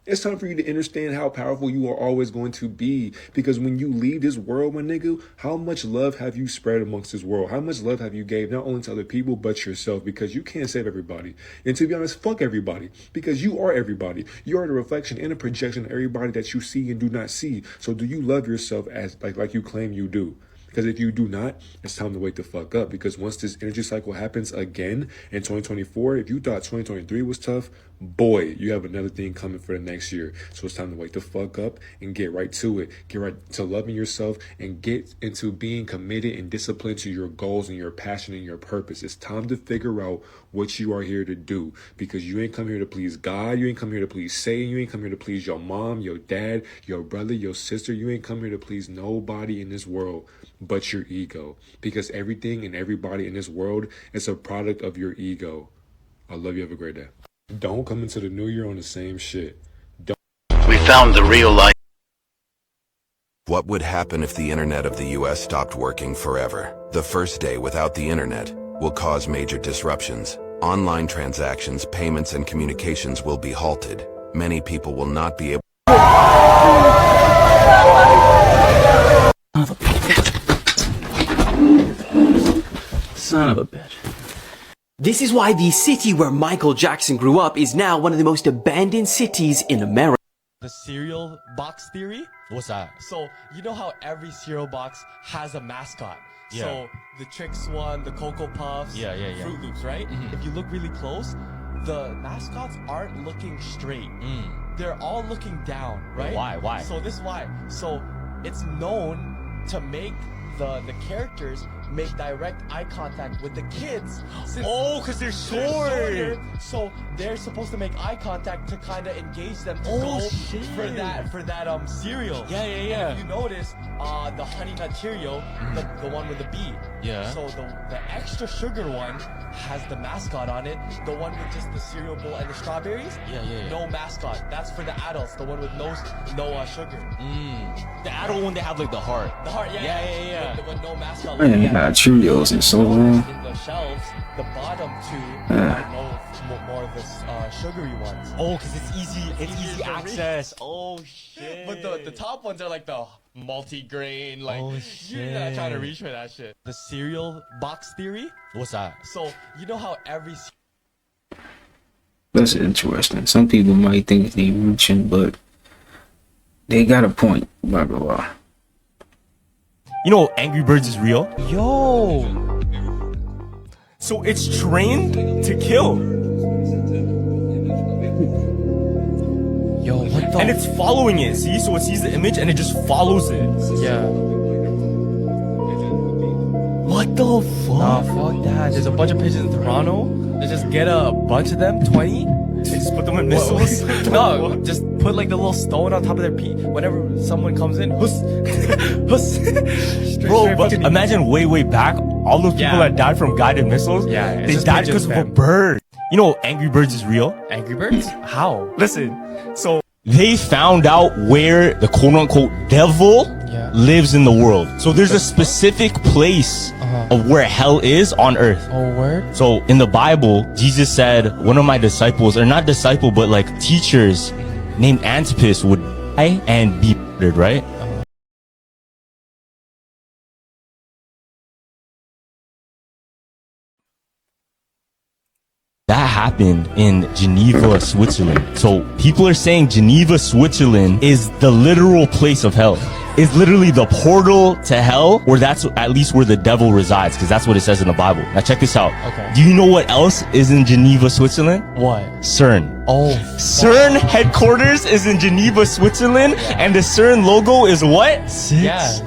Speaker 9: It's time for you to understand how powerful you are always going to be. Because when you leave this world, my nigga, how much love have you spread amongst this world? How much love have you gave not only to other people, but yourself? Because you can't save everybody. And to be honest, fuck everybody. Because you are everybody. You are the reflection and a projection of everybody that you see and do not see. So do you love yourself as like you claim you do? Because if you do not, it's time to wake the fuck up. Because once this energy cycle happens again in 2024, if you thought 2023 was tough, boy, you have another thing coming for the next year. So it's time to wake the fuck up and get right to it. Get right to loving yourself and get into being committed and disciplined to your goals and your passion and your purpose. It's time to figure out what you are here to do. Because you ain't come here to please God. You ain't come here to please Satan. You ain't come here to please your mom, your dad, your brother, your sister. You ain't come here to please nobody in this world. but your ego. Because everything and everybody in this world is a product of your ego. I love you. Have a great day. Don't come into the new year on the same shit.
Speaker 10: We found the real life.
Speaker 12: What would happen if the internet of the US stopped working forever? The first day without the internet will cause major disruptions. Online transactions, payments, and communications will be halted. Many people will not be able.
Speaker 14: Son of a bitch. This is why the city where Michael Jackson grew up is now one of the most abandoned cities in America.
Speaker 15: The cereal box theory?
Speaker 16: What's that?
Speaker 15: So, you know how every cereal box has a mascot?
Speaker 16: Yeah.
Speaker 15: So, the Trix one, the Cocoa Puffs,
Speaker 16: Yeah.
Speaker 15: Fruit Loops, right? If you look really close, the mascots aren't looking straight. They're all looking down, right?
Speaker 16: Why?
Speaker 15: So, this is why. So, it's known to make the characters make direct eye contact with the kids.
Speaker 16: Because they're short.
Speaker 15: So they're supposed to make eye contact to kind of engage them to go for that cereal.
Speaker 16: Yeah.
Speaker 15: And if you notice, the Honey Nut Cheerio, the one with the bee.
Speaker 16: Yeah.
Speaker 15: So the extra sugar one has the mascot on it. The one with just the cereal bowl and the strawberries.
Speaker 16: Yeah.
Speaker 15: No mascot. That's for the adults. The one with no sugar.
Speaker 16: The adult one, they have like the heart.
Speaker 15: The heart, yeah. With no mascot.
Speaker 3: Man, you had Cheerios and so on.
Speaker 15: In the shelves, the bottom two are more of the sugary ones.
Speaker 16: Oh, because it's easy access. Oh shit.
Speaker 15: But the top ones are like the multi-grain, like you're not trying to reach for that shit. The cereal box theory?
Speaker 16: What's that?
Speaker 15: So you know how every
Speaker 3: That's interesting. Some people might think they reaching, but they got a point. Blah blah blah.
Speaker 16: You know, Angry Birds is real.
Speaker 15: Yo.
Speaker 16: So it's trained to kill.
Speaker 15: Yo, what the?
Speaker 16: And it's following it. See, so it sees the image and it just follows it.
Speaker 15: Yeah.
Speaker 16: What the fuck?
Speaker 15: Nah, fuck that. There's a bunch of pigeons in Toronto. They just get a bunch of them, 20.
Speaker 16: They just put them in missiles.
Speaker 15: No, just put like the little stone on top of their whenever someone comes in, huss.
Speaker 16: Bro, but imagine way back, all those people that died from guided missiles, they died because of a bird. You know, Angry Birds is real.
Speaker 15: Angry Birds? How?
Speaker 16: Listen, so they found out where the quote-unquote devil lives in the world. So there's a specific place of where hell is on earth.
Speaker 15: Oh, word?
Speaker 16: So in the Bible, Jesus said one of my disciples, or not disciple, but like teachers named Antipas would die and be murdered, right? That happened in Geneva, Switzerland. So people are saying Geneva, Switzerland is the literal place of hell. It's literally the portal to hell, or that's at least where the devil resides, because that's what it says in the Bible. Now check this out.
Speaker 15: Okay.
Speaker 16: Do you know what else is in Geneva, Switzerland?
Speaker 15: What?
Speaker 16: CERN.
Speaker 15: Oh.
Speaker 16: CERN headquarters is in Geneva, Switzerland, and the CERN logo is what? Six,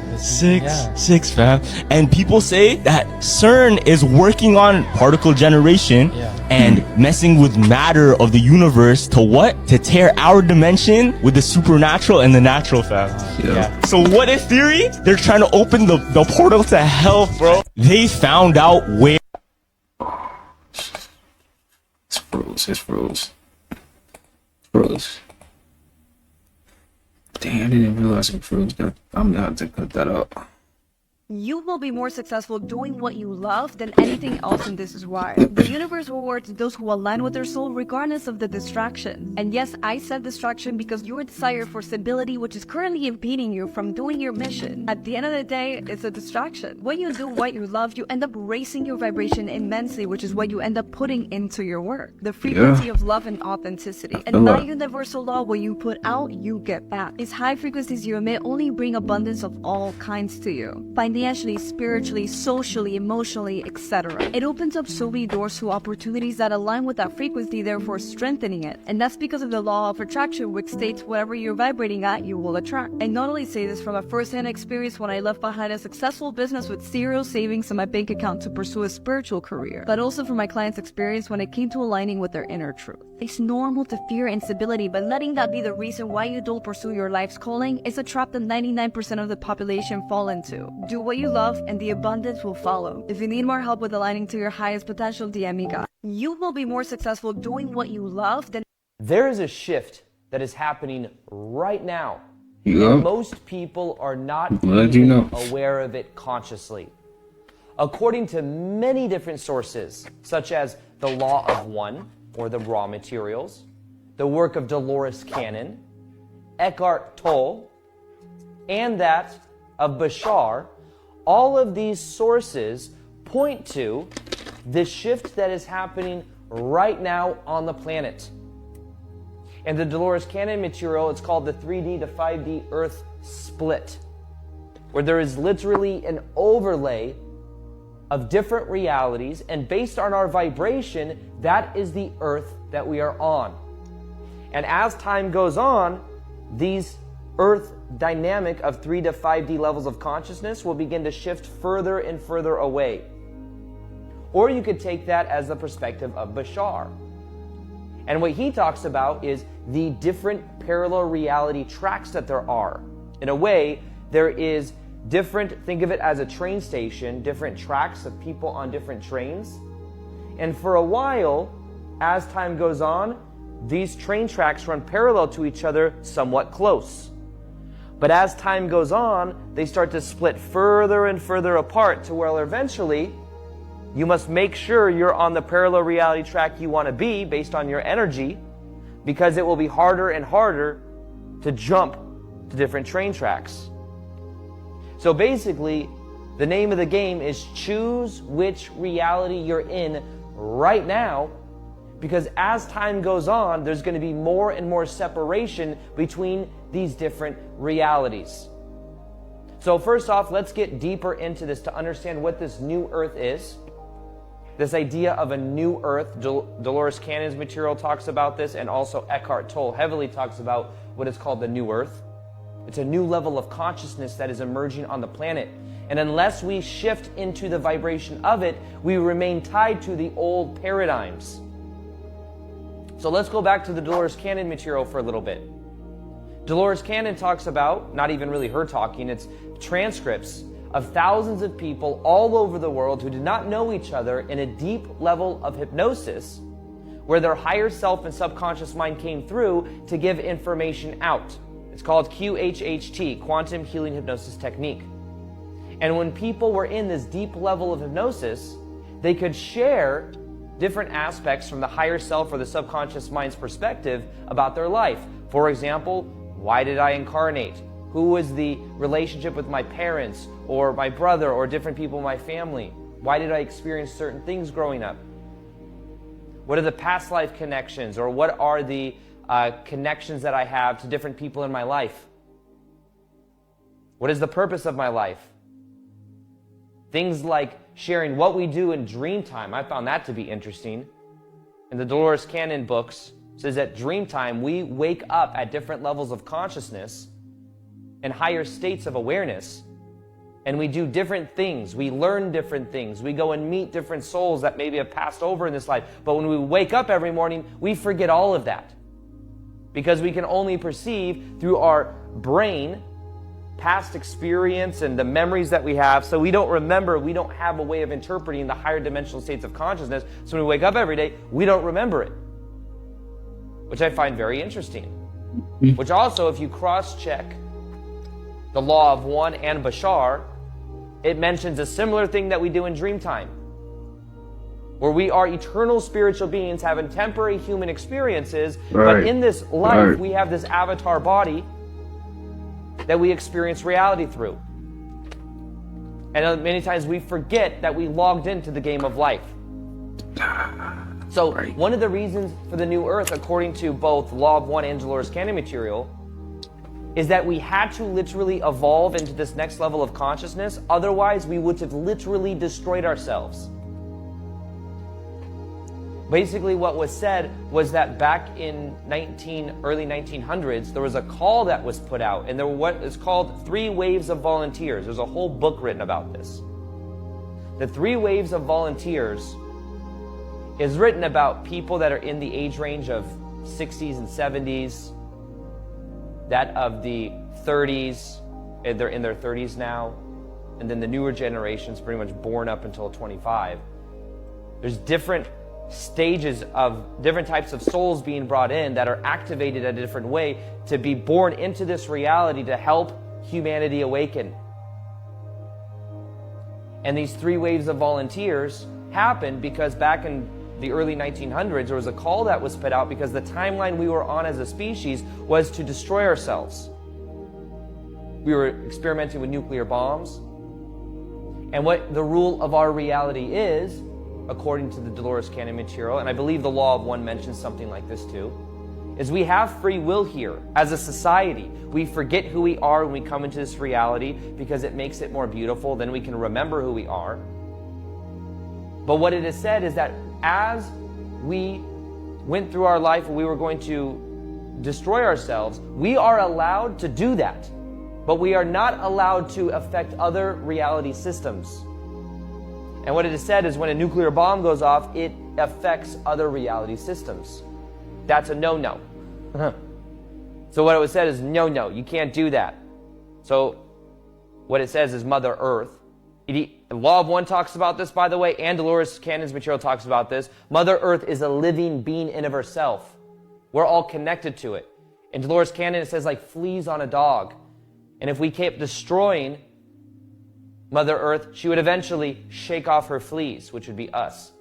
Speaker 16: fam. And people say that CERN is working on particle generation and messing with matter of the universe to what? To tear our dimension with the supernatural and the natural, fam. So what if theory? They're trying to open the portal to hell, bro. They found out where.
Speaker 3: It's froze. Damn, I didn't realize it froze. I'm gonna have to cut that up.
Speaker 18: You will be more successful doing what you love than anything else, and this is why. The universe rewards those who align with their soul regardless of the distraction. And yes, I said distraction because your desire for stability, which is currently impeding you from doing your mission, at the end of the day, it's a distraction. When you do what you love, you end up raising your vibration immensely, which is what you end up putting into your work. The frequency of love and authenticity. And by universal law, what you put out, you get back. These high frequencies you emit only bring abundance of all kinds to you. Financially, spiritually, socially, emotionally, etc. It opens up so many doors to opportunities that align with that frequency, therefore strengthening it. And that's because of the law of attraction, which states whatever you're vibrating at, you will attract. I not only say this from a first-hand experience when I left behind a successful business with zero savings in my bank account to pursue a spiritual career, but also from my clients' experience when it came to aligning with their inner truth. It's normal to fear instability, but letting that be the reason why you don't pursue your life's calling is a trap that 99% of the population fall into. Do what you love and the abundance will follow. If you need more help with aligning to your highest potential, DM me, God. You will be more successful doing what you love than...
Speaker 2: There is a shift that is happening right now.
Speaker 3: Yep.
Speaker 2: And most people are not
Speaker 3: Glad
Speaker 2: even
Speaker 3: you know.
Speaker 2: aware of it consciously. According to many different sources, such as the Law of One, or the raw materials, the work of Dolores Cannon, Eckhart Tolle, and that of Bashar, all of these sources point to the shift that is happening right now on the planet. And the Dolores Cannon material, it's called the 3D to 5D Earth split, where there is literally an overlay of different realities, and based on our vibration, that is the Earth that we are on. And as time goes on, these Earth dynamic of 3 to 5D levels of consciousness will begin to shift further and further away. Or you could take that as the perspective of Bashar. And what he talks about is the different parallel reality tracks that there are. In a way, there is different, think of it as a train station, different tracks of people on different trains. And for a while, as time goes on, these train tracks run parallel to each other, somewhat close. But as time goes on, they start to split further and further apart to where eventually you must make sure you're on the parallel reality track you want to be based on your energy, because it will be harder and harder to jump to different train tracks. So basically, the name of the game is choose which reality you're in right now, because as time goes on, there's going to be more and more separation between these different realities. So first off, let's get deeper into this to understand what this new Earth is. This idea of a new Earth, Dolores Cannon's material talks about this, and also Eckhart Tolle heavily talks about what is called the new Earth. It's a new level of consciousness that is emerging on the planet. And unless we shift into the vibration of it, we remain tied to the old paradigms. So let's go back to the Dolores Cannon material for a little bit. Dolores Cannon talks about, not even really her talking, it's transcripts of thousands of people all over the world who did not know each other in a deep level of hypnosis, where their higher self and subconscious mind came through to give information out. It's called QHHT, Quantum Healing Hypnosis Technique. And when people were in this deep level of hypnosis, they could share different aspects from the higher self or the subconscious mind's perspective about their life. For example, why did I incarnate? Who was the relationship with my parents or my brother or different people in my family? Why did I experience certain things growing up? What are the past life connections, or what are the connections that I have to different people in my life? What is the purpose of my life? Things like sharing what we do in dream time. I found that to be interesting. In the Dolores Cannon books, it says that dream time, we wake up at different levels of consciousness and higher states of awareness, and we do different things. We learn different things. We go and meet different souls that maybe have passed over in this life. But when we wake up every morning, we forget all of that, because we can only perceive through our brain past experience and the memories that we have. So we don't remember, we don't have a way of interpreting the higher dimensional states of consciousness. So when we wake up every day, we don't remember it, which I find very interesting. Which also, if you cross-check the Law of One and Bashar, it mentions a similar thing that we do in dream time, where we are eternal spiritual beings having temporary human experiences, but in this life we have this avatar body that we experience reality through. And many times we forget that we logged into the game of life. So one of the reasons for the new Earth, according to both Law of One and Dolores Cannon material, is that we had to literally evolve into this next level of consciousness. Otherwise, we would have literally destroyed ourselves. Basically, what was said was that back in early 1900s, there was a call that was put out, and there were what is called 3 waves of volunteers. There's a whole book written about this. The 3 waves of volunteers is written about people that are in the age range of 60s and 70s, that of the 30s, they're in their 30s now, and then the newer generations pretty much born up until 25. There's different stages of different types of souls being brought in that are activated in a different way to be born into this reality to help humanity awaken. And these 3 waves of volunteers happened because back in the early 1900s, there was a call that was put out because the timeline we were on as a species was to destroy ourselves. We were experimenting with nuclear bombs. And what the rule of our reality is, according to the Dolores Cannon material, and I believe the Law of One mentions something like this too, is we have free will here. As a society, we forget who we are when we come into this reality because it makes it more beautiful. Then we can remember who we are. But what it is said is that as we went through our life and we were going to destroy ourselves, we are allowed to do that. But we are not allowed to affect other reality systems. And what it is said is when a nuclear bomb goes off, it affects other reality systems. That's a no-no. So what it was said is no, you can't do that. So what it says is Mother Earth. The Law of One talks about this, by the way, and Dolores Cannon's material talks about this. Mother Earth is a living being in of herself. We're all connected to it. In Dolores Cannon, it says like fleas on a dog. And if we kept destroying Mother Earth, she would eventually shake off her fleas, which would be us.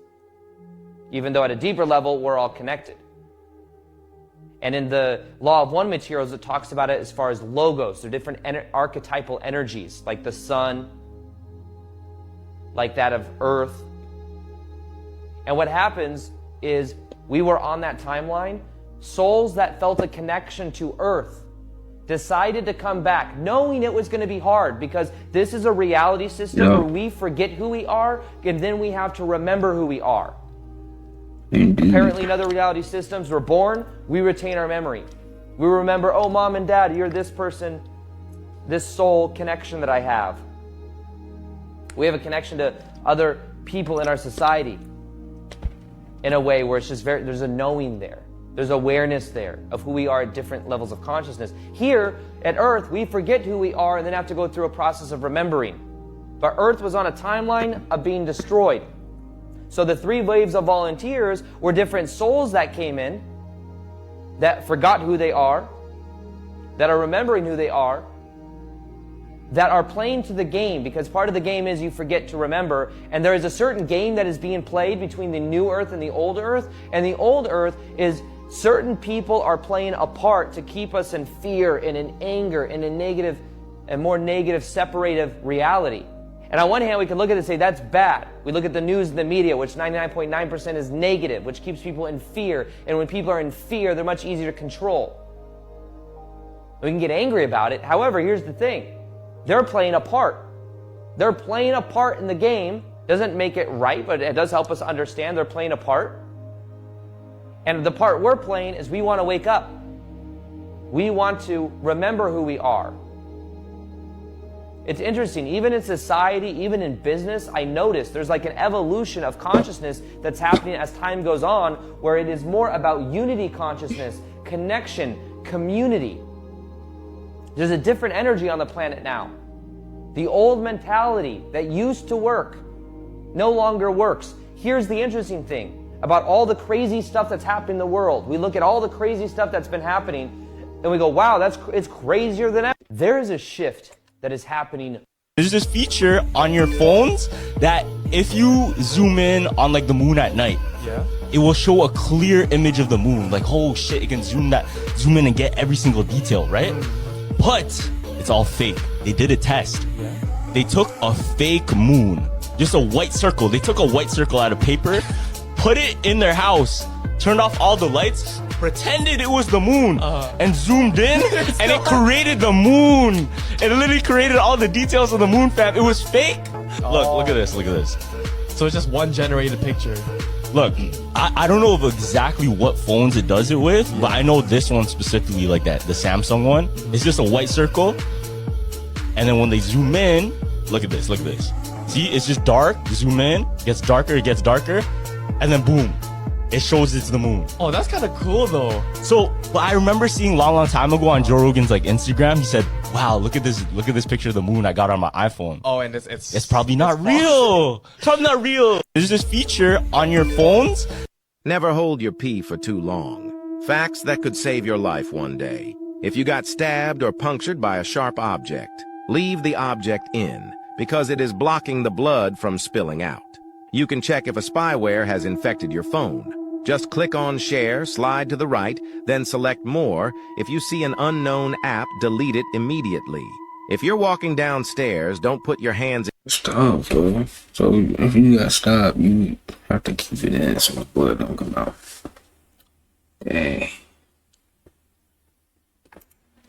Speaker 2: Even though at a deeper level, we're all connected. And in the Law of One materials, it talks about it as far as logos. They're different archetypal energies, like the sun, like that of Earth. And what happens is we were on that timeline. Souls that felt a connection to Earth decided to come back, knowing it was going to be hard because this is a reality system where we forget who we are and then we have to remember who we are. Apparently in other reality systems, we're born, we retain our memory. We remember, oh, mom and dad, you're this person, this soul connection that I have. We have a connection to other people in our society in a way where it's just there's a knowing there. There's awareness there of who we are at different levels of consciousness. Here at Earth, we forget who we are and then have to go through a process of remembering. But Earth was on a timeline of being destroyed. So the 3 waves of volunteers were different souls that came in, that forgot who they are, that are remembering who they are, that are playing to the game, because part of the game is you forget to remember, and there is a certain game that is being played between the new Earth and the old Earth, and the old Earth is certain people are playing a part to keep us in fear and in anger and in negative and more negative separative reality. And on one hand, we can look at it and say that's bad. We look at the news and the media, which 99.9% is negative, which keeps people in fear. And when people are in fear, they're much easier to control. We can get angry about it. However, here's the thing. They're playing a part. They're playing a part in the game. Doesn't make it right, but it does help us understand they're playing a part. And the part we're playing is we want to wake up. We want to remember who we are. It's interesting, even in society, even in business, I notice there's like an evolution of consciousness that's happening as time goes on, where it is more about unity consciousness, connection, community. There's a different energy on the planet now. The old mentality that used to work no longer works. Here's the interesting thing about all the crazy stuff that's happening in the world. We look at all the crazy stuff that's been happening and we go, wow, it's crazier than ever. There is a shift that is happening.
Speaker 16: There's this feature on your phones that if you zoom in on like the moon at night, it will show a clear image of the moon. Like, oh shit, it can zoom in and get every single detail, right? But it's all fake. They did a test. They took a fake moon, just a white circle. They took a white circle out of paper, put it in their house, turned off all the lights, pretended it was the moon, and zoomed in, and it created the moon. It literally created all the details of the moon, fam. It was fake. Look at this, look at this.
Speaker 15: So it's just one generated picture.
Speaker 16: Look, I don't know of exactly what phones it does it with, but I know this one specifically, like that, the Samsung one. It's just a white circle, and then when they zoom in, look at this, look at this. See, it's just dark, zoom in, gets darker, and then boom. It shows it's the moon.
Speaker 15: Oh, that's kind of cool though.
Speaker 16: So, but I remember seeing long time ago on Joe Rogan's like Instagram, he said wow, look at this picture of the moon I got on my iPhone.
Speaker 15: Oh, and it's
Speaker 16: probably not real. It's probably not real. There's this feature on your phones.
Speaker 8: Never hold your pee for too long. Facts that could save your life one day. If you got stabbed or punctured by a sharp object, leave the object in, because it is blocking the blood from spilling out. You can check if a spyware has infected your phone. Just click on Share, slide to the right, then select More. If you see an unknown app, delete it immediately. If you're walking downstairs, don't put your hands in...
Speaker 3: Stop, bro. So if you got stopped, you have to keep it in so the blood don't come out. Dang.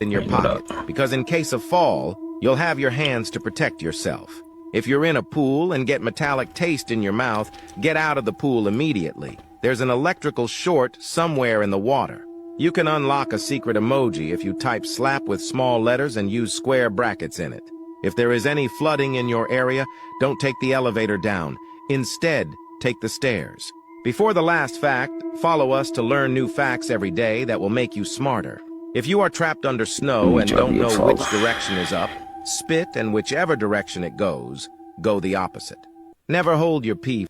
Speaker 8: In your pocket, because in case of fall, you'll have your hands to protect yourself. If you're in a pool and get metallic taste in your mouth, get out of the pool immediately. There's an electrical short somewhere in the water. You can unlock a secret emoji if you type slap with small letters and use square brackets in it. If there is any flooding in your area, don't take the elevator down. Instead, take the stairs. Before the last fact, follow us to learn new facts every day that will make you smarter. If you are trapped under snow and don't know which direction is up, spit, and whichever direction it goes, go the opposite. Never hold your pee.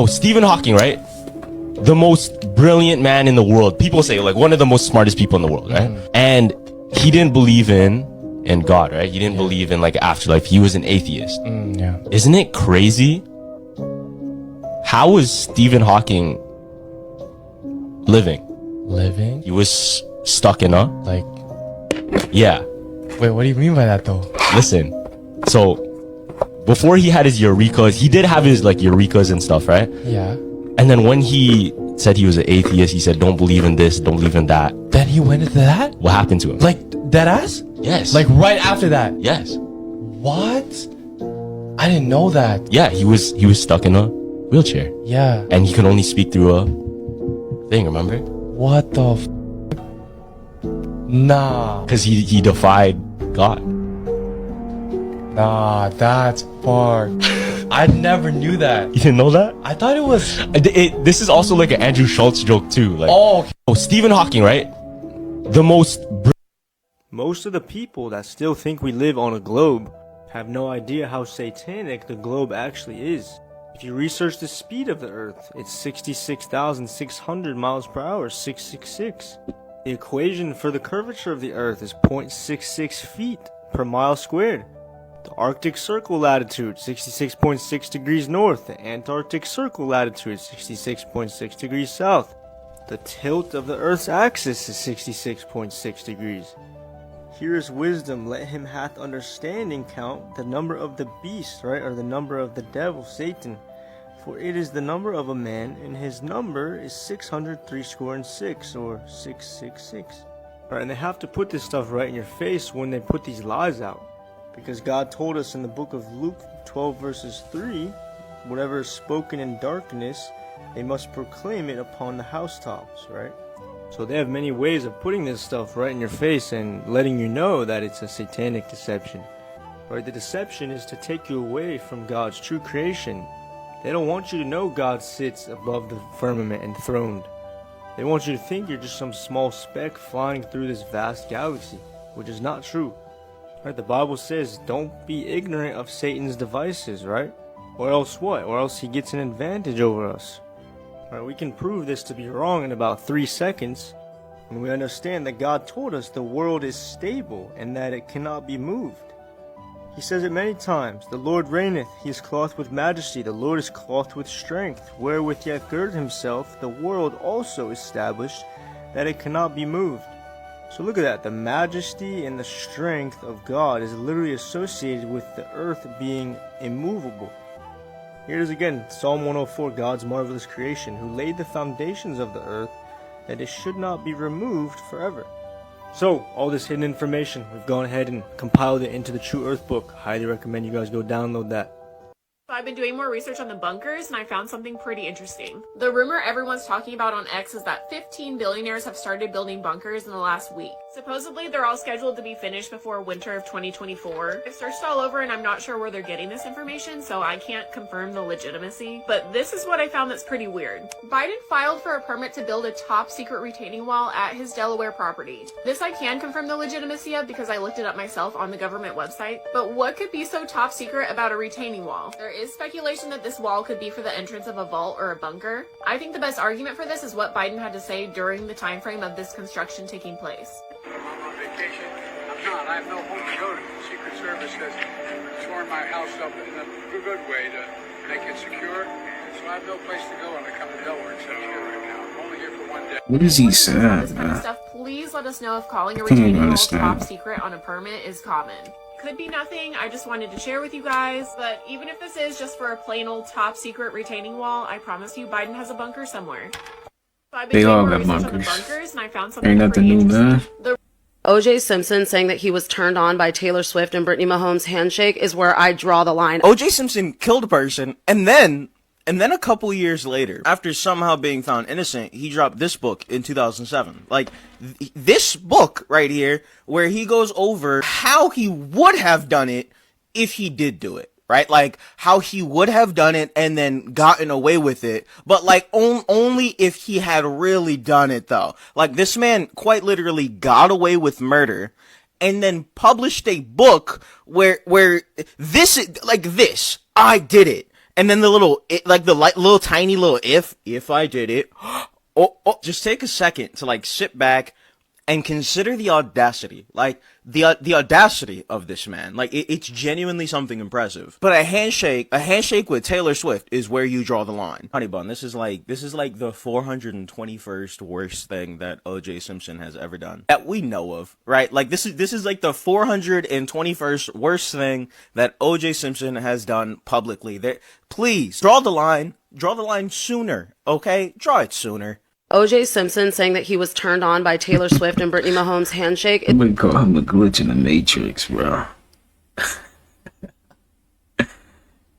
Speaker 16: Oh, Stephen Hawking, right? The most brilliant man in the world. People say, like, one of the most smartest people in the world, right? And he didn't believe in God, right? He didn't believe in, like, afterlife. He was an atheist.
Speaker 15: Yeah.
Speaker 16: Isn't it crazy? How was Stephen Hawking living?
Speaker 15: Living?
Speaker 16: He was stuck in a...
Speaker 15: Like...
Speaker 16: Yeah.
Speaker 15: Wait, what do you mean by that, though?
Speaker 16: Listen, so before he had his Eurekas, he did have his, like, Eurekas and stuff, right?
Speaker 15: Yeah.
Speaker 16: And then when he said he was an atheist, he said, don't believe in this, don't believe in that.
Speaker 15: Then he went into that?
Speaker 16: What happened to him?
Speaker 15: Like, dead ass?
Speaker 16: Yes.
Speaker 15: Like, right after that?
Speaker 16: Yes.
Speaker 15: What? I didn't know that.
Speaker 16: Yeah, he was stuck in a wheelchair.
Speaker 15: Yeah.
Speaker 16: And he could only speak through a thing, remember?
Speaker 15: What the Nah.
Speaker 16: Because he defied God.
Speaker 15: Nah, that's far. I never knew that.
Speaker 16: You didn't know that?
Speaker 15: I thought it was...
Speaker 16: This is also like an Andrew Schultz joke too. Like,
Speaker 15: okay.
Speaker 16: Stephen Hawking, right? The most...
Speaker 7: Most of the people that still think we live on a globe have no idea how satanic the globe actually is. If you research the speed of the Earth, it's 66,600 miles per hour, 666. The equation for the curvature of the Earth is 0.66 feet per mile squared. The Arctic Circle latitude, 66.6 degrees north. The Antarctic Circle latitude, 66.6 degrees south. The tilt of the Earth's axis is 66.6 degrees. Here is wisdom, let him hath understanding count the number of the beast, right, or the number of the devil, Satan. For it is the number of a man, and his number is 603 or 666. Right, and they have to put this stuff right in your face when they put these lies out. Because God told us in the book of Luke 12 verses 3, whatever is spoken in darkness, they must proclaim it upon the housetops, right? So they have many ways of putting this stuff right in your face and letting you know that it's a satanic deception. Right? The deception is to take you away from God's true creation. They don't want you to know God sits above the firmament enthroned. They want you to think you're just some small speck flying through this vast galaxy, which is not true. Right? The Bible says, don't be ignorant of Satan's devices, right? Or else what? Or else he gets an advantage over us. Right? We can prove this to be wrong in about 3 seconds, when we understand that God told us the world is stable and that it cannot be moved. He says it many times, the Lord reigneth, he is clothed with majesty, the Lord is clothed with strength, wherewith he hath girded himself, the world also established, that it cannot be moved. So look at that, the majesty and the strength of God is literally associated with the earth being immovable. Here it is again, Psalm 104, God's marvelous creation, who laid the foundations of the earth, that it should not be removed forever. So, all this hidden information, we've gone ahead and compiled it into the True Earth book. Highly recommend you guys go download that.
Speaker 13: I've been doing more research on the bunkers and I found something pretty interesting. The rumor everyone's talking about on X is that 15 billionaires have started building bunkers in the last week. Supposedly they're all scheduled to be finished before winter of 2024. I've searched all over and I'm not sure where they're getting this information, so I can't confirm the legitimacy. But this is what I found that's pretty weird. Biden filed for a permit to build a top secret retaining wall at his Delaware property. This I can confirm the legitimacy of because I looked it up myself on the government website. But what could be so top secret about a retaining wall? There is speculation that this wall could be for the entrance of a vault or a bunker. I think the best argument for this is what Biden had to say during the time frame of this construction taking place.
Speaker 17: I'm on vacation. I'm not. I have no home to go to. The Secret Service has torn my house up in a good way to make it secure. So I have no place to go when I come to Delaware except here right now. I'm only here for one day.
Speaker 3: What is he saying,
Speaker 13: This kind of
Speaker 3: man?
Speaker 13: stuff, please let us know if calling a
Speaker 3: I can't
Speaker 13: retaining wall
Speaker 3: understand.
Speaker 13: top secret on a permit is common. Could be nothing, I just wanted to share with you guys, but even if this is just for a plain old top secret retaining wall, I promise you Biden has a bunker somewhere. So I've been
Speaker 3: They
Speaker 13: doing
Speaker 3: all
Speaker 13: more
Speaker 3: got
Speaker 13: research on the
Speaker 3: bunkers.
Speaker 13: bunkers, and I found something
Speaker 3: Ain't nothing
Speaker 13: pretty
Speaker 3: new,
Speaker 13: interesting.
Speaker 3: man.
Speaker 19: O.J. Simpson saying that he was turned on by Taylor Swift and Brittany Mahomes' handshake is where I draw the line.
Speaker 20: O.J. Simpson killed a person, and then a couple years later, after somehow being found innocent, he dropped this book in 2007. Like, this book right here, where he goes over how he would have done it if he did do it. Right? Like, how he would have done it and then gotten away with it. But, like, only if he had really done it, though. Like, this man quite literally got away with murder and then published a book where this, I did it. And then the little, little tiny little if I did it. Just take a second to, like, sit back and consider the audacity, like, the audacity of this man. Like, it's genuinely something impressive. But a handshake with Taylor Swift is where you draw the line. Honey bun, this is like the 421st worst thing that O.J. Simpson has ever done. That we know of, right? Like, this is like the 421st worst thing that O.J. Simpson has done publicly. Please, draw the line sooner, okay? Draw it sooner.
Speaker 19: O.J. Simpson saying that he was turned on by Taylor Swift and Brittany Mahomes' handshake.
Speaker 3: I'm gonna call him a glitch in the Matrix, bro.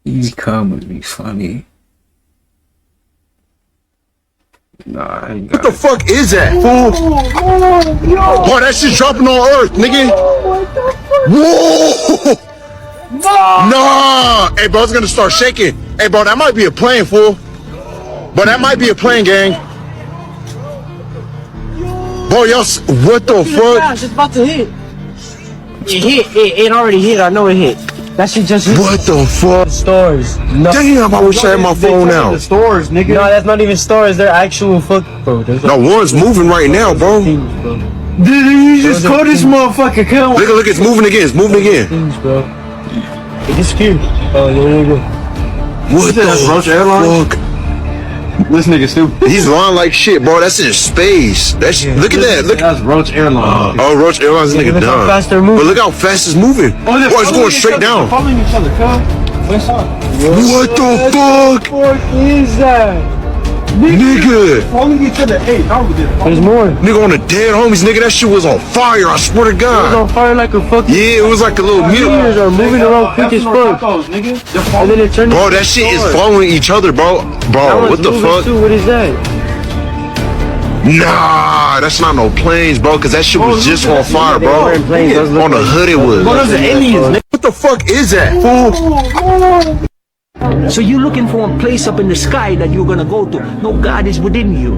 Speaker 3: He's comedy funny. Nah, I ain't got
Speaker 11: What the fuck is that, fool? Boy, that shit's dropping on Earth, nigga. Whoa! Nah! Hey, bro, it's gonna start shaking. Hey, bro, that might be a plane, fool. But that might be a plane, gang. Bro, y'all, what the fuck?
Speaker 29: It's about to hit. It already hit. I know it hit. That shit just hit.
Speaker 11: What the fuck?
Speaker 29: Stores. No.
Speaker 11: Damn, I wish I had my phone now.
Speaker 29: The stores, nigga. No, that's not even stores. They're actual fuck, bro.
Speaker 11: No, one's moving right now, bro.
Speaker 29: Dude, you just called this motherfucker.
Speaker 11: Look, it's moving again. It's moving again.
Speaker 29: Things, bro. It disappeared. Oh, there you go.
Speaker 11: What the fuck?
Speaker 29: This nigga stupid.
Speaker 11: He's lying like shit, bro. That's in space. Look at that. Look.
Speaker 29: That's Roach Airlines.
Speaker 11: Oh, Roach Airlines, this nigga dumb. But look how fast it's moving. Oh, it's going straight down.
Speaker 29: They're following each other, cuz.
Speaker 11: What the fuck?
Speaker 29: What is that?
Speaker 11: Nigga.
Speaker 29: Following each other. Hey, there's more.
Speaker 11: Nigga on the dead homies, nigga. That shit was on fire. I swear to God.
Speaker 29: It was on fire like a fucking.
Speaker 11: Yeah, it was like a little
Speaker 29: Meters are moving around quick as fuck. And then it turned.
Speaker 11: Bro, that shit is following each other, bro. Bro, what the fuck?
Speaker 29: Too. What is that?
Speaker 11: Nah, that's not no planes, bro. Cause that shit was just on fire, bro. On the hood, it was.
Speaker 29: What
Speaker 11: the fuck is that, fool?
Speaker 21: So you're looking for a place up in the sky that you're gonna go to. No, God is within you.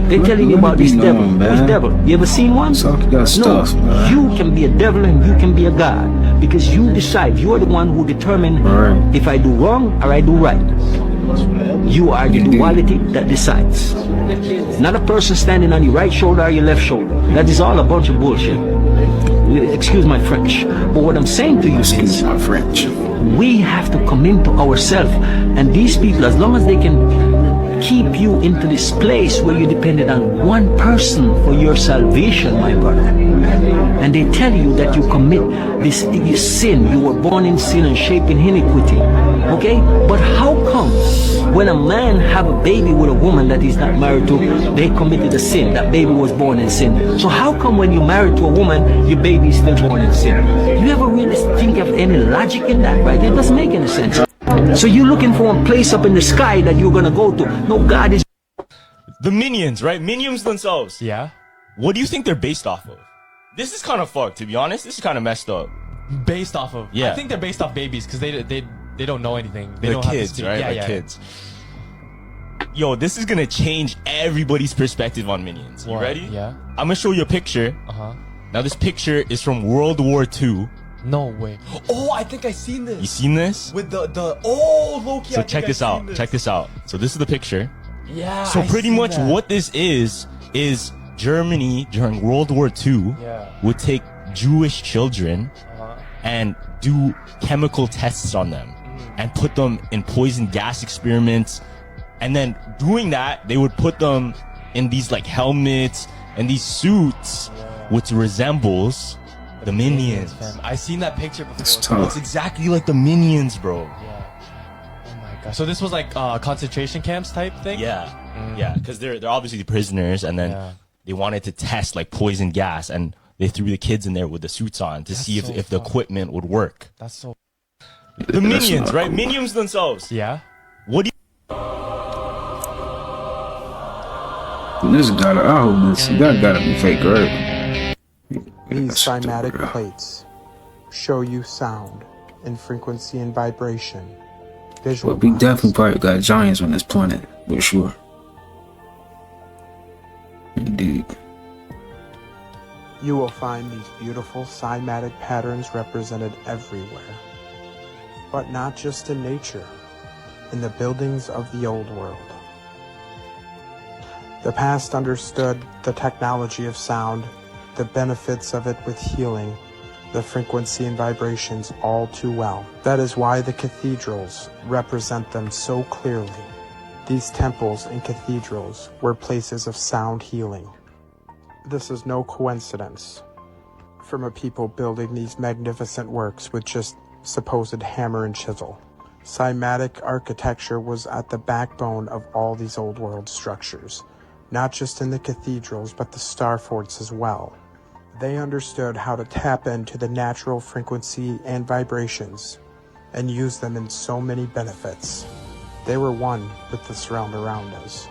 Speaker 21: They're telling you about this devil. Which devil? You ever seen one? No. You can be a devil and you can be a God. Because you decide. You're the one who determines if I do wrong or I do right. You are the duality that decides. Not a person standing on your right shoulder or your left shoulder. That is all a bunch of bullshit. Excuse my French. But what I'm saying to you is, we have to come into ourselves. And these people, as long as they can keep you into this place where you're dependent on one person for your salvation, my brother, And they tell you that you commit this sin. You were born in sin and shaped in iniquity. Okay? But how come when a man have a baby with a woman that he's not married to, they committed a sin? That baby was born in sin. So how come when you're married to a woman, your baby is still born in sin? You ever really think of any logic in that, right? It doesn't make any sense. So you're looking for a place up in the sky that you're gonna go to. No, God is...
Speaker 16: The Minions, right? Minions themselves.
Speaker 15: Yeah.
Speaker 16: What do you think they're based off of? This is kind of fucked, to be honest. This is kind of messed up.
Speaker 15: Based off of?
Speaker 16: Yeah.
Speaker 15: I think they're based off babies because they don't know anything. They
Speaker 16: They're
Speaker 15: don't have to
Speaker 16: kids,
Speaker 15: speak.
Speaker 16: right?
Speaker 15: Yeah,
Speaker 16: Like
Speaker 15: yeah.
Speaker 16: kids. Yo, this is gonna change everybody's perspective on Minions. You
Speaker 15: What?
Speaker 16: ready?
Speaker 15: Yeah.
Speaker 16: I'm gonna show you a picture.
Speaker 15: Uh-huh.
Speaker 16: Now this picture is from World War II.
Speaker 15: No way. Oh, I think I seen this.
Speaker 16: You seen this?
Speaker 15: With the oh, Loki.
Speaker 16: So check this out. Check this out. So this is the picture.
Speaker 15: Yeah.
Speaker 16: So
Speaker 15: I
Speaker 16: pretty
Speaker 15: seen
Speaker 16: much
Speaker 15: that.
Speaker 16: what this is Germany during World War II
Speaker 15: Yeah.
Speaker 16: would take Jewish children
Speaker 15: Uh-huh.
Speaker 16: and do chemical tests on them and put them in poison gas experiments. And then doing that, they would put them in these like helmets and these suits, which resembles the Minions.
Speaker 15: Fam. I seen that picture before.
Speaker 3: It's tough.
Speaker 16: It's exactly like the Minions, bro.
Speaker 15: Yeah. Oh my god. So this was like concentration camps type thing?
Speaker 16: Yeah, yeah, because they're obviously the prisoners, and then they wanted to test like poison gas, and they threw the kids in there with the suits on to see if the equipment would work.
Speaker 15: That's so.
Speaker 16: The Minions, right? Minions themselves.
Speaker 15: Yeah.
Speaker 16: What do you?
Speaker 3: This gotta, that gotta be fake, right?
Speaker 1: These cymatic plates show you sound and frequency and vibration. Visual.
Speaker 3: But we definitely probably got giants on this planet, for sure. Indeed.
Speaker 1: You will find these beautiful cymatic patterns represented everywhere. But not just in nature, in the buildings of the old world. The past understood the technology of sound, the benefits of it with healing, the frequency and vibrations all too well. That is why the cathedrals represent them so clearly. These temples and cathedrals were places of sound healing. This is no coincidence. From a people building these magnificent works with just supposed hammer and chisel. Cymatic architecture was at the backbone of all these old world structures, not just in the cathedrals, but the star forts as well. They understood how to tap into the natural frequency and vibrations and use them in so many benefits. They were one with this realm around us.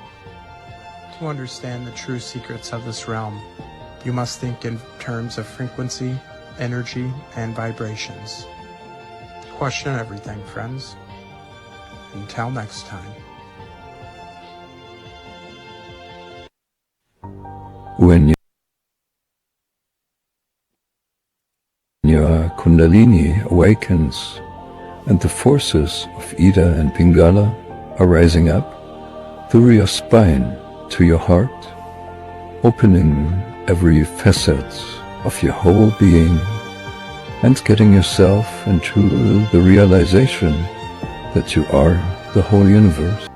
Speaker 1: To understand the true secrets of this realm, you must think in terms of frequency, energy, and vibrations. Question everything, friends. Until next time.
Speaker 6: When your Kundalini awakens and the forces of Ida and Pingala are rising up through your spine to your heart, opening every facet of your whole being and getting yourself into the realization that you are the whole universe.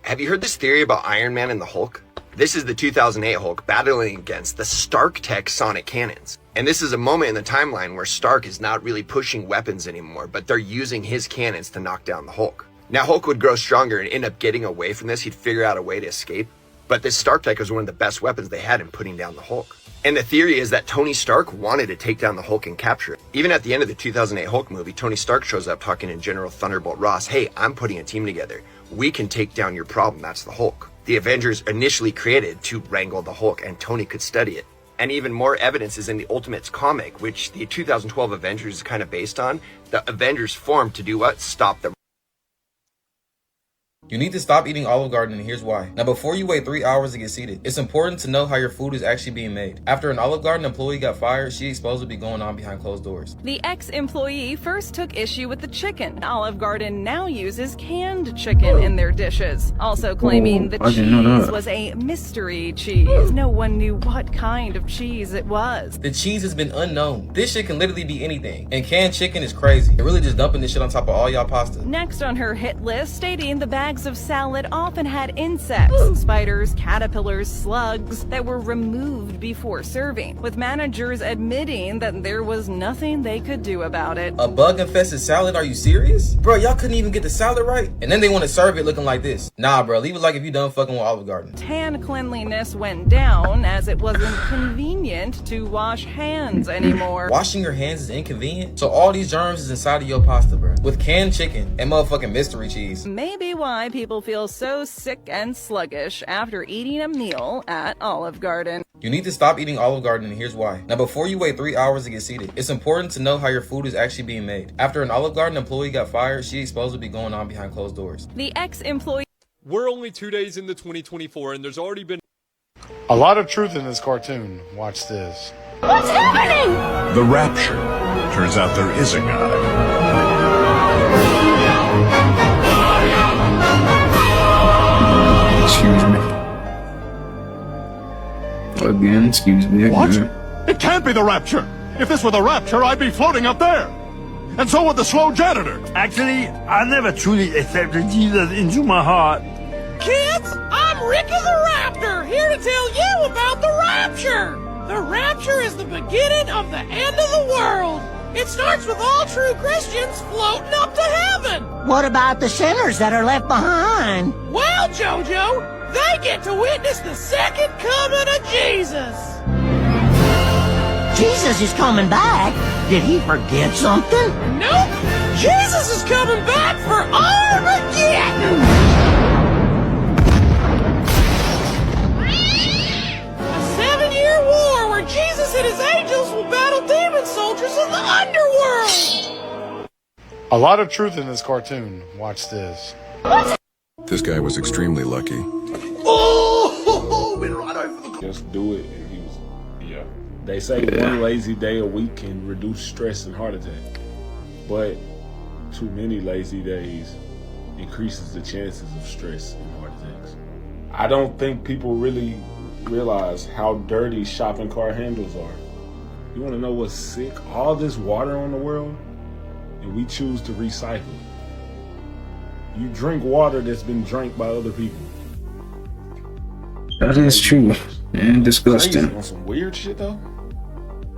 Speaker 22: Have you heard this theory about Iron Man and the Hulk? This is the 2008 Hulk battling against the Stark Tech sonic cannons. And this is a moment in the timeline where Stark is not really pushing weapons anymore, but they're using his cannons to knock down the Hulk. Now Hulk would grow stronger and end up getting away from this. He'd figure out a way to escape. But this Stark Tech was one of the best weapons they had in putting down the Hulk. And the theory is that Tony Stark wanted to take down the Hulk and capture it. Even at the end of the 2008 Hulk movie, Tony Stark shows up talking to General Thunderbolt Ross, "Hey, I'm putting a team together. We can take down your problem, that's the Hulk." The Avengers initially created to wrangle the Hulk, and Tony could study it. And even more evidence is in the Ultimates comic, which the 2012 Avengers is kind of based on. The Avengers formed to do what? Stop the...
Speaker 23: You need to stop eating Olive Garden, and here's why. Now, before you wait 3 hours to get seated, it's important to know how your food is actually being made. After an Olive Garden employee got fired, she exposed what be going on behind closed doors.
Speaker 24: The ex-employee first took issue with the chicken. Olive Garden now uses canned chicken in their dishes, also claiming the cheese was a mystery cheese. No one knew what kind of cheese it was.
Speaker 23: The cheese has been unknown. This shit can literally be anything. And canned chicken is crazy. They're really just dumping this shit on top of all y'all pasta.
Speaker 24: Next on her hit list, stating the bags bags of salad often had insects, spiders, caterpillars, slugs that were removed before serving, with managers admitting that there was nothing they could do about it.
Speaker 23: A bug-infested salad? Are you serious? Bro, y'all couldn't even get the salad right? And then they want to serve it looking like this. Nah, bro, leave it like if you done fucking with Olive Garden.
Speaker 24: Hand cleanliness went down as it wasn't convenient to wash hands anymore.
Speaker 23: Washing your hands is inconvenient? So all these germs is inside of your pasta, bro. With canned chicken and motherfucking mystery cheese.
Speaker 24: Maybe why people feel so sick and sluggish after eating a meal at Olive Garden.
Speaker 23: You need to stop eating Olive Garden, and here's why. Now, before you wait 3 hours to get seated, it's important to know how your food is actually being made. After an Olive Garden employee got fired, she exposed what be going on behind closed doors.
Speaker 24: The ex-employee.
Speaker 4: We're only 2 days into 2024, and there's already been a lot of truth in this cartoon. Watch this.
Speaker 5: What's happening?
Speaker 11: The rapture. Turns out there is a God.
Speaker 3: Excuse me. Again, excuse me.
Speaker 11: What? It can't be the rapture. If this were the rapture, I'd be floating up there. And so would the slow janitor.
Speaker 5: Actually, I never truly accepted Jesus into my heart.
Speaker 9: Kids, I'm Ricky the Raptor, here to tell you about the rapture. The rapture is the beginning of the end of the world. It starts with all true Christians floating up to heaven.
Speaker 10: What about the sinners that are left behind?
Speaker 9: Well, Jojo, they get to witness the second coming of Jesus.
Speaker 10: Jesus is coming back. Did he forget something?
Speaker 9: Nope. Jesus is coming back for Armageddon. A 7-year war where Jesus and his angels will battle demon soldiers in the underworld.
Speaker 4: A lot of truth in this cartoon. Watch this.
Speaker 12: This guy was extremely lucky.
Speaker 25: Oh, went right over the. Just do it, and he was. Yeah. They say one lazy day a week can reduce stress and heart attack, but too many lazy days increases the chances of stress and heart attacks. I don't think people really realize how dirty shopping cart handles are. You want to know what's sick? All this water on the world, and we choose to recycle. You drink water that's been drank by other people.
Speaker 3: That is true. And disgusting.
Speaker 25: Crazy. On some weird shit though.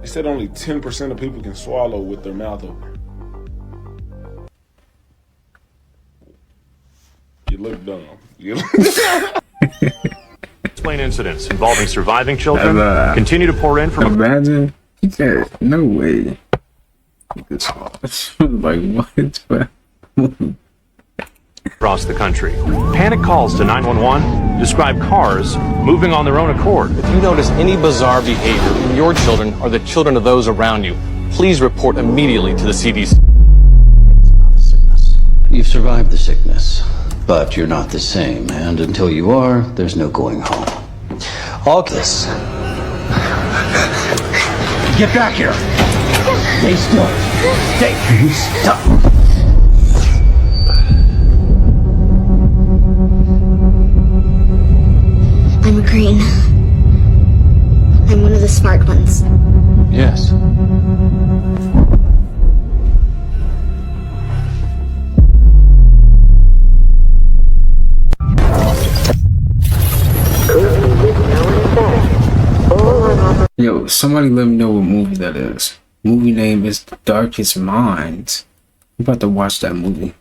Speaker 25: They said only 10% of people can swallow with their mouth open. You look dumb. You look
Speaker 26: Explain incidents involving surviving children. Continue to pour in from.
Speaker 3: Imagine. He said, no way. Like, what?
Speaker 26: Across the country. Panic calls to 911 describe cars moving on their own accord.
Speaker 27: If you notice any bizarre behavior in your children or the children of those around you, please report immediately to the CDC.
Speaker 28: It's not a sickness. You've survived the sickness, but you're not the same, and until you are, there's no going home. All this. Get back here! Stay still. Stay still.
Speaker 30: I'm a green. I'm one of the smart ones.
Speaker 28: Yes.
Speaker 3: Yo, somebody let me know what movie that is. Movie name is Darkest Minds. I'm about to watch that movie.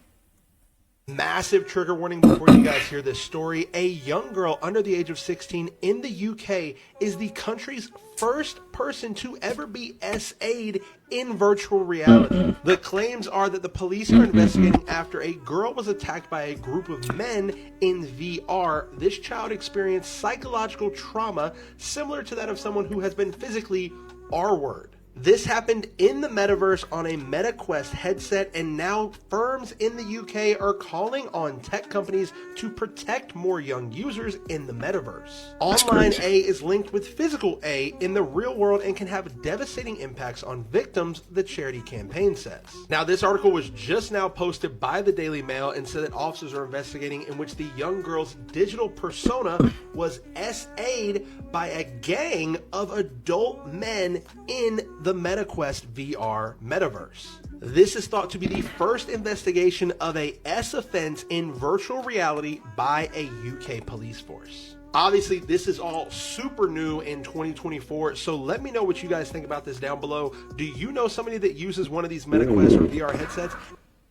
Speaker 31: Massive trigger warning before you guys hear this story. A young girl under the age of 16 in the UK is the country's first person to ever be SA'd in virtual reality. The claims are that the police are investigating after a girl was attacked by a group of men in VR. This child experienced psychological trauma similar to that of someone who has been physically R-word. This happened in the metaverse on a MetaQuest headset, and now firms in the UK are calling on tech companies to protect more young users in the metaverse. Online A is linked with physical A in the real world and can have devastating impacts on victims, the charity campaign says. Now, this article was just now posted by the Daily Mail and said that officers are investigating in which the young girl's digital persona was SA'd by a gang of adult men in the MetaQuest VR metaverse. This is thought to be the first investigation of a S offense in virtual reality by a UK police force. Obviously, this is all super new in 2024, so let me know what you guys think about this down below. Do you know somebody that uses one of these MetaQuest or VR headsets?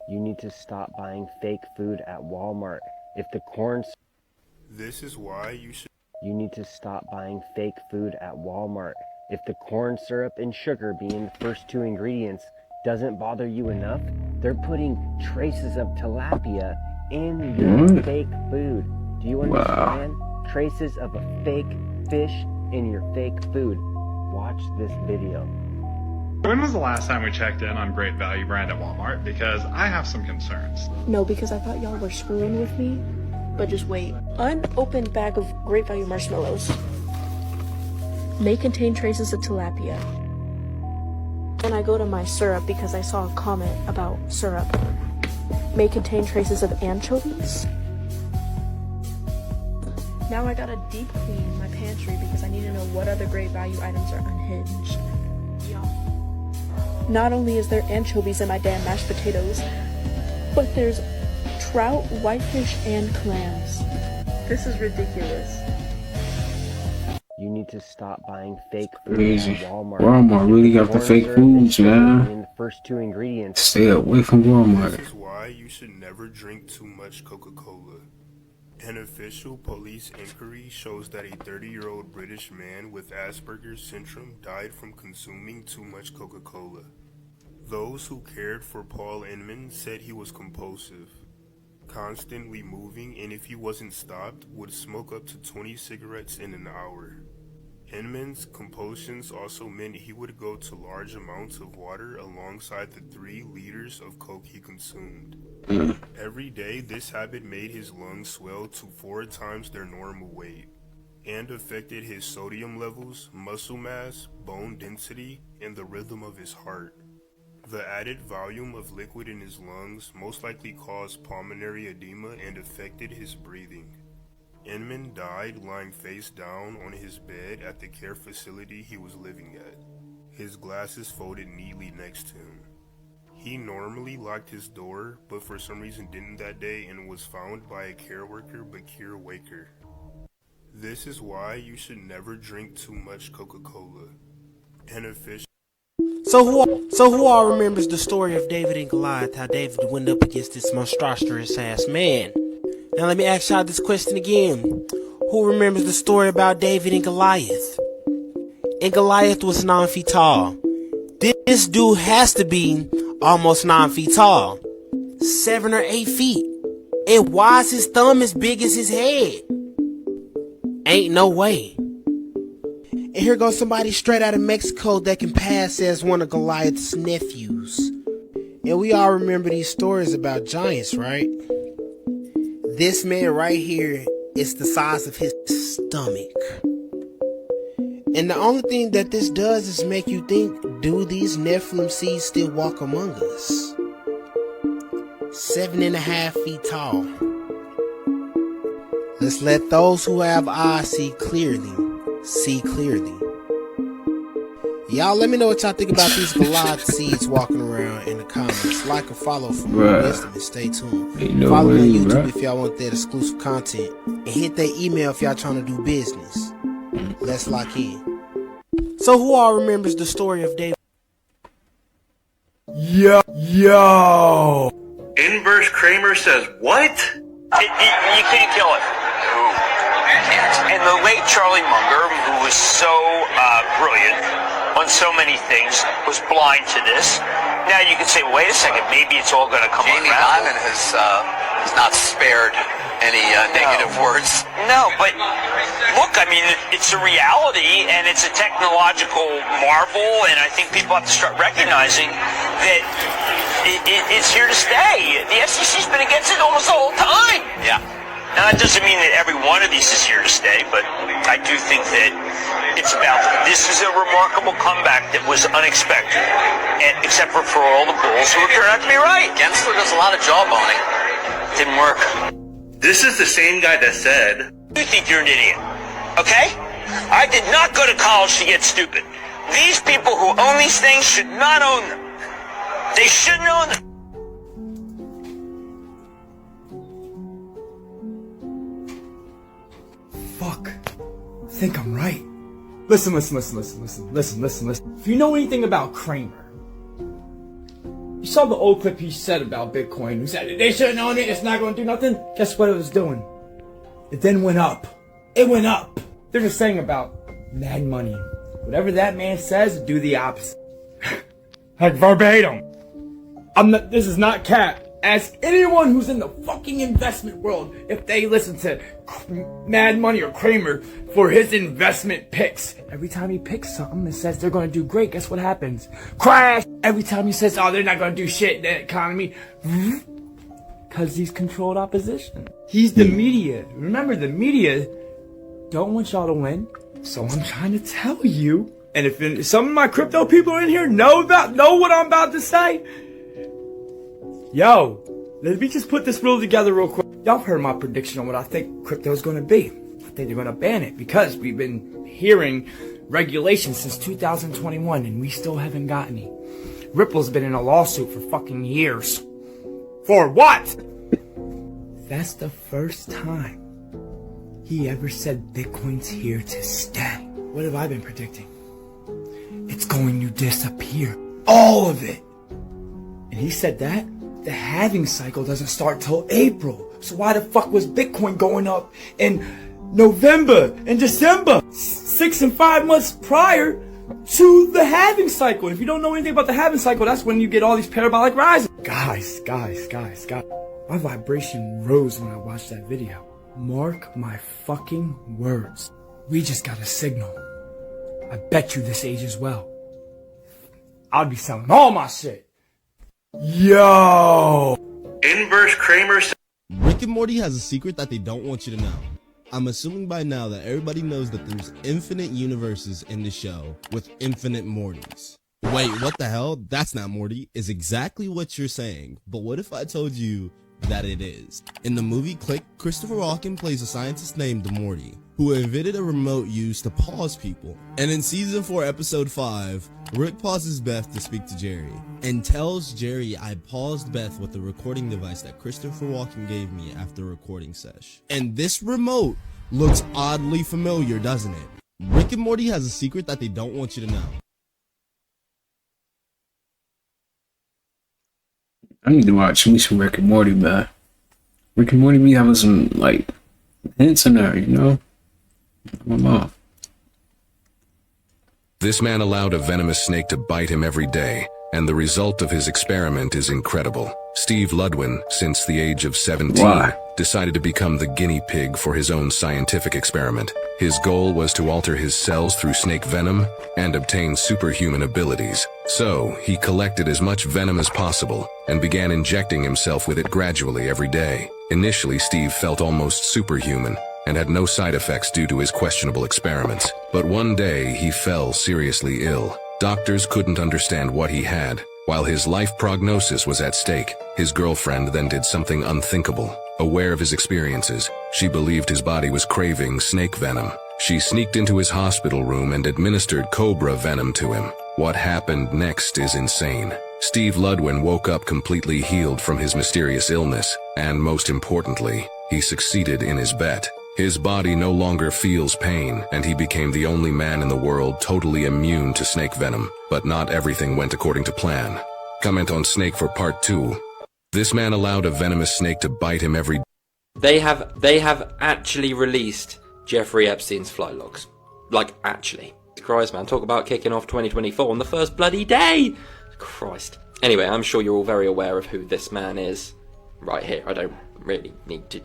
Speaker 2: You need to stop buying fake food at Walmart. If the corn...
Speaker 7: This is why you should...
Speaker 2: You need to stop buying fake food at Walmart. If the corn syrup and sugar being the first two ingredients doesn't bother you enough, they're putting traces of tilapia in your fake food. Do you understand? Traces of a fake fish in your fake food. Watch this video.
Speaker 8: When was the last time we checked in on Great Value brand at Walmart? Because I have some concerns.
Speaker 13: No, because I thought y'all were screwing with me. But just wait. Unopened bag of Great Value marshmallows. May contain traces of tilapia. And I go to my syrup because I saw a comment about syrup. May contain traces of anchovies. Now I gotta deep clean my pantry because I need to know what other Great Value items are unhinged. Not only is there anchovies in my damn mashed potatoes, but there's trout, whitefish, and clams. This is ridiculous.
Speaker 2: You need to stop buying fake food
Speaker 3: Crazy.
Speaker 2: at Walmart.
Speaker 3: Walmart really got the fake foods, man.
Speaker 2: The first two ingredients.
Speaker 3: Stay away from Walmart.
Speaker 7: This is why you should never drink too much Coca-Cola. An official police inquiry shows that a 30-year-old British man with Asperger's syndrome died from consuming too much Coca-Cola. Those who cared for Paul Inman said he was compulsive, constantly moving, and if he wasn't stopped, would smoke up to 20 cigarettes in an hour. Inman's compulsions also meant he would go to large amounts of water alongside the 3 liters of Coke he consumed. Every day, this habit made his lungs swell to 4 times their normal weight, and affected his sodium levels, muscle mass, bone density, and the rhythm of his heart. The added volume of liquid in his lungs most likely caused pulmonary edema and affected his breathing. Inman died lying face down on his bed at the care facility he was living at, his glasses folded neatly next to him. He normally locked his door, but for some reason didn't that day and was found by a care worker Bakir Waker. This is why you should never drink too much Coca-Cola. An official...
Speaker 9: So who all remembers the story of David and Goliath, how David went up against this monstrous ass man? Now let me ask y'all this question again. Who remembers the story about David and Goliath? And Goliath was 9 feet tall. This dude has to be almost 9 feet tall. 7 or 8 feet. And why is his thumb as big as his head? Ain't no way. And here goes somebody straight out of Mexico that can pass as one of Goliath's nephews. And we all remember these stories about giants, right? This man right here is the size of his stomach. And the only thing that this does is make you think, do these Nephilim seeds still walk among us? 7.5 feet tall. Let's let those who have eyes see clearly. See clearly. Y'all let me know what y'all think about these Goliath seeds walking around in the comments. Like or follow for more wisdom and stay tuned. Follow me on YouTube if y'all want that exclusive content. And hit that email if y'all trying to do business. Let's lock in. So who all remembers the story of David?
Speaker 14: Yo! Inverse Kramer says what?
Speaker 17: You can't kill it. And the late Charlie Munger, who was so brilliant on so many things, was blind to this. Now you can say, well, wait a second, maybe it's all going to come around.
Speaker 22: Jamie Dimon has not spared any negative words.
Speaker 17: No, but look, I mean, it's a reality and it's a technological marvel, and I think people have to start recognizing that it's here to stay. The FCC's been against it almost the whole time.
Speaker 22: Yeah.
Speaker 17: Now, that doesn't mean that every one of these is here to stay, but I do think that it's about, this is a remarkable comeback that was unexpected, and except for all the bulls who turned out to be right.
Speaker 22: Gensler does a lot of jawboning.
Speaker 17: Didn't work.
Speaker 14: This is the same guy that said,
Speaker 17: You think you're an idiot, okay? I did not go to college to get stupid. These people who own these things should not own them. They should know that.
Speaker 1: Fuck. I think I'm right. Listen. If you know anything about Kramer, you saw the old clip he said about Bitcoin. He said, they should've known it, it's not gonna do nothing. Guess what it was doing? It then went up. It went up. They're just saying about mad money. Whatever that man says, do the opposite. Like verbatim. This is not cap. Ask anyone who's in the fucking investment world if they listen to Mad Money or Kramer for his investment picks. Every time he picks something and says they're gonna do great, guess what happens? Crash! Every time he says, oh, they're not gonna do shit in the economy. Cause he's controlled opposition. He's the media. Remember, the media don't want y'all to win. So I'm trying to tell you. And if some of my crypto people in here know what I'm about to say. Yo, let me just put this rule together real quick. Y'all heard my prediction on what I think crypto's gonna be. I think they're gonna ban it because we've been hearing regulations since 2021 and we still haven't got any. Ripple's been in a lawsuit for fucking years. For what? That's the first time he ever said Bitcoin's here to stay. What have I been predicting? It's going to disappear. All of it. And he said that? The halving cycle doesn't start till April. So why the fuck was Bitcoin going up in November and December? 6 and 5 months prior to the halving cycle. If you don't know anything about the halving cycle, that's when you get all these parabolic rises. Guys. My vibration rose when I watched that video. Mark my fucking words. We just got a signal. I bet you this ages well. I'll be selling all my shit. Yo!
Speaker 14: Inverse Kramer.
Speaker 6: Rick and Morty has a secret that they don't want you to know. I'm assuming by now that everybody knows that there's infinite universes in the show with infinite Mortys. Wait, what the hell? That's not Morty, is exactly what you're saying. But what if I told you that it is? In the movie Click, Christopher Walken plays a scientist named Morty, who invented a remote used to pause people. And in season 4, episode 5, Rick pauses Beth to speak to Jerry, and tells Jerry I paused Beth with the recording device that Christopher Walken gave me after a recording sesh. And this remote looks oddly familiar, doesn't it? Rick and Morty has a secret that they don't want you to know.
Speaker 3: I need to watch me some Rick and Morty, man. Rick and Morty be having some, like, hints in there, you know? My mom.
Speaker 12: This man allowed a venomous snake to bite him every day, and the result of his experiment is incredible. Steve Ludwin, since the age of 17, decided to become the guinea pig for his own scientific experiment. His goal was to alter his cells through snake venom and obtain superhuman abilities. So, he collected as much venom as possible and began injecting himself with it gradually every day. Initially, Steve felt almost superhuman and had no side effects due to his questionable experiments. But one day, he fell seriously ill. Doctors couldn't understand what he had. While his life prognosis was at stake, his girlfriend then did something unthinkable. Aware of his experiences, she believed his body was craving snake venom. She sneaked into his hospital room and administered cobra venom to him. What happened next is insane. Steve Ludwin woke up completely healed from his mysterious illness, and most importantly, he succeeded in his bet. His body no longer feels pain, and he became the only man in the world totally immune to snake venom. But not everything went according to plan. Comment on Snake for part 2. This man allowed a venomous snake to bite him every...
Speaker 15: They have actually released Jeffrey Epstein's flight logs. Like, actually. Christ, man, talk about kicking off 2024 on the first bloody day! Christ. Anyway, I'm sure you're all very aware of who this man is. Right here, I don't really need to...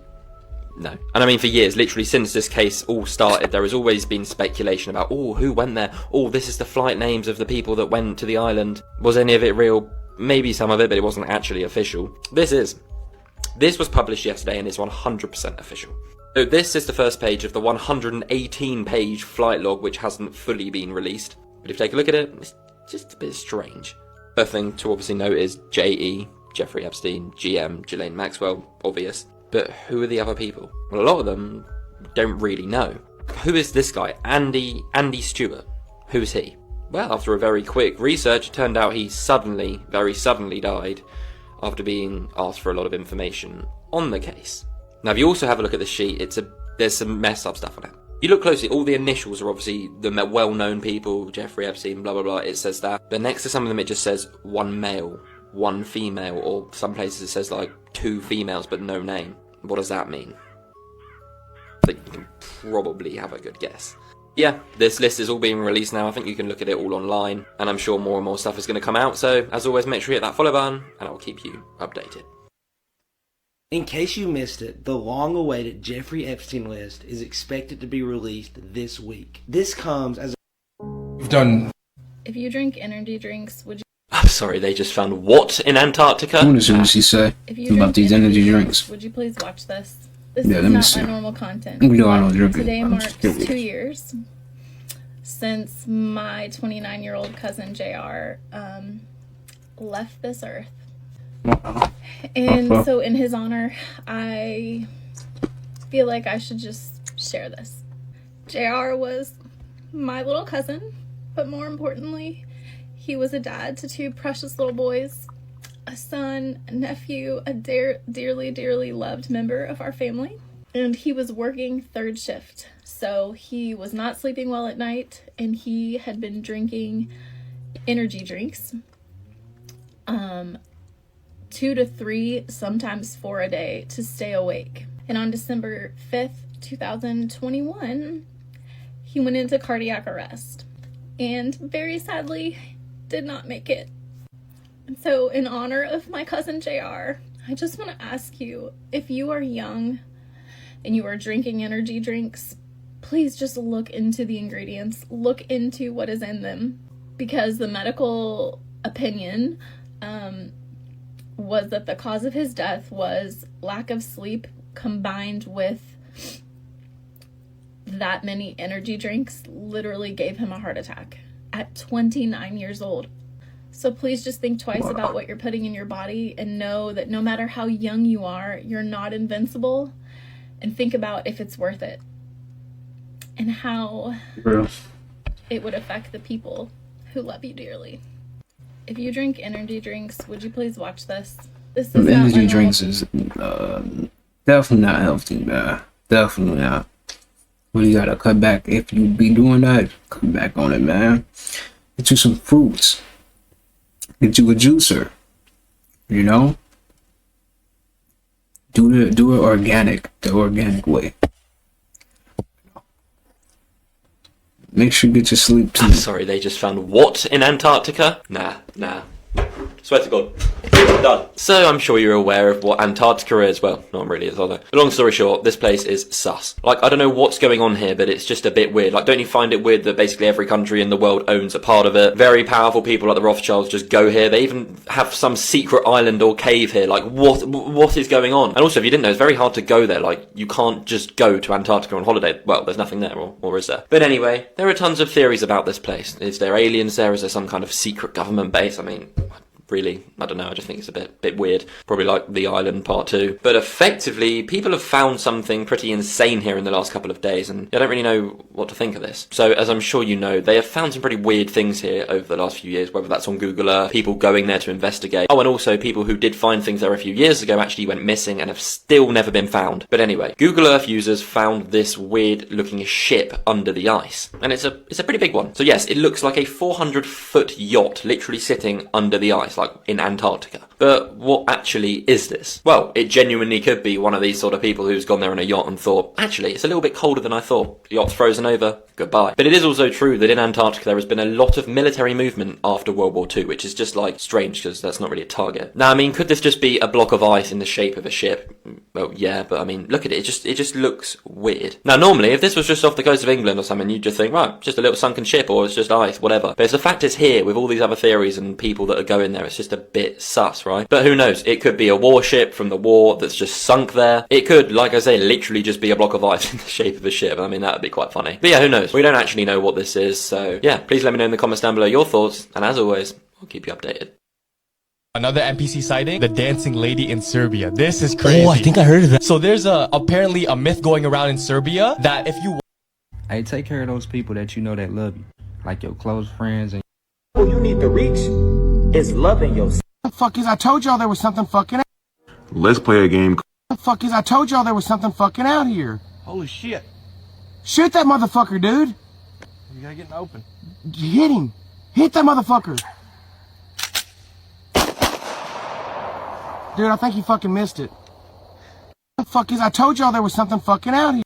Speaker 15: No. And I mean, for years, literally since this case all started, there has always been speculation about, oh, who went there? Oh, this is the flight names of the people that went to the island. Was any of it real? Maybe some of it, but it wasn't actually official. This was published yesterday and is 100% official. So this is the first page of the 118-page flight log, which hasn't fully been released. But if you take a look at it, it's just a bit strange. First thing to obviously note is J.E., Jeffrey Epstein, GM, Ghislaine Maxwell, obvious. But who are the other people? Well, a lot of them don't really know. Who is this guy? Andy Stewart. Who's he? well, after a very quick research, it turned out he suddenly, very suddenly died after being asked for a lot of information on the case. Now, if you also have a look at the sheet, there's some messed up stuff on it. You look closely, all the initials are obviously the well-known people, Jeffrey Epstein, blah, blah, blah, it says that. But next to some of them, it just says one male, one female, or some places it says like 2 females, but no name. What does that mean? I think you can probably have a good guess. Yeah, this list is all being released now. I think you can look at it all online, and I'm sure more and more stuff is going to come out. So, as always, make sure you hit that follow button, and I'll keep you updated.
Speaker 5: In case you missed it, the long-awaited Jeffrey Epstein list is expected to be released this week. This comes as
Speaker 1: We've done.
Speaker 10: If you drink energy drinks, would you...
Speaker 15: I'm sorry, they just found what in Antarctica?
Speaker 3: I want to see what she say about these energy drinks.
Speaker 10: Would you please watch this? This
Speaker 3: Yeah,
Speaker 10: is
Speaker 3: let me
Speaker 10: not
Speaker 3: see.
Speaker 10: my normal content.
Speaker 3: You know I don't drink it.
Speaker 10: Today
Speaker 3: I'm
Speaker 10: marks
Speaker 3: stupid.
Speaker 10: 2 years since my 29-year-old cousin JR left this earth. And so in his honor, I feel like I should just share this. JR was my little cousin, but more importantly, he was a dad to 2 precious little boys, a son, a nephew, a dearly, dearly loved member of our family. And he was working 3rd shift, so he was not sleeping well at night, and he had been drinking energy drinks, 2 to 3, sometimes 4 a day to stay awake. And on December 5th, 2021, he went into cardiac arrest and very sadly did not make it. And so in honor of my cousin JR, I just want to ask you, if you are young and you are drinking energy drinks, please just look into the ingredients, look into what is in them, because the medical opinion was that the cause of his death was lack of sleep combined with that many energy drinks literally gave him a heart attack at 29 years old. So please just think twice about what you're putting in your body and know that no matter how young you are, you're not invincible, and think about if it's worth it and how it would affect the people who love you dearly. If you drink energy drinks, would you please watch this? This is
Speaker 3: Energy drinks is definitely not healthy, man. Definitely not. Well, you gotta cut back. If you be doing that, cut back on it, man. Get you some fruits. Get you a juicer. You know? Do it organic, the organic way. Make sure you get your sleep too.
Speaker 15: I'm sorry, they just found what in Antarctica? Nah. Swear to God. Done. So I'm sure you're aware of what Antarctica is. Well, not really, although. But long story short, this place is sus. Like, I don't know what's going on here, but it's just a bit weird. Like, don't you find it weird that basically every country in the world owns a part of it? Very powerful people like the Rothschilds just go here. They even have some secret island or cave here. Like, what is going on? And also, if you didn't know, it's very hard to go there. Like, you can't just go to Antarctica on holiday. Well, there's nothing there, or is there? But anyway, there are tons of theories about this place. Is there aliens there? Is there some kind of secret government base? I mean, really, I don't know, I just think it's a bit weird. Probably like The Island Part 2. But effectively, people have found something pretty insane here in the last couple of days, and I don't really know what to think of this. So, as I'm sure you know, they have found some pretty weird things here over the last few years, whether that's on Google Earth, people going there to investigate. Oh, and also people who did find things there a few years ago actually went missing and have still never been found. But anyway, Google Earth users found this weird-looking ship under the ice. And it's a pretty big one. So yes, it looks like a 400-foot yacht literally sitting under the ice, like in Antarctica. But what actually is this? Well, it genuinely could be one of these sort of people who's gone there in a yacht and thought, actually, it's a little bit colder than I thought. The yacht's frozen over, goodbye. But it is also true that in Antarctica there has been a lot of military movement after World War II, which is just like strange because that's not really a target. Now, I mean, could this just be a block of ice in the shape of a ship? Well, yeah, but I mean, look at it. It just looks weird. Now, normally, if this was just off the coast of England or something, you'd just think, right, just a little sunken ship or it's just ice, whatever. But it's the fact it's here with all these other theories and people that are going there. It's just a bit sus, right? But who knows? It could be a warship from the war that's just sunk there. It could, like I say, literally just be a block of ice in the shape of a ship. I mean, that would be quite funny. But yeah, who knows? We don't actually know what this is, so yeah, please let me know in the comments down below your thoughts, and as always, I'll keep you updated.
Speaker 11: Another NPC sighting, the dancing lady in Serbia. This is crazy.
Speaker 16: Oh, I think I heard of that.
Speaker 11: So there's apparently a myth going around in Serbia that if you...
Speaker 16: Hey, take care of those people that you know that love you.
Speaker 4: like your close friends and
Speaker 16: All you need to reach is loving yourself.
Speaker 18: The fuck is, I told y'all there was something fucking out.
Speaker 19: Let's play a game.
Speaker 18: The fuck is, I told y'all there was something fucking out here.
Speaker 4: holy shit.
Speaker 18: Shoot that motherfucker, dude.
Speaker 4: You gotta get open.
Speaker 18: Hit him. Hit that motherfucker. Dude, I think you fucking missed it. The fuck is, I told y'all there was something fucking out here.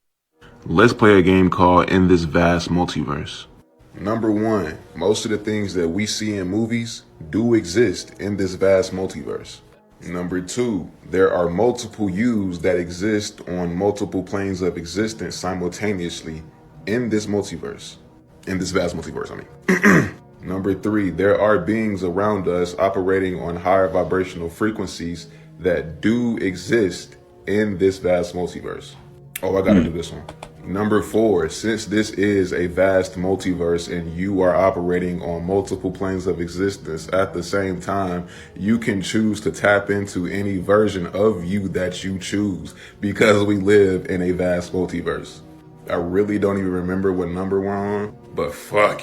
Speaker 19: Let's play a game called In This Vast Multiverse. Number one, most of the things that we see in movies do exist in this vast multiverse. Number two, there are multiple yous that exist on multiple planes of existence simultaneously in this multiverse. In this vast multiverse, I mean. Number three, there are beings around us operating on higher vibrational frequencies that do exist in this vast multiverse. Oh, I gotta do this one. Number four, since this is a vast multiverse and you are operating on multiple planes of existence at the same time, you can choose to tap into any version of you that you choose because we live in a vast multiverse. I really don't even remember what number we're on, but fuck.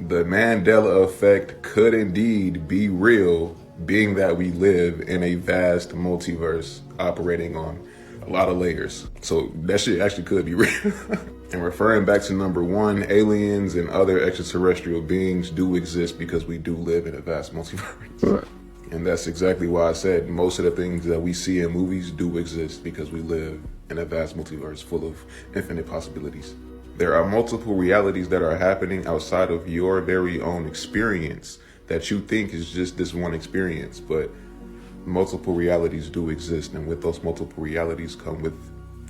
Speaker 19: The Mandela effect could indeed be real, being that we live in a vast multiverse operating on a lot of layers. So that shit actually could be real. And referring back to number one, aliens and other extraterrestrial beings do exist because we do live in a vast multiverse. Right. And that's exactly why I said most of the things that we see in movies do exist because we live in a vast multiverse full of infinite possibilities. There are multiple realities that are happening outside of your very own experience that you think is just this one experience, but multiple realities do exist, and with those multiple realities come with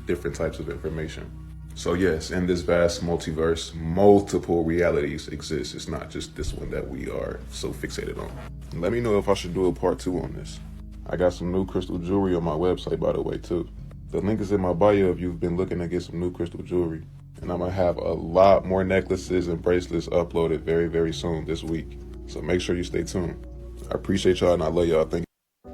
Speaker 19: different types of information. So yes, in this vast multiverse, multiple realities exist. It's not just this one that we are so fixated on. Let me know if I should do a part 2 on this. I got some new crystal jewelry on my website, by the way, too. The link is in my bio if you've been looking to get some new crystal jewelry. And I'm gonna have a lot more necklaces and bracelets uploaded very, very soon this week. So make sure you stay tuned. I appreciate y'all and I love y'all. Thank you.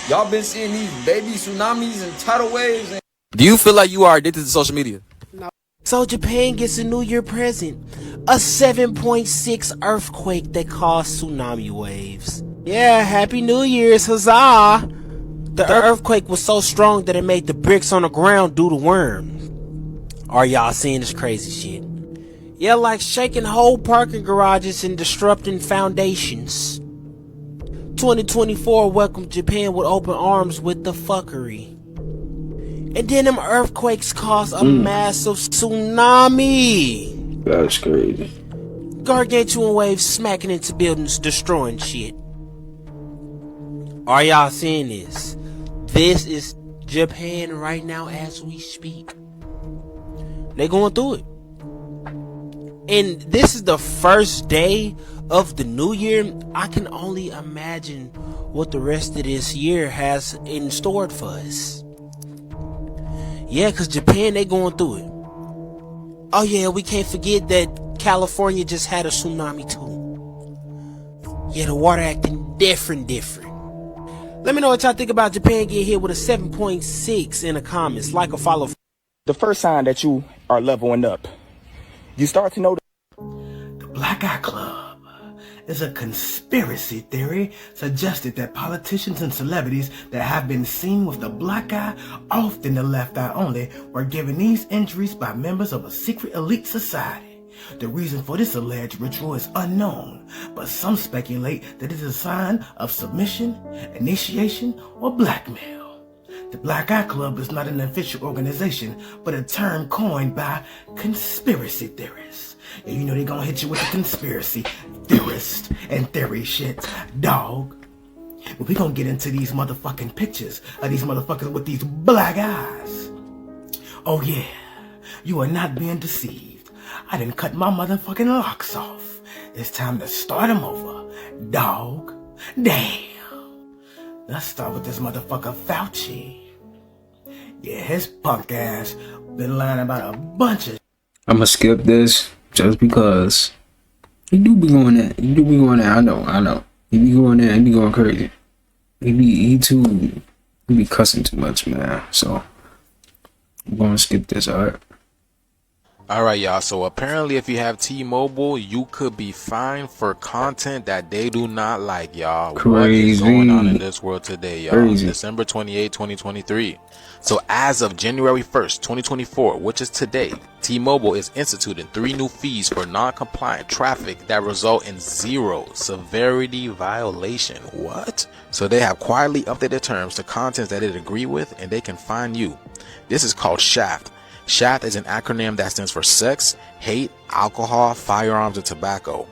Speaker 20: Y'all been seeing these baby tsunamis and tidal waves. And do you feel like you are addicted to social media?
Speaker 5: No. So Japan gets a New Year present. A 7.6 earthquake that caused tsunami waves. Yeah, Happy New Year's, huzzah! The earthquake was so strong that it made the bricks on the ground do the worm. Are y'all seeing this crazy shit? Yeah, like shaking whole parking garages and disrupting foundations. 2024 welcomed Japan with open arms with the fuckery. And then them earthquakes caused a massive tsunami.
Speaker 3: That's crazy.
Speaker 5: Gargantuan waves smacking into buildings, destroying shit. Are y'all seeing this? This is Japan right now as we speak. They going through it. And this is the first day of the new year. I can only imagine what the rest of this year has in store for us. Yeah, because Japan, they going through it. Oh yeah, we can't forget that California just had a tsunami too. Yeah, the water acting different. Let me know what y'all think about Japan getting hit with a 7.6 in the comments. Like or follow.
Speaker 16: The first sign that you are leveling up, you start to know
Speaker 21: the Black Eye Club is a conspiracy theory suggested that politicians and celebrities that have been seen with the black eye, often the left eye only, were given these injuries by members of a secret elite society. The reason for this alleged ritual is unknown, but some speculate that it is a sign of submission, initiation, or blackmail. The Black Eye Club is not an official organization, but a term coined by conspiracy theorists. And you know they're gonna hit you with the conspiracy theorist and theory shit, dog. But we gonna get into these motherfucking pictures of these motherfuckers with these black eyes. Oh yeah, you are not being deceived. I done cut my motherfucking locks off. It's time to start them over, dog. Damn. Let's start with this motherfucker Fauci. Yeah, his punk ass been lying about a bunch of.
Speaker 3: I'ma skip this just because he do be going there. I know. He be going there. He be going crazy. He be cussing too much, man. So I'm gonna skip this. Alright.
Speaker 20: Alright, y'all, so apparently if you have T-Mobile, you could be fined for content that they do not like, y'all. What is going on in this world today, y'all? December 28, 2023. So as of January 1st, 2024, which is today, T-Mobile is instituting 3 new fees for non-compliant traffic that result in 0 severity violation. What? So they have quietly updated terms to contents that it agree with, and they can fine you. This is called SHAFT. SHAFT is an acronym that stands for sex, hate, alcohol, firearms, and tobacco.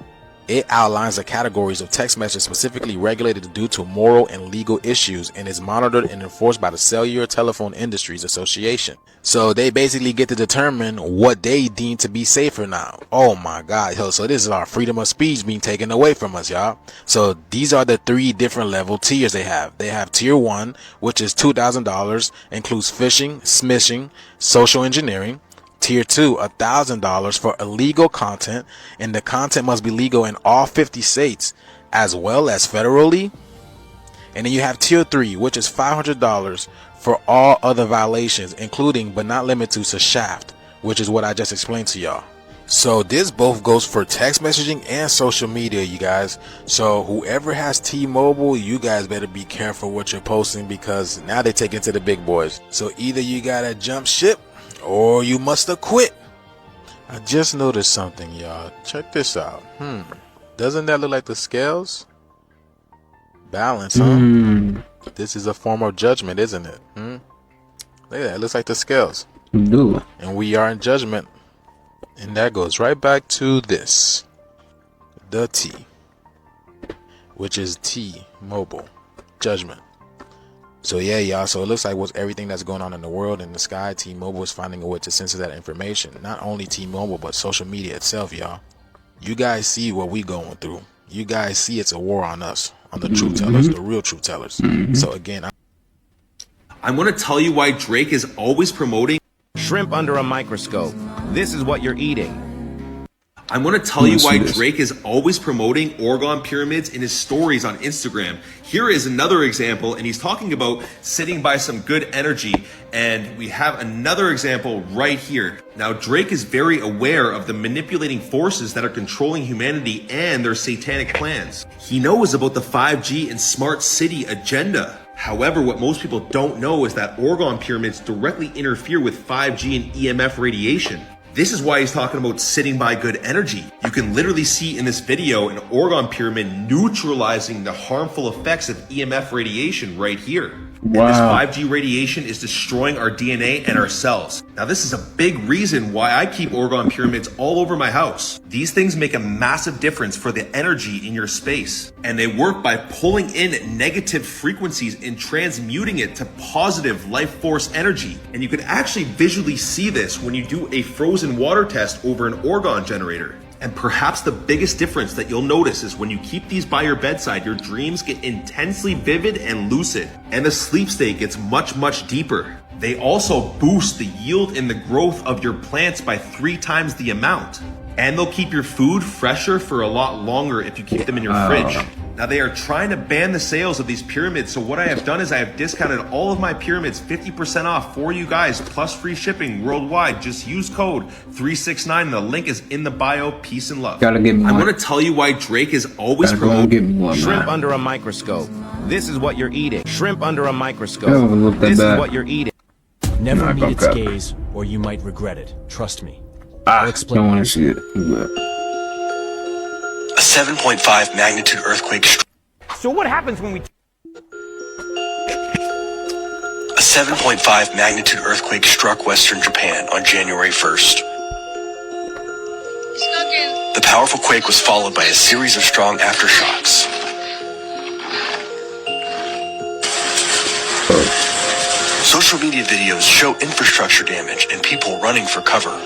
Speaker 20: It outlines the categories of text messages specifically regulated due to moral and legal issues and is monitored and enforced by the Cellular Telephone Industries Association. So they basically get to determine what they deem to be safer now. Oh my God. So this is our freedom of speech being taken away from us, y'all. So these are the 3 different level tiers they have. They have tier 1, which is $2,000, includes phishing, smishing, social engineering. Tier 2, $1,000 for illegal content, and the content must be legal in all 50 states as well as federally. And then you have tier 3, which is $500 for all other violations, including but not limited to SHAFT, which is what I just explained to y'all. So this both goes for text messaging and social media, you guys. So whoever has T-Mobile, you guys better be careful what you're posting, because now they take it to the big boys. So either you gotta jump ship or you must have quit. I just noticed something, y'all. Check this out. Doesn't that look like the scales? Balance, huh? This is a form of judgment, isn't it? Look at that. It looks like the scales.
Speaker 3: Do.
Speaker 20: And we are in judgment. And that goes right back to this. The T. Which is T-Mobile. Judgment. So yeah, y'all, so it looks like with everything that's going on in the world and the sky, T-Mobile is finding a way to censor that information. Not only T-Mobile, but social media itself, y'all. You guys see what we going through. You guys see it's a war on us, on the truth tellers, the real truth tellers. So again,
Speaker 8: I'm going to tell you why Drake is always promoting
Speaker 22: Shrimp under a microscope. This is what you're eating.
Speaker 8: I'm going to tell you why Drake is always promoting orgone pyramids in his stories on Instagram. Here is another example, and he's talking about sitting by some good energy, and we have another example right here. Now, Drake is very aware of the manipulating forces that are controlling humanity and their satanic plans. He knows about the 5G and smart city agenda. However, what most people don't know is that orgone pyramids directly interfere with 5G and EMF radiation. This is why he's talking about sitting by good energy. You can literally see in this video an orgone pyramid neutralizing the harmful effects of EMF radiation right here.
Speaker 3: Wow.
Speaker 8: And this 5G radiation is destroying our DNA and our cells. Now, this is a big reason why I keep orgone pyramids all over my house. These things make a massive difference for the energy in your space. And they work by pulling in negative frequencies and transmuting it to positive life force energy. And you can actually visually see this when you do a frozen water test over an orgone generator. And perhaps the biggest difference that you'll notice is when you keep these by your bedside, your dreams get intensely vivid and lucid, and the sleep state gets much, much deeper. They also boost the yield and the growth of your plants by 3 times the amount. And they'll keep your food fresher for a lot longer if you keep them in your fridge. Now, they are trying to ban the sales of these pyramids, so what I have done is I have discounted all of my pyramids 50% off for you guys, plus free shipping worldwide. Just use code 369. The link is in the bio. Peace and love.
Speaker 3: Gotta give me
Speaker 8: I'm
Speaker 3: one.
Speaker 8: going to tell you why Drake is always
Speaker 3: Gotta go and give me
Speaker 8: promoting
Speaker 3: one,
Speaker 22: Shrimp
Speaker 3: man.
Speaker 22: under a microscope. This is what you're eating. Shrimp under a microscope.
Speaker 3: That doesn't look that
Speaker 22: This
Speaker 3: bad.
Speaker 22: is what you're eating.
Speaker 13: Never
Speaker 3: Nah,
Speaker 13: meet
Speaker 3: don't
Speaker 13: its
Speaker 3: cut.
Speaker 13: gaze, or you might regret it. Trust me.
Speaker 3: Don't want to see it.
Speaker 23: A 7.5 magnitude earthquake.
Speaker 22: So what happens when we...
Speaker 23: A 7.5 magnitude earthquake struck western Japan on January 1st. The powerful quake was followed by a series of strong aftershocks. Social media videos show infrastructure damage and people running for cover.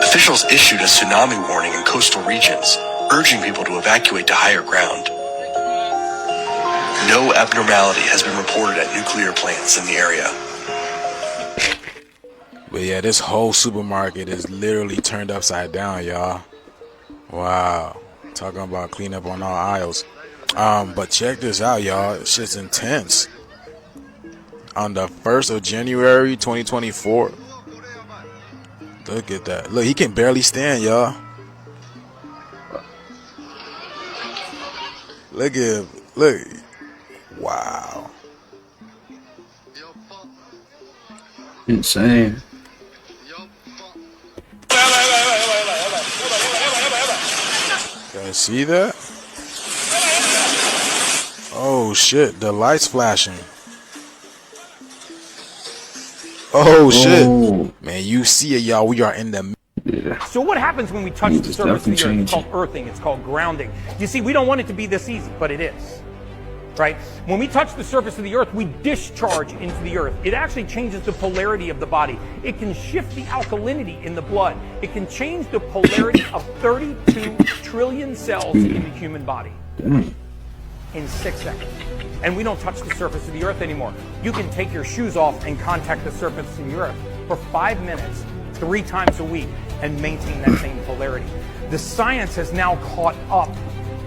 Speaker 23: Officials issued a tsunami warning in coastal regions, urging people to evacuate to higher ground. No abnormality has been reported at nuclear plants in the area.
Speaker 20: but yeah, this whole supermarket is literally turned upside down, y'all. Wow. Talking about clean up on all aisles. But check this out, y'all. Shit's intense. On the 1st of January 2024. Look at that. Look, he can barely stand, y'all. Look at him. Look. Wow.
Speaker 3: Insane.
Speaker 20: Guys see that? Oh shit, the light's flashing. Oh shit. Man, you see it, y'all. We are in the...
Speaker 2: So what happens when we touch the surface of the earth? It's called earthing. It's called grounding. You see, we don't want it to be this easy, but it is. Right? When we touch the surface of the earth, we discharge into the earth. It actually changes the polarity of the body. It can shift the alkalinity in the blood. It can change the polarity of 32 trillion cells in the human body in 6 seconds. And we don't touch the surface of the earth anymore. You can take your shoes off and contact the surface of the earth for 5 minutes, 3 times a week, and maintain that same polarity. The science has now caught up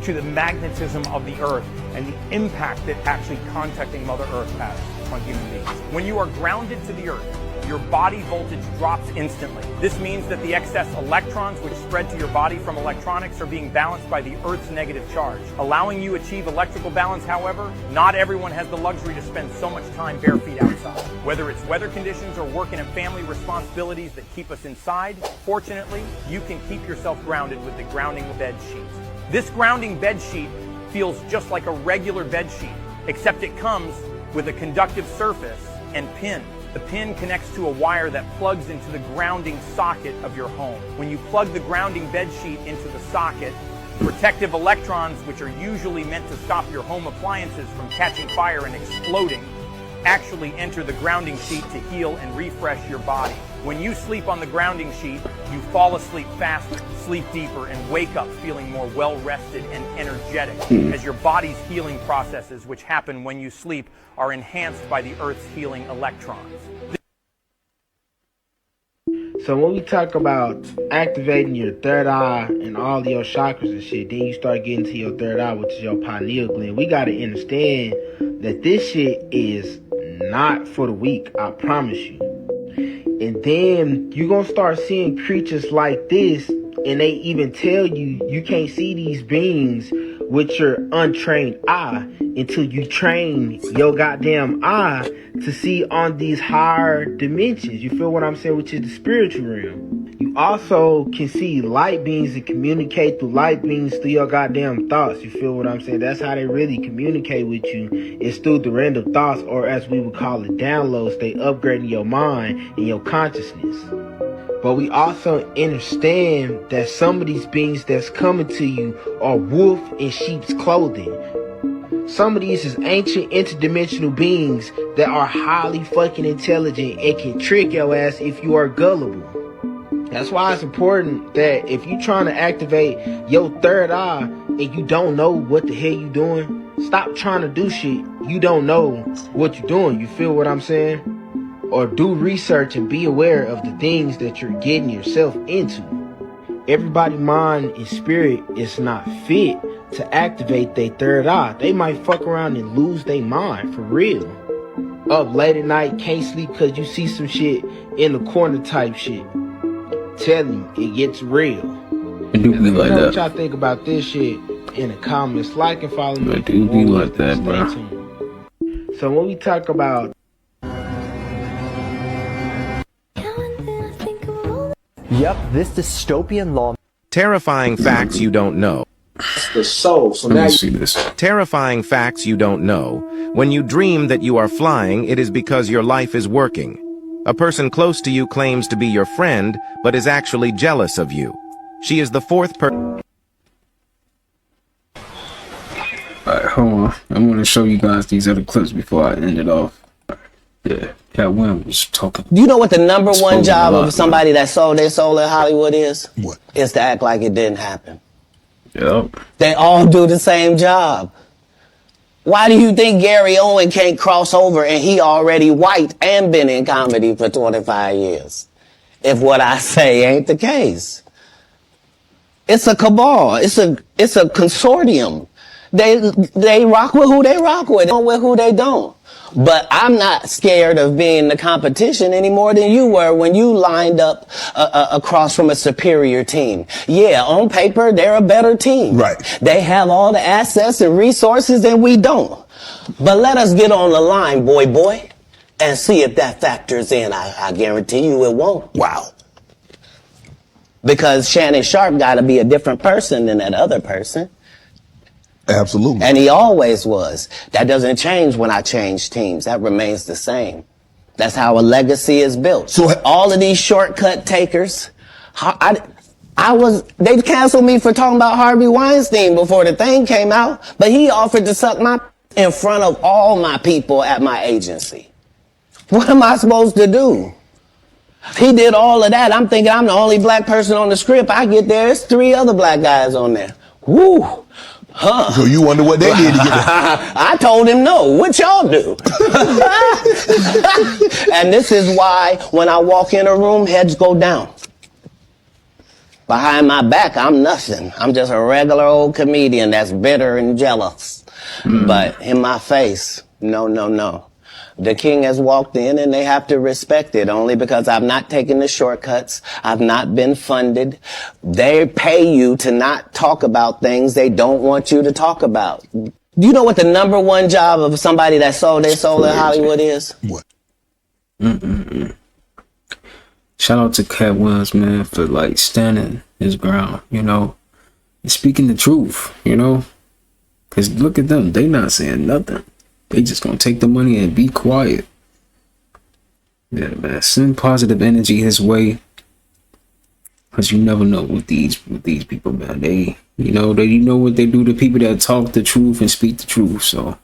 Speaker 2: to the magnetism of the earth and the impact that actually contacting Mother Earth has on human beings. When you are grounded to the earth, your body voltage drops instantly. This means that the excess electrons which spread to your body from electronics are being balanced by the Earth's negative charge. Allowing you to achieve electrical balance, however, not everyone has the luxury to spend so much time bare feet outside. Whether it's weather conditions or working and family responsibilities that keep us inside, fortunately, you can keep yourself grounded with the grounding bed sheet. This grounding bed sheet feels just like a regular bed sheet, except it comes with a conductive surface and pin. The pin connects to a wire that plugs into the grounding socket of your home. When you plug the grounding bed sheet into the socket, protective electrons, which are usually meant to stop your home appliances from catching fire and exploding, actually enter the grounding sheet to heal and refresh your body. When you sleep on the grounding sheet, you fall asleep faster, sleep deeper, and wake up feeling more well-rested and energetic, as your body's healing processes, which happen when you sleep, are enhanced by the Earth's healing electrons.
Speaker 21: So when we talk about activating your third eye and all your chakras and shit, then you start getting to your third eye, which is your pineal gland. We gotta understand that this shit is not for the weak, I promise you. And then you're gonna start seeing creatures like this, and they even tell you you can't see these beings with your untrained eye until you train your goddamn eye to see on these higher dimensions. You feel what I'm saying? Which is the spiritual realm. You also can see light beings and communicate through light beings through your goddamn thoughts. You feel what I'm saying? That's how they really communicate with you. It's through the random thoughts, or as we would call it, downloads. They upgrading your mind and your consciousness. But we also understand that some of these beings that's coming to you are wolf in sheep's clothing. Some of these is ancient interdimensional beings that are highly fucking intelligent and can trick your ass if you are gullible. That's why it's important that if you're trying to activate your third eye and you don't know what the hell you doing, stop trying to do shit you don't know what you're doing. You feel what I'm saying? Or do research and be aware of the things that you're getting yourself into. Everybody's mind and spirit is not fit to activate their third eye. They might fuck around and lose their mind for real. Up late at night, can't sleep because you see some shit in the corner type shit. Telling you, it gets real.
Speaker 3: It do be like
Speaker 21: know
Speaker 3: that.
Speaker 21: what y'all think about this shit in the comments. Like and follow me.
Speaker 3: It do be like that, bro.
Speaker 21: So when we talk about
Speaker 7: Yep, this dystopian law.
Speaker 9: Terrifying facts you don't know.
Speaker 21: the soul. So
Speaker 3: Let
Speaker 21: now
Speaker 3: me see this.
Speaker 9: Terrifying facts you don't know. When you dream that you are flying, it is because your life is working. A person close to you claims to be your friend, but is actually jealous of you. She is the fourth person.
Speaker 3: Alright, hold on. I'm gonna show you guys these other clips before I end it off. Yeah, Cat Williams was talking.
Speaker 24: Do you know what the number one
Speaker 3: Spoken
Speaker 24: job
Speaker 3: a lot,
Speaker 24: of somebody that sold their soul in Hollywood is?
Speaker 3: What?
Speaker 24: Is to act like it didn't happen.
Speaker 3: Yep.
Speaker 24: They all do the same job. Why do you think Gary Owen can't cross over and he already white and been in comedy for 25 years? If what I say ain't the case. It's a cabal. It's a consortium. They rock with who they rock with, don't with who they don't. But I'm not scared of being the competition any more than you were when you lined up across from a superior team. Yeah, on paper, they're a better team.
Speaker 18: Right.
Speaker 24: They have all the assets and resources and we don't. But let us get on the line, boy, and see if that factors in. I guarantee you it won't.
Speaker 18: Wow.
Speaker 24: Because Shannon Sharp got to be a different person than that other person.
Speaker 18: Absolutely.
Speaker 24: And he always was. That doesn't change when I change teams. That remains the same. That's how a legacy is built. So all of these shortcut takers, they canceled me for talking about Harvey Weinstein before the thing came out, but he offered to suck my in front of all my people at my agency. What am I supposed to do? He did all of that. I'm thinking I'm the only black person on the script. I get there, it's 3 other black guys on there. Woo! Huh.
Speaker 18: So you wonder what they did to get it?
Speaker 24: I told him no. What y'all do? And this is why when I walk in a room, heads go down. Behind my back, I'm nothing. I'm just a regular old comedian that's bitter and jealous. But in my face, no. The king has walked in and they have to respect it only because I've not taken the shortcuts. I've not been funded. They pay you to not talk about things they don't want you to talk about. Do you know what the #1 job of somebody that sold their soul in Hollywood is?
Speaker 18: What?
Speaker 3: Shout out to Cat Williams, man, for like standing his ground, you know, and speaking the truth, you know, because look at them. They not saying nothing. They just gonna take the money and be quiet. Yeah, man. Send positive energy his way, cause you never know with these people, man. They know what they do to people that talk the truth and speak the truth. So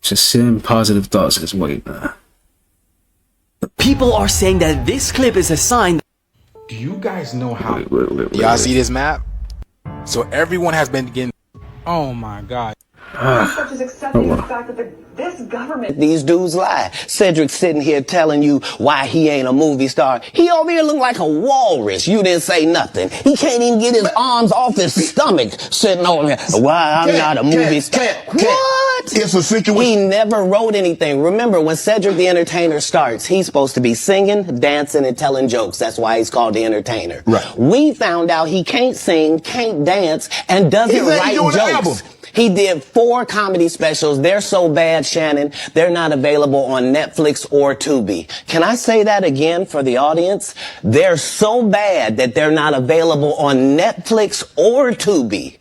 Speaker 3: just send positive thoughts his way, man.
Speaker 6: People are saying that this clip is a sign.
Speaker 20: Do you guys know how?
Speaker 3: Wait,
Speaker 20: y'all see this map? So everyone has been getting. Oh my God.
Speaker 24: Research is accepting the fact that this government. These dudes lie. Cedric's sitting here telling you why he ain't a movie star. He over here look like a walrus. You didn't say nothing. He can't even get his arms off his stomach sitting over here. Why I'm not a movie star. What?
Speaker 18: It's a situation.
Speaker 24: He never wrote anything. Remember, when Cedric the Entertainer starts, he's supposed to be singing, dancing, and telling jokes. That's why he's called the Entertainer.
Speaker 18: Right.
Speaker 24: We found out he can't sing, can't dance, and doesn't write jokes. He did 4 comedy specials. They're so bad, Shannon, they're not available on Netflix or Tubi. Can I say that again for the audience? They're so bad that they're not available on Netflix or Tubi.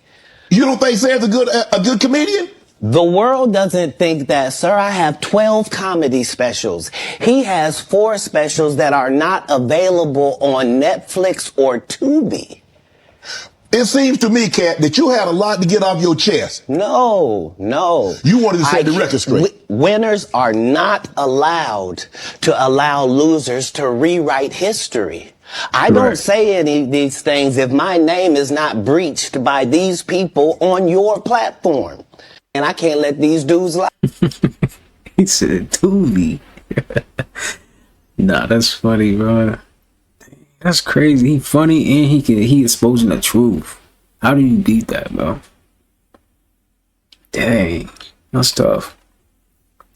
Speaker 18: You don't think Sam's a good comedian?
Speaker 24: The world doesn't think that, sir. I have 12 comedy specials. He has 4 specials that are not available on Netflix or Tubi.
Speaker 18: It seems to me, Cat, that you had a lot to get off your chest.
Speaker 24: No.
Speaker 18: You wanted to set the record straight.
Speaker 24: Winners are not allowed to allow losers to rewrite history. I don't say any of these things if my name is not breached by these people on your platform. And I can't let these dudes lie.
Speaker 3: He said Tubi. Nah, that's funny, bro. That's crazy. He funny and he exposing the truth. How do you beat that, bro? Dang, that's tough.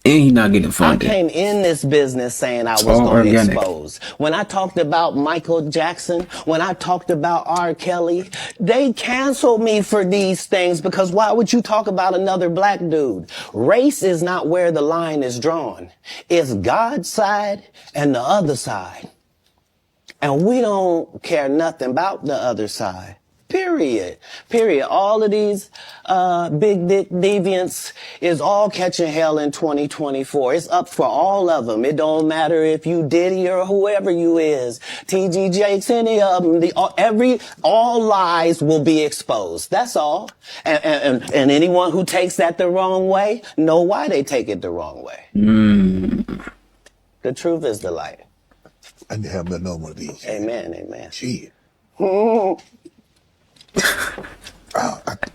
Speaker 3: And he not getting funded.
Speaker 24: I came in this business saying I was going to expose. When I talked about Michael Jackson, when I talked about R. Kelly, they canceled me for these things because why would you talk about another black dude? Race is not where the line is drawn. It's God's side and the other side. And we don't care nothing about the other side. Period. All of these big dick deviants is all catching hell in 2024. It's up for all of them. It don't matter if you Diddy or whoever you is. TG Jakes, any of them. All lies will be exposed. That's all. And anyone who takes that the wrong way, know why they take it the wrong way. The truth is the light.
Speaker 18: I need to have another one of these.
Speaker 24: Amen.
Speaker 18: Shit. I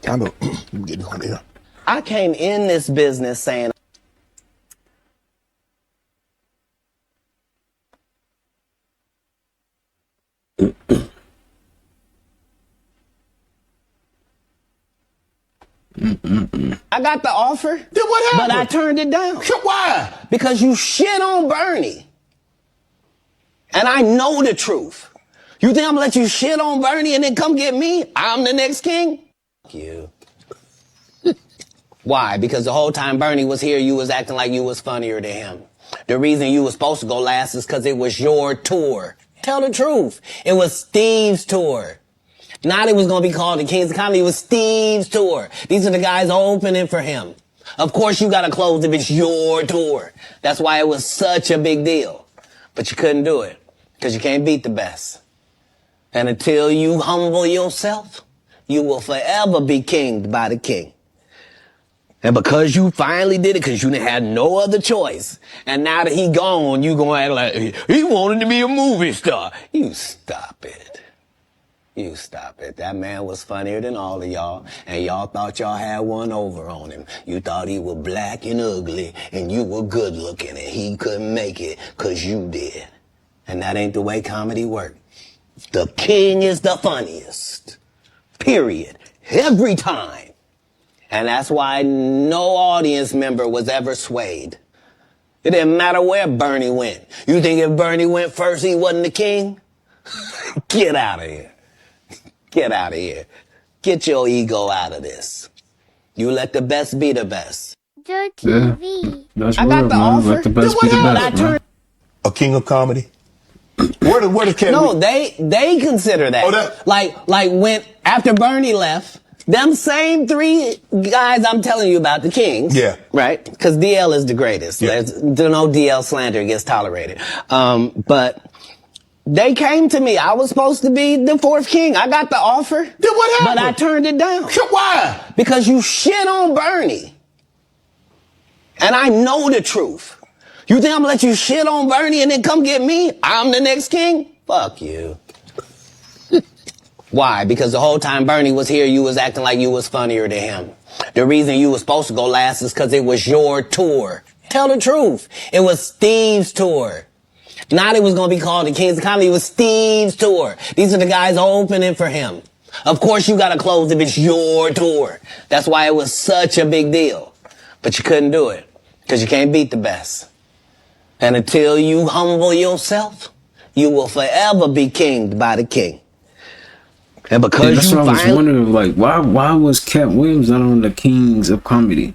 Speaker 18: kind of get on there.
Speaker 24: I came in this business saying I got the offer.
Speaker 18: Then what happened?
Speaker 24: But I turned it down.
Speaker 18: Why?
Speaker 24: Because you shit on Bernie. And I know the truth. You think I'm gonna let you shit on Bernie and then come get me? I'm the next king? Fuck you. Why? Because the whole time Bernie was here, you was acting like you was funnier than him. The reason you was supposed to go last is because it was your tour. Tell the truth. It was Steve's tour. Not it was going to be called the Kings of Comedy. It was Steve's tour. These are the guys opening for him. Of course you got to close if it's your tour. That's why it was such a big deal. But you couldn't do it because you can't beat the best. And until you humble yourself, you will forever be kinged by the king. And because you finally did it, because you had no other choice, and now that he gone, you gonna act like he wanted to be a movie star. You stop it. You stop it. That man was funnier than all of y'all, and y'all thought y'all had one over on him. You thought he was black and ugly, and you were good looking, and he couldn't make it, because you did. And that ain't the way comedy works. The king is the funniest. Period. Every time. And that's why no audience member was ever swayed. It didn't matter where Bernie went. You think if Bernie went first, he wasn't the king? Get out of here. Get out of here. Get your ego out of this. You let the best be the best.
Speaker 1: Your TV.
Speaker 3: That's
Speaker 24: I got the offer.
Speaker 3: Let the best be the best, man.
Speaker 18: A king of comedy? Where the king?
Speaker 24: No, they consider that.
Speaker 18: Oh, that.
Speaker 24: Like when, after Bernie left, them same three guys I'm telling you about, the kings.
Speaker 18: Yeah.
Speaker 24: Right? Because DL is the greatest.
Speaker 18: Yeah.
Speaker 24: There's no DL slander gets tolerated. But they came to me. I was supposed to be the fourth king. I got the offer.
Speaker 18: Then what happened?
Speaker 24: But I turned it down.
Speaker 18: Why?
Speaker 24: Because you shit on Bernie. And I know the truth. You think I'm gonna let you shit on Bernie and then come get me? I'm the next king? Fuck you. Why? Because the whole time Bernie was here, you was acting like you was funnier than him. The reason you was supposed to go last is because it was your tour. Tell the truth. It was Steve's tour. Not it was going to be called the Kings of Comedy. It was Steve's tour. These are the guys opening for him. Of course you got to close if it's your tour. That's why it was such a big deal. But you couldn't do it because you can't beat the best. And until you humble yourself, you will forever be kinged by the king. And because
Speaker 3: that's
Speaker 24: you
Speaker 3: what I was wondering, like, why was Cat Williams not on the Kings of Comedy?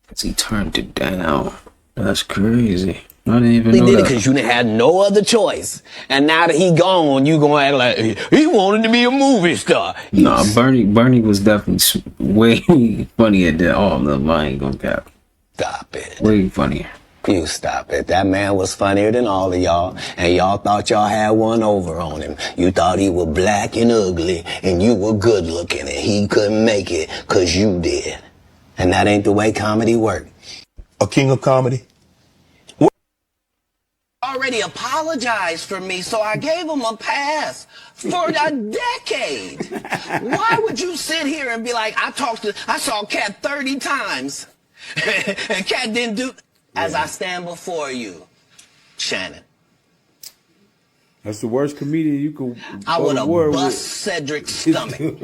Speaker 3: Because he turned it down. That's crazy. I didn't even know
Speaker 24: did
Speaker 3: that.
Speaker 24: it because you had no other choice. And now that he gone, you gonna act like he wanted to be a movie star.
Speaker 3: Nah, Bernie was definitely way funnier than all of them. I ain't gonna cap.
Speaker 24: Stop it.
Speaker 3: Way funnier.
Speaker 24: You stop it. That man was funnier than all of y'all, and y'all thought y'all had one over on him. You thought he was black and ugly, and you were good looking, and he couldn't make it, cause you did. And that ain't the way comedy works.
Speaker 18: A king of comedy?
Speaker 24: Already apologized for me, so I gave him a pass for a decade. Why would you sit here and be like, I saw Cat 30 times, and Cat didn't do... As I stand before you, Shannon.
Speaker 12: That's the worst comedian you could.
Speaker 24: I would have bust Cedric's stomach.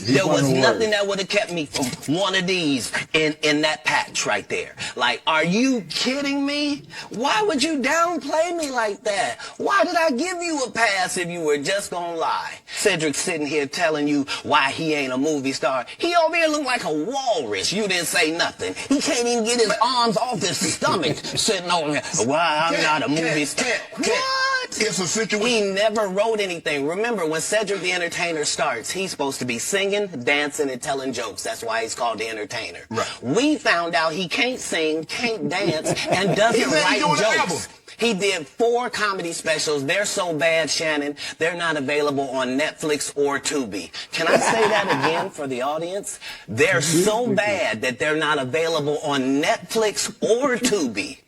Speaker 24: There was nothing that would have kept me from one of these in that patch right there. Like, are you kidding me? Why would you downplay me like that? Why did I give you a pass if you were just gonna lie? Cedric's sitting here telling you why he ain't a movie star. He over here look like a walrus. You didn't say nothing. He can't even get his arms off his stomach sitting over here. Why I'm not a movie star. What?
Speaker 18: It's a situation.
Speaker 24: He never wrote anything. Remember, when Cedric the Entertainer starts, he's supposed to be singing, dancing, and telling jokes. That's why he's called the Entertainer.
Speaker 18: Right.
Speaker 24: We found out he can't sing, can't dance, and doesn't write jokes. He did 4 comedy specials. They're so bad, Shannon, they're not available on Netflix or Tubi. Can I say that again for the audience? They're so bad that they're not available on Netflix or Tubi.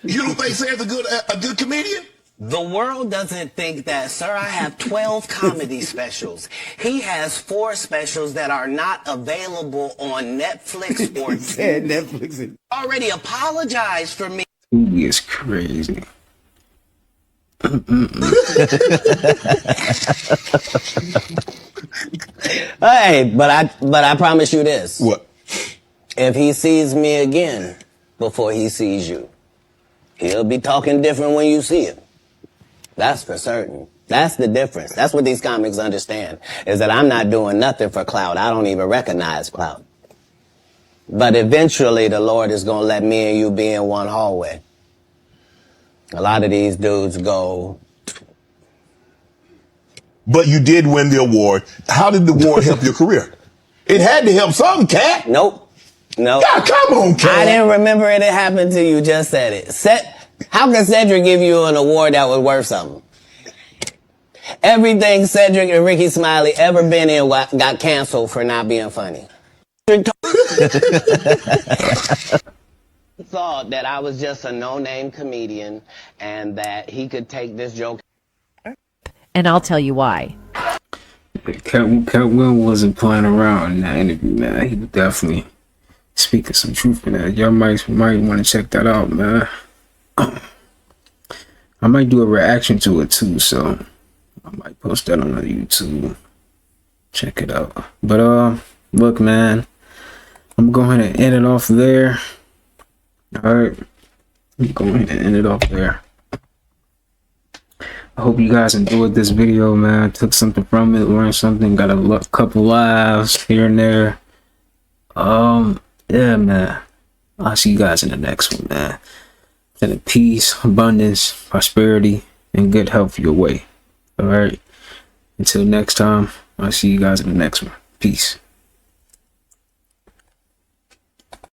Speaker 18: You don't think Sam's a good comedian?
Speaker 24: The world doesn't think that, sir. I have 12 comedy specials. He has 4 specials that are not available on Netflix or
Speaker 12: said Netflix.
Speaker 24: Already apologized for me.
Speaker 3: Tubi is crazy.
Speaker 24: Hey, but I promise you this.
Speaker 10: What?
Speaker 24: If he sees me again before he sees you, he'll be talking different when you see him. That's for certain. That's the difference. That's what these comics understand, is that I'm not doing nothing for clout. I don't even recognize clout. But eventually the Lord is going to let me and you be in one hallway. A lot of these dudes go...
Speaker 10: But you did win the award. How did the award help your career? It had to help something, Cat.
Speaker 24: Nope. Nope.
Speaker 10: God, come on, Cat.
Speaker 24: I didn't remember it had happened to you. Just said it. How can Cedric give you an award that was worth something? Everything Cedric and Ricky Smiley ever been in got canceled for not being funny. Thought that I was just a no-name comedian and that he could take this joke.
Speaker 14: And I'll tell you why.
Speaker 3: Cat Will wasn't playing around in that interview, man. He was definitely speaking some truth in that. Y'all might want to check that out, man. I might do a reaction to it too, so I might post that on YouTube. Check it out. But look, man, I'm going to end it off there. All right, I'm going to end it off there. I hope you guys enjoyed this video, man. Took something from it, learned something, got a couple laughs here and there. Yeah, man. I'll see you guys in the next one, man. Sending peace, abundance, prosperity, and good health your way. All right. Until next time, I'll see you guys in the next one. Peace.